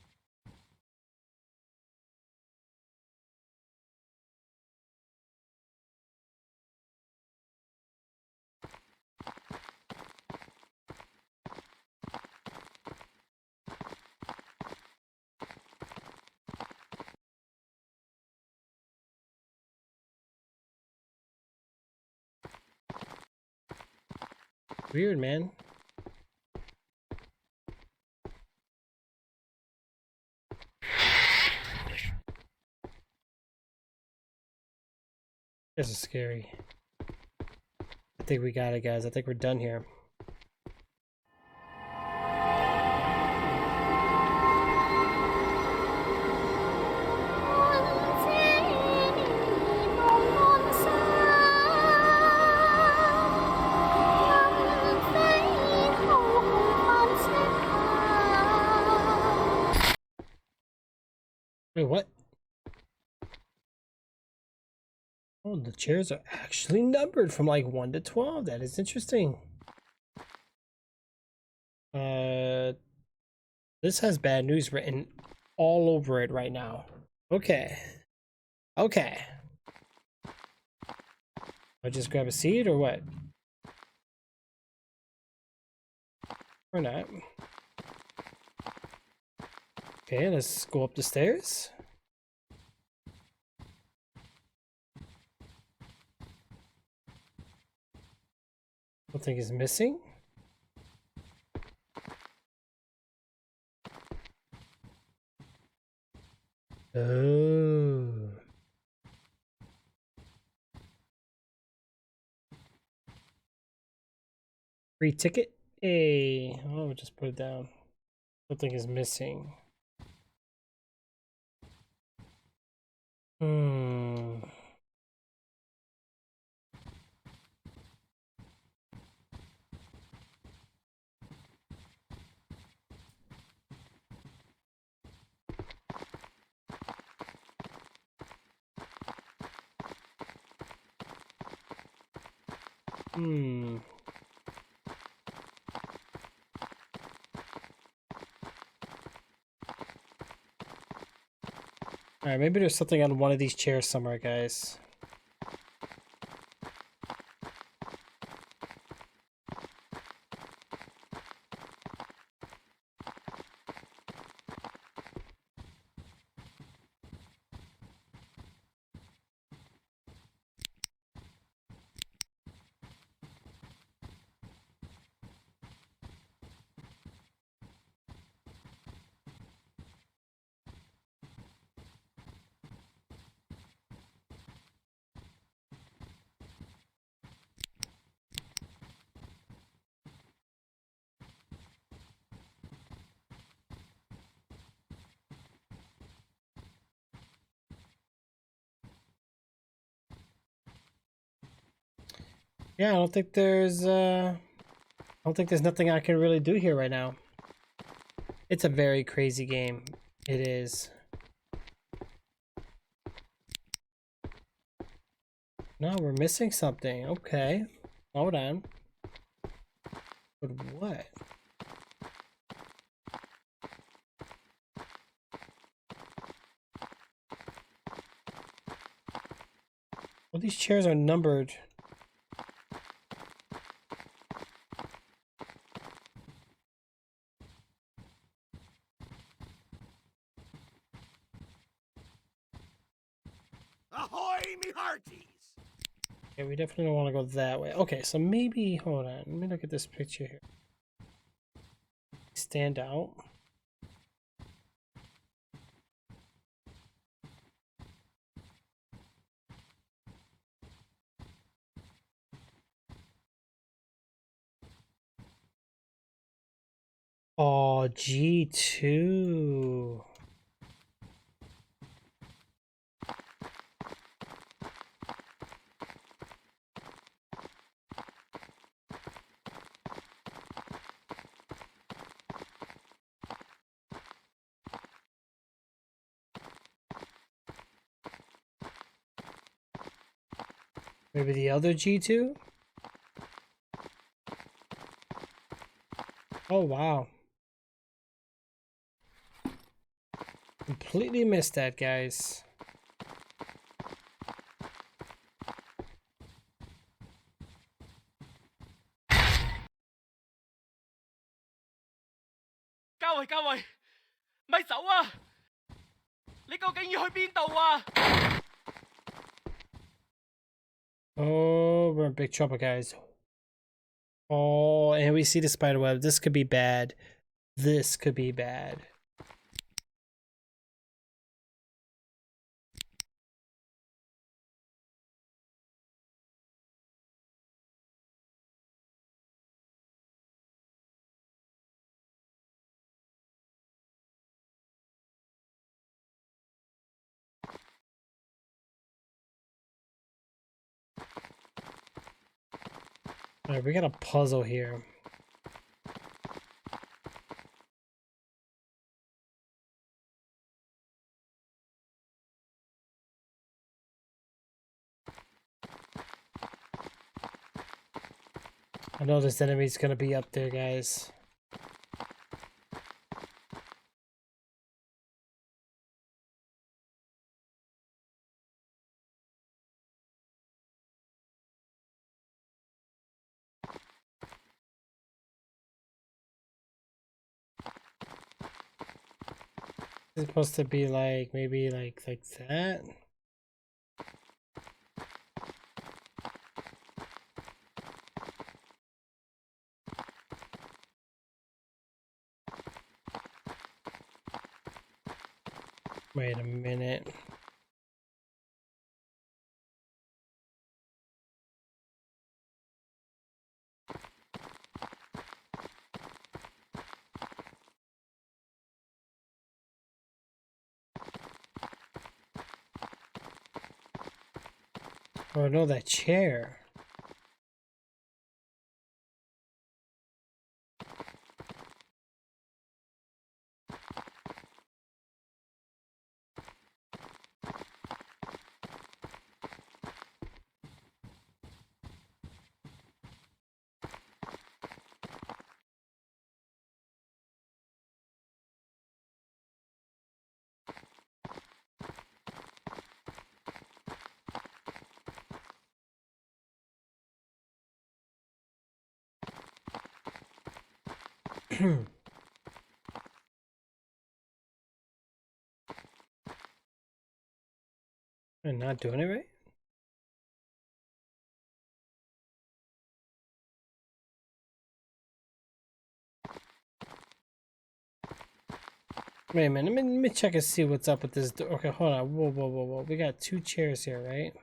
Weird, man. This is scary. I think we got it, guys. I think we're done here. Wait, what? Oh, the chairs are actually numbered from like 1 to 12. That is interesting. This has bad news written all over it right now. Okay. Okay. I just grab a seat or what? Or not. Okay, let's go up the stairs. Something is missing. Oh. Free ticket? Hey. Oh, just put it down. Something is missing. Hmm. Hmm. Alright, maybe there's something on one of these chairs somewhere, guys. Yeah, I don't think there's nothing I can really do here right now. It's a very crazy game. It is. No, we're missing something. Okay. Hold on. But what? Well, these chairs are numbered. Ahoy, me hearties! Okay, we definitely don't want to go that way. Okay, so maybe, hold on. Let me look at this picture here. Stand out. Oh, G2. Maybe the other G2? Oh, wow. Completely missed that, guys. Oh, we're in big trouble, guys. Oh, and we see the spider web. This could be bad. This could be bad. All right, we got a puzzle here. I know this enemy's gonna be up there, guys. It's supposed to be like maybe like that. Wait a minute. Oh no, that chair. I'm not doing it right. Wait a minute, let me check and see what's up with this door. Okay, hold on. Whoa, whoa, whoa, whoa. We got two chairs here, right?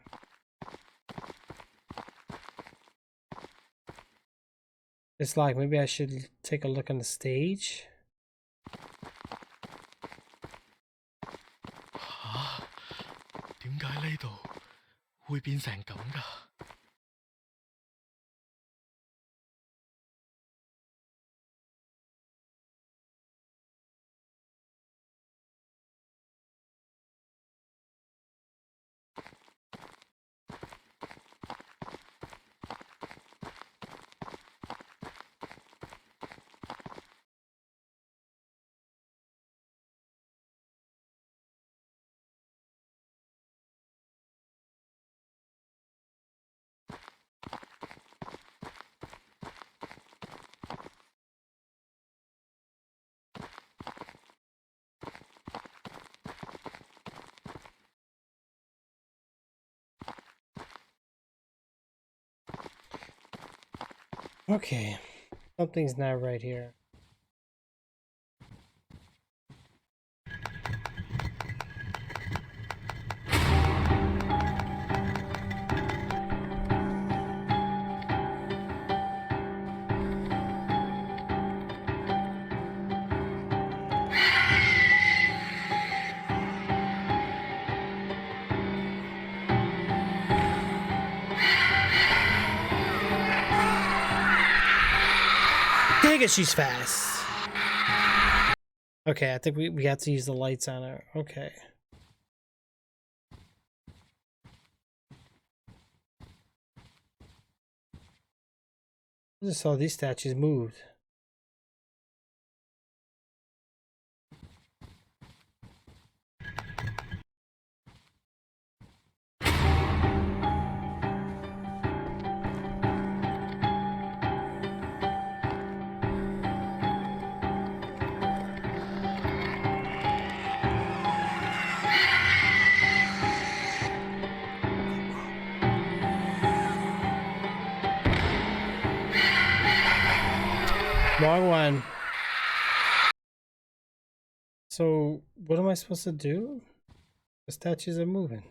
It's like maybe I should take a look on the stage. 吓？點解呢度會變成咁㗎？ Okay. Something's not right here. Dang it, she's fast. Okay, I think we have to use the lights on her. Okay. I just saw these statues moved. Wrong one. So, what am I supposed to do? The statues are moving.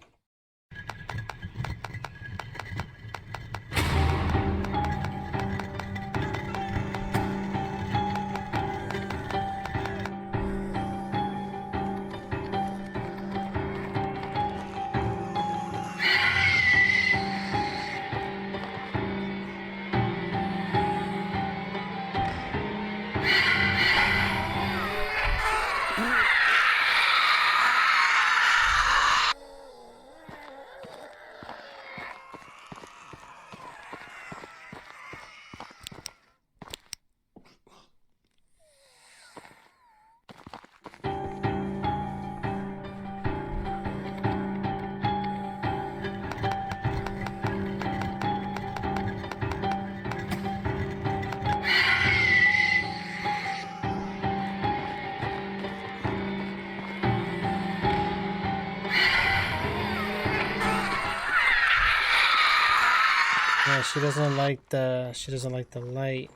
Yeah, she doesn't like the light.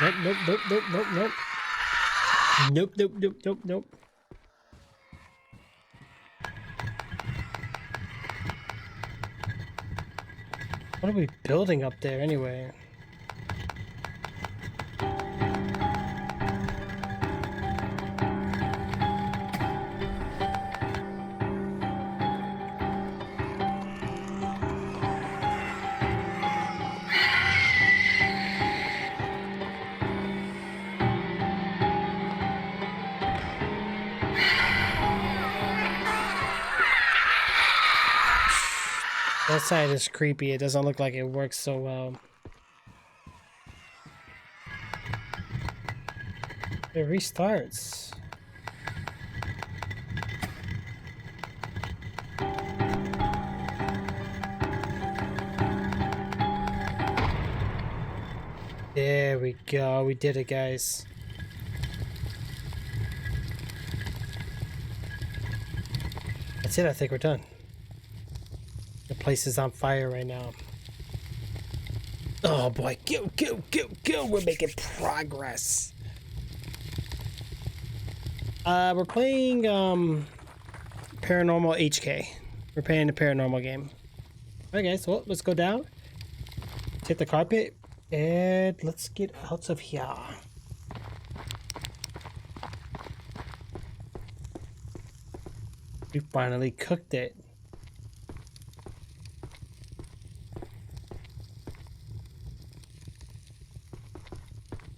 Nope, nope, nope, nope, nope, nope. Nope, nope, nope, nope, nope. What are we building up there anyway? That side is creepy. It doesn't look like it works so well. It restarts. There we go. We did it, guys. That's it. I think we're done. The place is on fire right now. Oh boy, go, go, go, go! We're making progress. We're playing Paranormal HK. We're playing the paranormal game. Alright guys, well, let's go down. Hit the carpet and let's get out of here. We finally cooked it.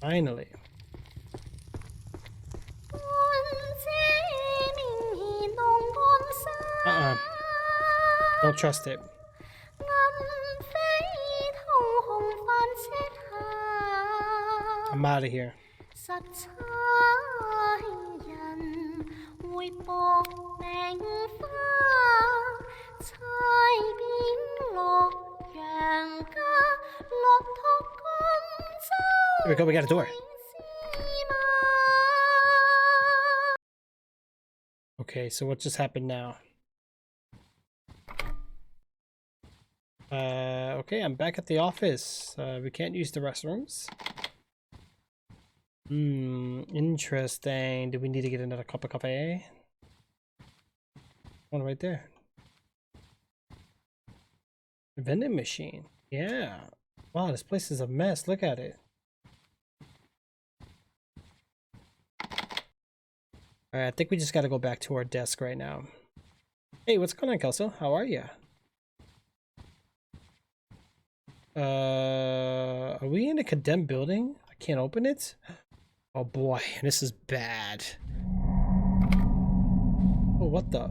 Finally. Don't trust it. I'm out of here. 實差人會搏命花，猜邊落陽家，落托金 Here we go, we got a door. 州。 Okay, so what just happened now? Okay, I'm back at the office. We can't use the restrooms. Interesting. Do we need to get another cup of coffee? One right there. Vending machine. Yeah. Wow, this place is a mess. Look at it. Alright, I think we just gotta go back to our desk right now. Hey, what's going on, Kelso? How are you? Are we in a condemned building? I can't open it? Oh boy, this is bad. Oh, what the?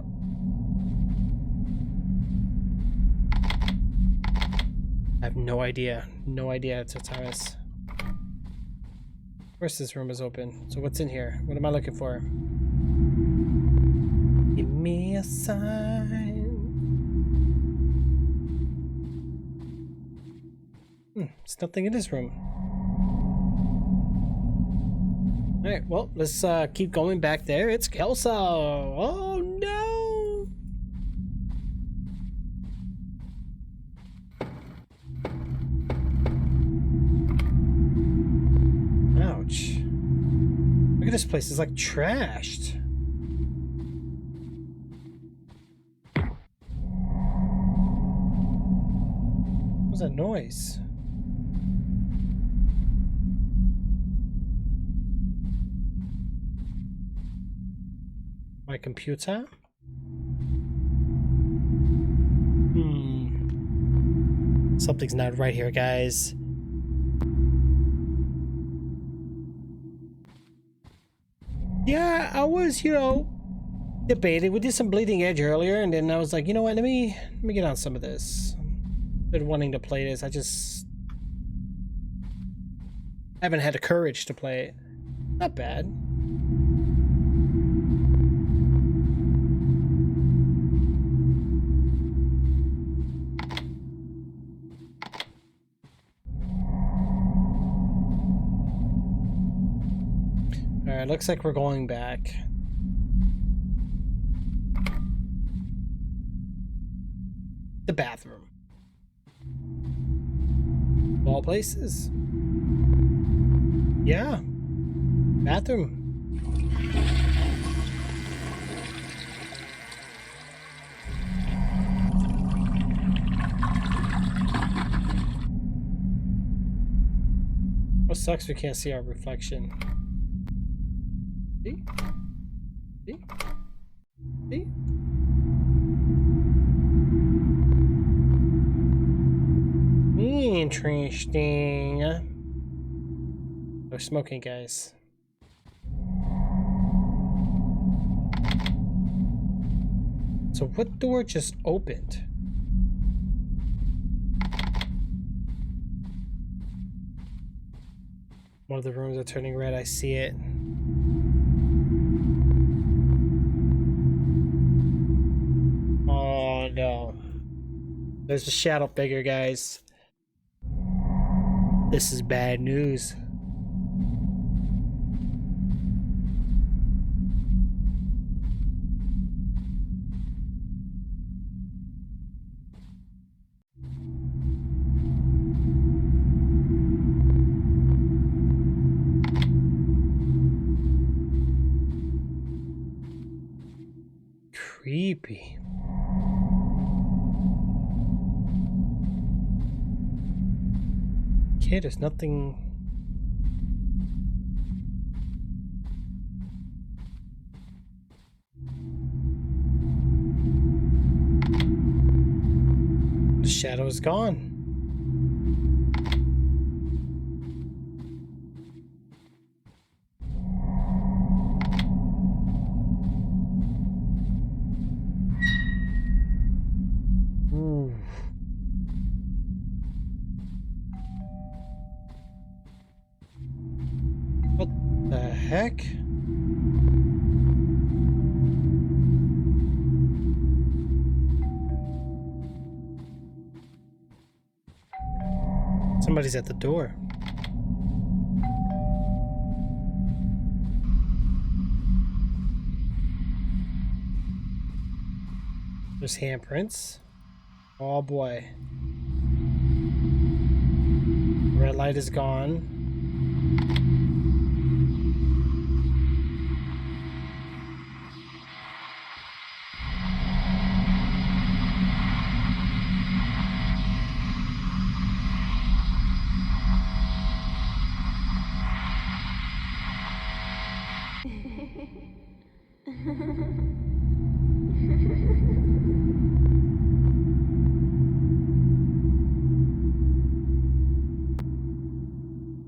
I have no idea. No idea, Tataris. Of course this room is open. So what's in here? What am I looking for? Give me a sign. There's nothing in this room. Alright, well, let's keep going back there. It's Kelso. Oh no! Ouch. Look at this place, it's like trashed. What was that noise? My computer? Something's not right here, guys. Yeah, I was, debating. We did some Bleeding Edge earlier, and then I was like, you know what, let me get on some of this. Been wanting to play this. I just haven't had the courage to play it. Not bad. Alright, looks like we're going back. The bathroom. Of all places. Yeah. Bathroom. What sucks we can't see our reflection. See? See? See? Interesting. They're smoking, guys. So what door just opened? One of the rooms are turning red. I see it. Oh no. There's a shadow figure, guys. This is bad news. Creepy. Okay, there's nothing. The shadow is gone. The heck? Somebody's at the door. There's handprints. Oh boy. Red light is gone.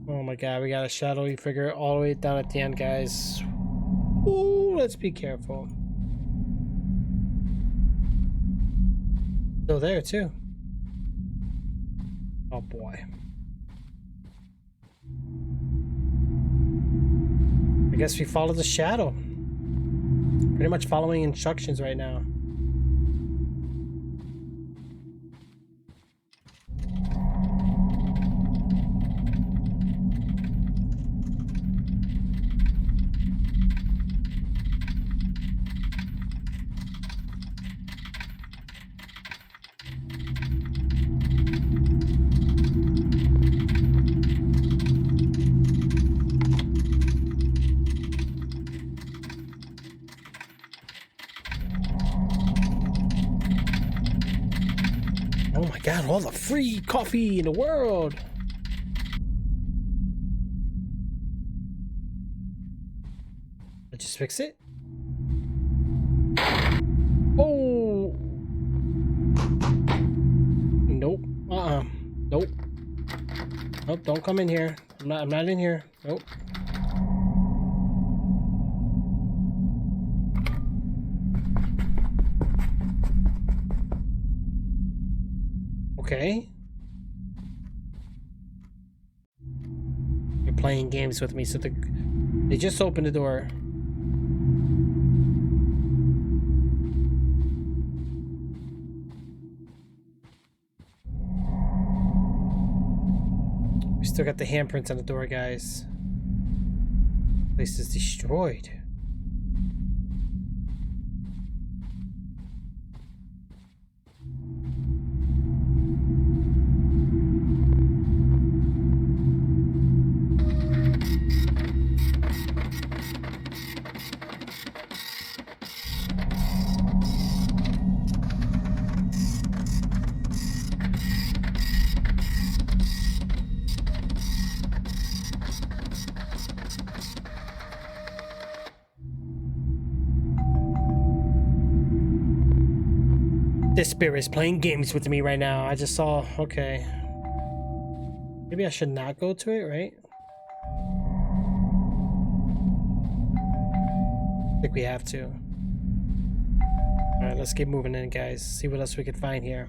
Oh my god, we got a shadowy figure all the way down at the end, guys. Ooh, let's be careful. Still there, too. Oh boy. I guess we follow the shadow. Pretty much following instructions right now. Oh my god, all the free coffee in the world! I just fix it? Oh! Nope. Nope. Nope, don't come in here. I'm not in here. Nope. Okay. You're playing games with me, so they just opened the door. We still got the handprints on the door, guys. Place is destroyed. This spirit is playing games with me right now. I just saw. Okay. Maybe I should not go to it, right? I think we have to. Alright, let's keep moving in, guys. See what else we can find here.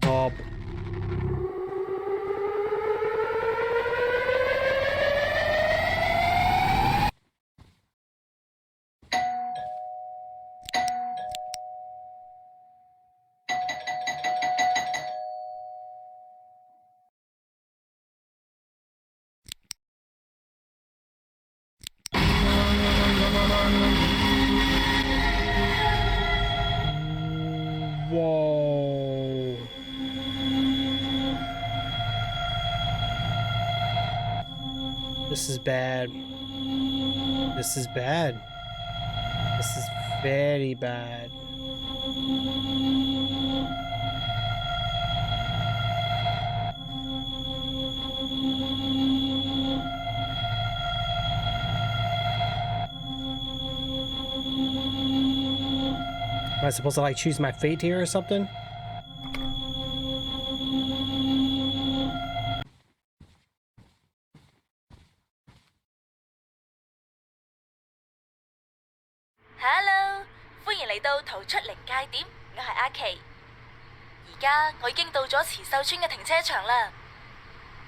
Oh. Whoa. This is bad. This is bad. This is very bad. Am I supposed to like choose my fate here or something? Hello， 歡迎嚟到逃出靈界點，我係阿琪。而家我已經到咗慈秀村嘅停車場啦。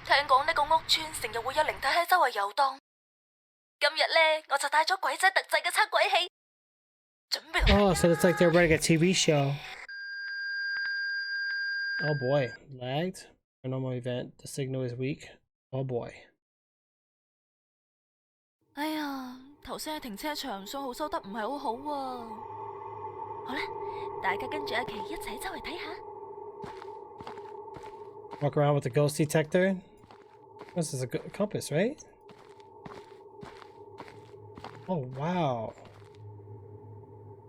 聽講呢個屋村成日會有靈體喺周圍遊蕩。今日呢，我就帶咗鬼仔特製嘅測鬼器，準備。Oh, so it's like they're running a TV show. Oh boy, lagged. A normal event. The signal is weak. Oh boy. 哎呀，頭先喺停車場信號收得唔係好好啊。好啦，大家跟住阿琪一齊周圍睇下。Walk around with the ghost detector. This is a compass, right? Oh wow.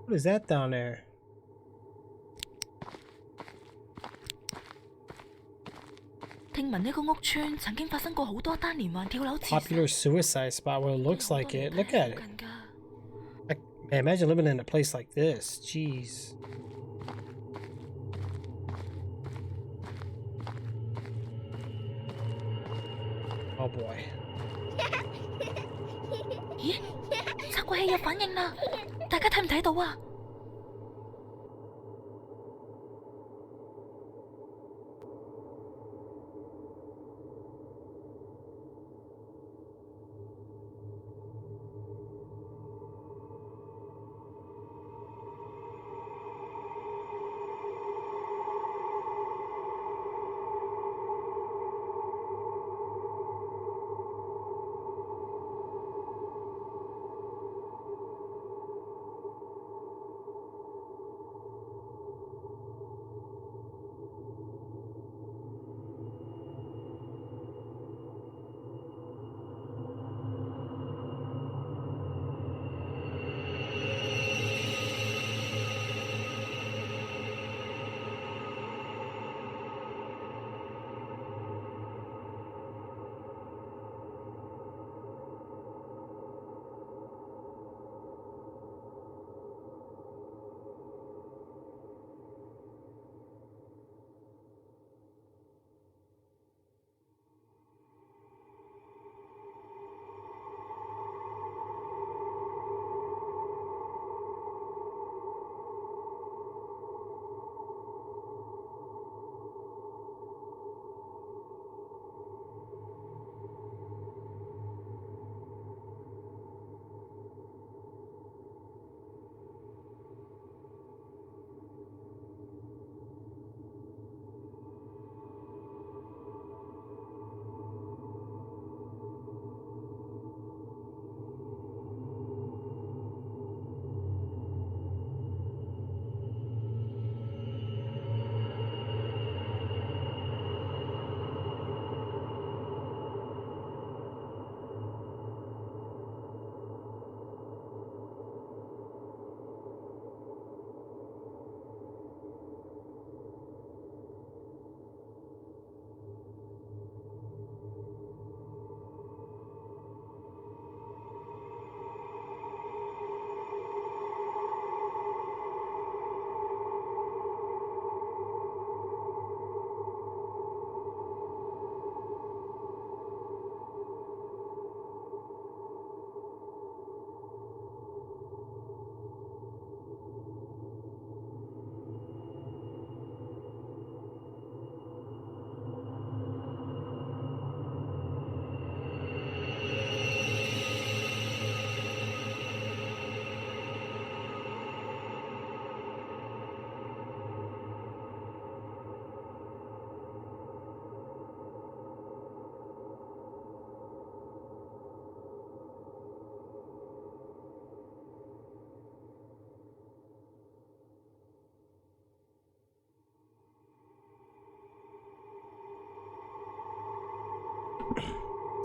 What is that down there? Popular suicide spot. Well, it looks like it. Look at it. Man, imagine living in a place like this. Jeez. Oh boy. 咦？測鬼器有反應啦！大家睇唔睇到啊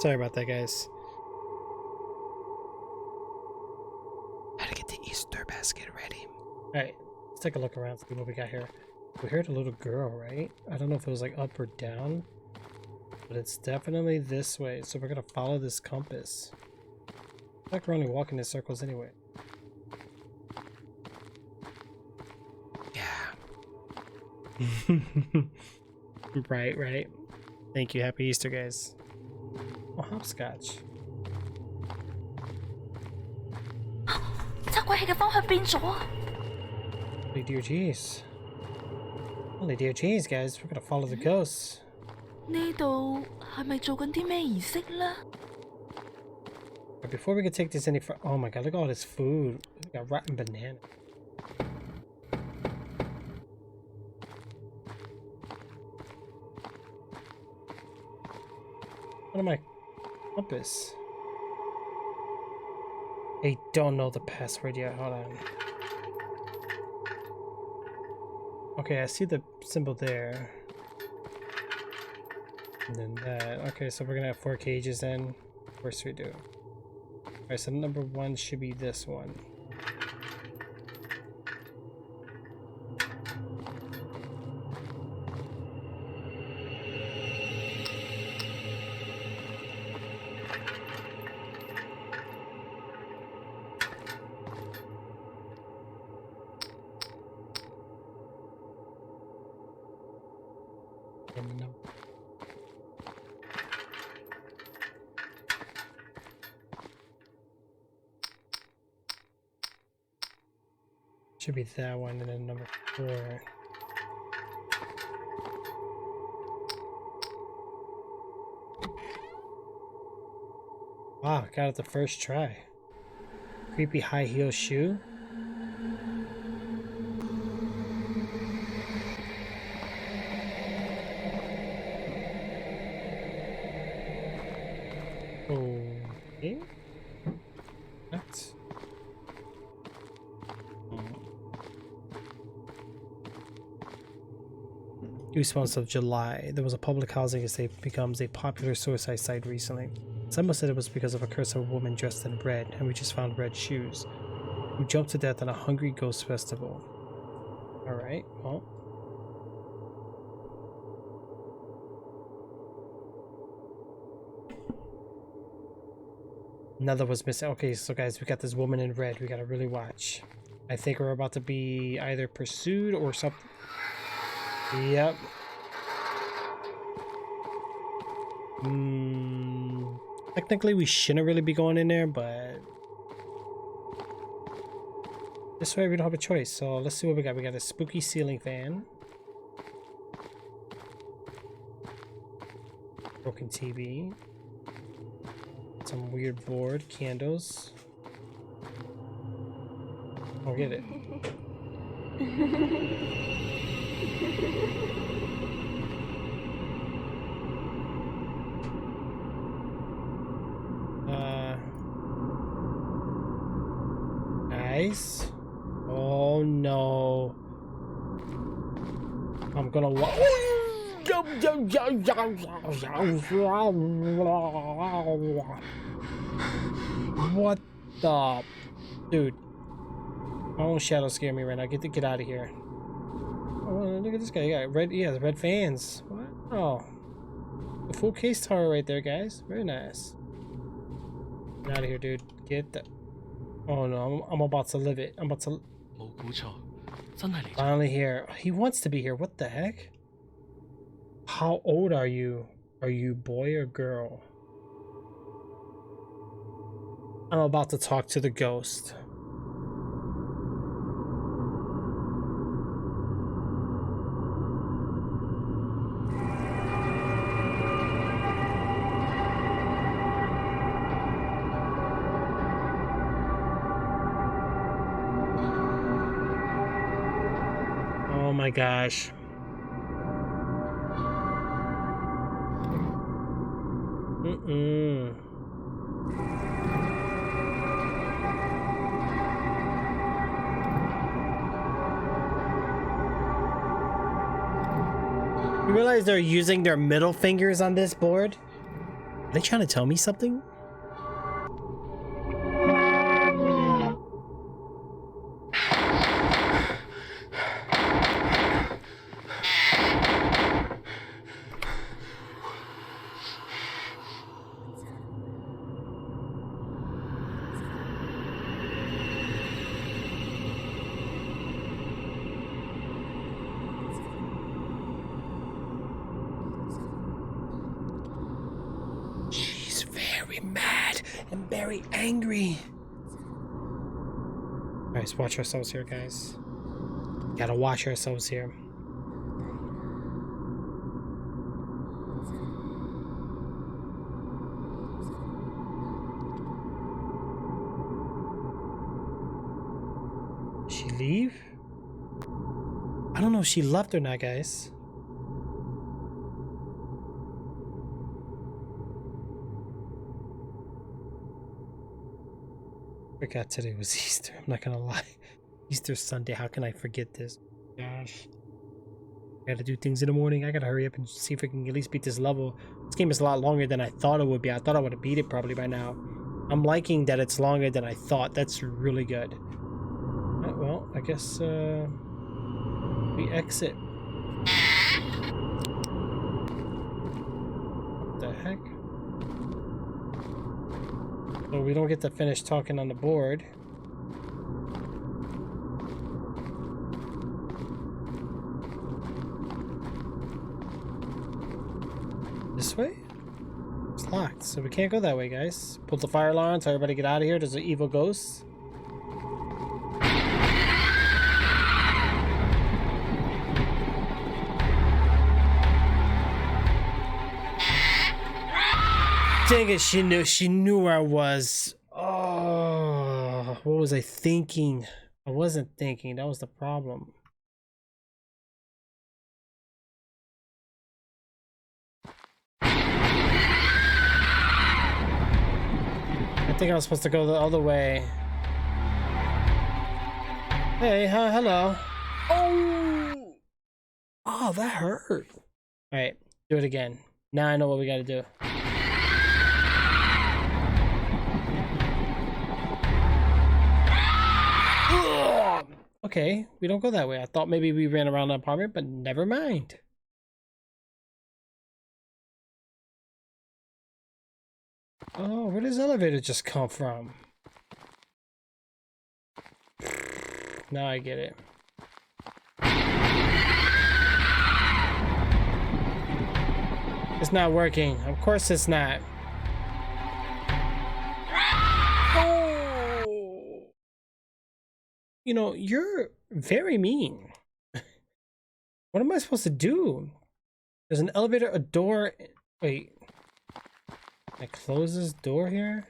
？Sorry about that, guys. How to get the Easter basket ready. Alright, let's take a look around, see what we got here. We heard a little girl, right? I don't know if it was like up or down, but it's definitely this way. So we're gonna follow this compass. I feel like we're only walking in circles anyway. Yeah. Right. Thank you. Happy Easter, guys. Oh, hopscotch. 測鬼器嘅方向變咗啊！ Holy dear jeez. Holy dear jeez, guys. We're gonna follow the ghosts. 呢度係咪做緊啲咩儀式呢？ Before we can take this any further, oh my god, look at all this food. We got rotten banana. What am I? Compass. I don't know the password yet. Hold on. Okay, I see the symbol there. And then that. Okay, so we're gonna have 4 cages then. Of course we do. Alright, so number 1 should be this one. And no. Should be that one, and then number 4. Wow, got it the first try. Creepy high heel shoe. Okay. What? Goosebumps of July. There was a public housing estate becomes a popular suicide site recently. Someone said it was because of a curse of a woman dressed in red, and we just found red shoes, who jumped to death on a Hungry Ghost festival. Alright, well. Another was missing. Okay, so guys, we got this woman in red. We gotta really watch. I think we're about to be either pursued or something. Yep. Technically, we shouldn't really be going in there, but this way we don't have a choice. So let's see what we got. We got a spooky ceiling fan, broken TV, some weird board, candles. Oh, get it. Guys. Oh no. I'm gonna what the dude? My own shadow scare me right now. Get out of here. Oh, look at this guy. He got red. He has red fans. What? Oh, the full case tower right there, guys. Very nice. Get out of here, dude. Get the. Oh no, I'm about to live it. I'm about to. Finally here. He wants to be here. What the heck? How old are you? Are you boy or girl? I'm about to talk to the ghost. Oh my gosh. You realize they're using their middle fingers on this board? Are they trying to tell me something? Very angry. Alright, let's watch ourselves here, guys. Gotta watch ourselves here. leave? I don't know if she left or not, guys. Forgot today was Easter. I'm not gonna lie. Easter Sunday. How can I forget this? Gosh. I gotta do things in the morning. I gotta hurry up and see if I can at least beat this level. This game is a lot longer than I thought it would be. I thought I would have beat it probably by now. I'm liking that it's longer than I thought. That's really good. Well, I guess we exit. What the heck? So we don't get to finish talking on the board. This way? It's locked, so we can't go that way, guys. Pull the fire alarm, so everybody get out of here. There's an evil ghost. Dang it, she knew where I was. Oh, what was I thinking? I wasn't thinking, that was the problem. I think I was supposed to go the other way. Hey, hello. Oh! Oh, that hurt. Alright, do it again. Now I know what we gotta do. Okay, we don't go that way. I thought maybe we ran around the apartment, but never mind. Oh, where does this elevator just come from? Now I get it. It's not working. Of course it's not. Oh! You know, you're very mean. What am I supposed to do? There's an elevator, a door. Wait. Can I close this door here?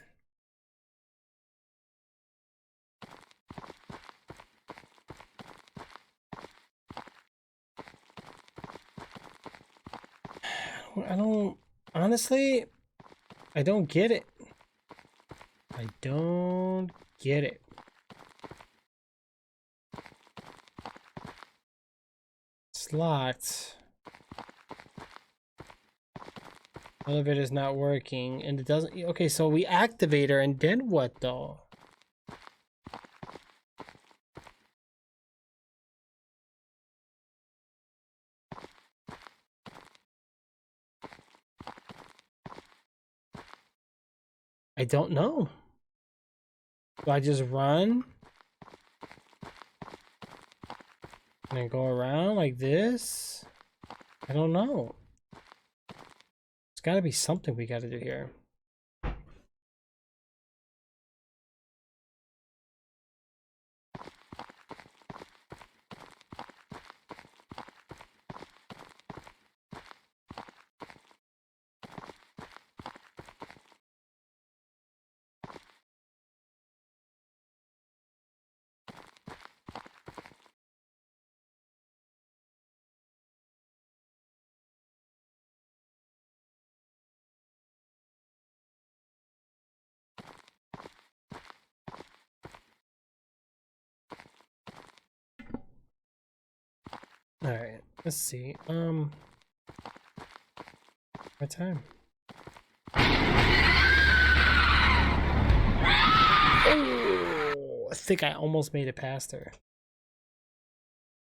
I don't, honestly, I don't get it. I don't get it. It's locked. Elevator's not working, and it doesn't. Okay, so we activate her, and then what though? I don't know. Do I just run? And then go around like this? I don't know. There's gotta be something we gotta do here. All right, let's see. What time? Oh, I think I almost made it past her,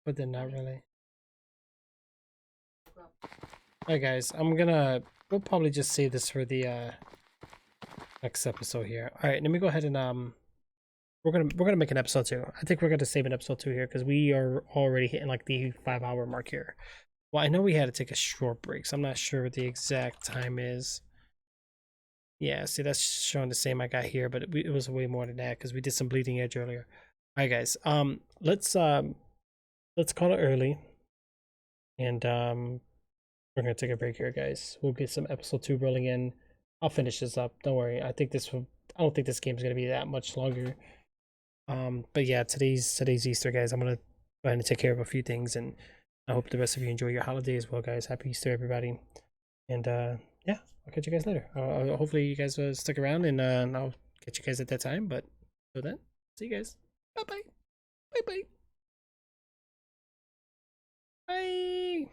but then not really. Alright, guys, we'll probably just save this for the next episode here. All right, let me go ahead and we're gonna make an episode 2. I think we're gonna save an episode 2 here because we are already hitting like the 5-hour mark here. Well, I know we had to take a short break, so I'm not sure what the exact time is. Yeah, see, that's showing the same I got here, but it was way more than that because we did some bleeding edge earlier. All right, guys, let's call it early, and we're gonna take a break here, guys. We'll get some episode 2 rolling in. I'll finish this up. Don't worry. I don't think this game is gonna be that much longer. But yeah, today's Easter, guys. I'm gonna go ahead and take care of a few things, and I hope the rest of you enjoy your holiday as well, guys. Happy Easter, everybody. And yeah, I'll catch you guys later. Hopefully you guys stick around, and I'll catch you guys at that time. But until then, see you guys. Bye bye. Bye bye. Bye.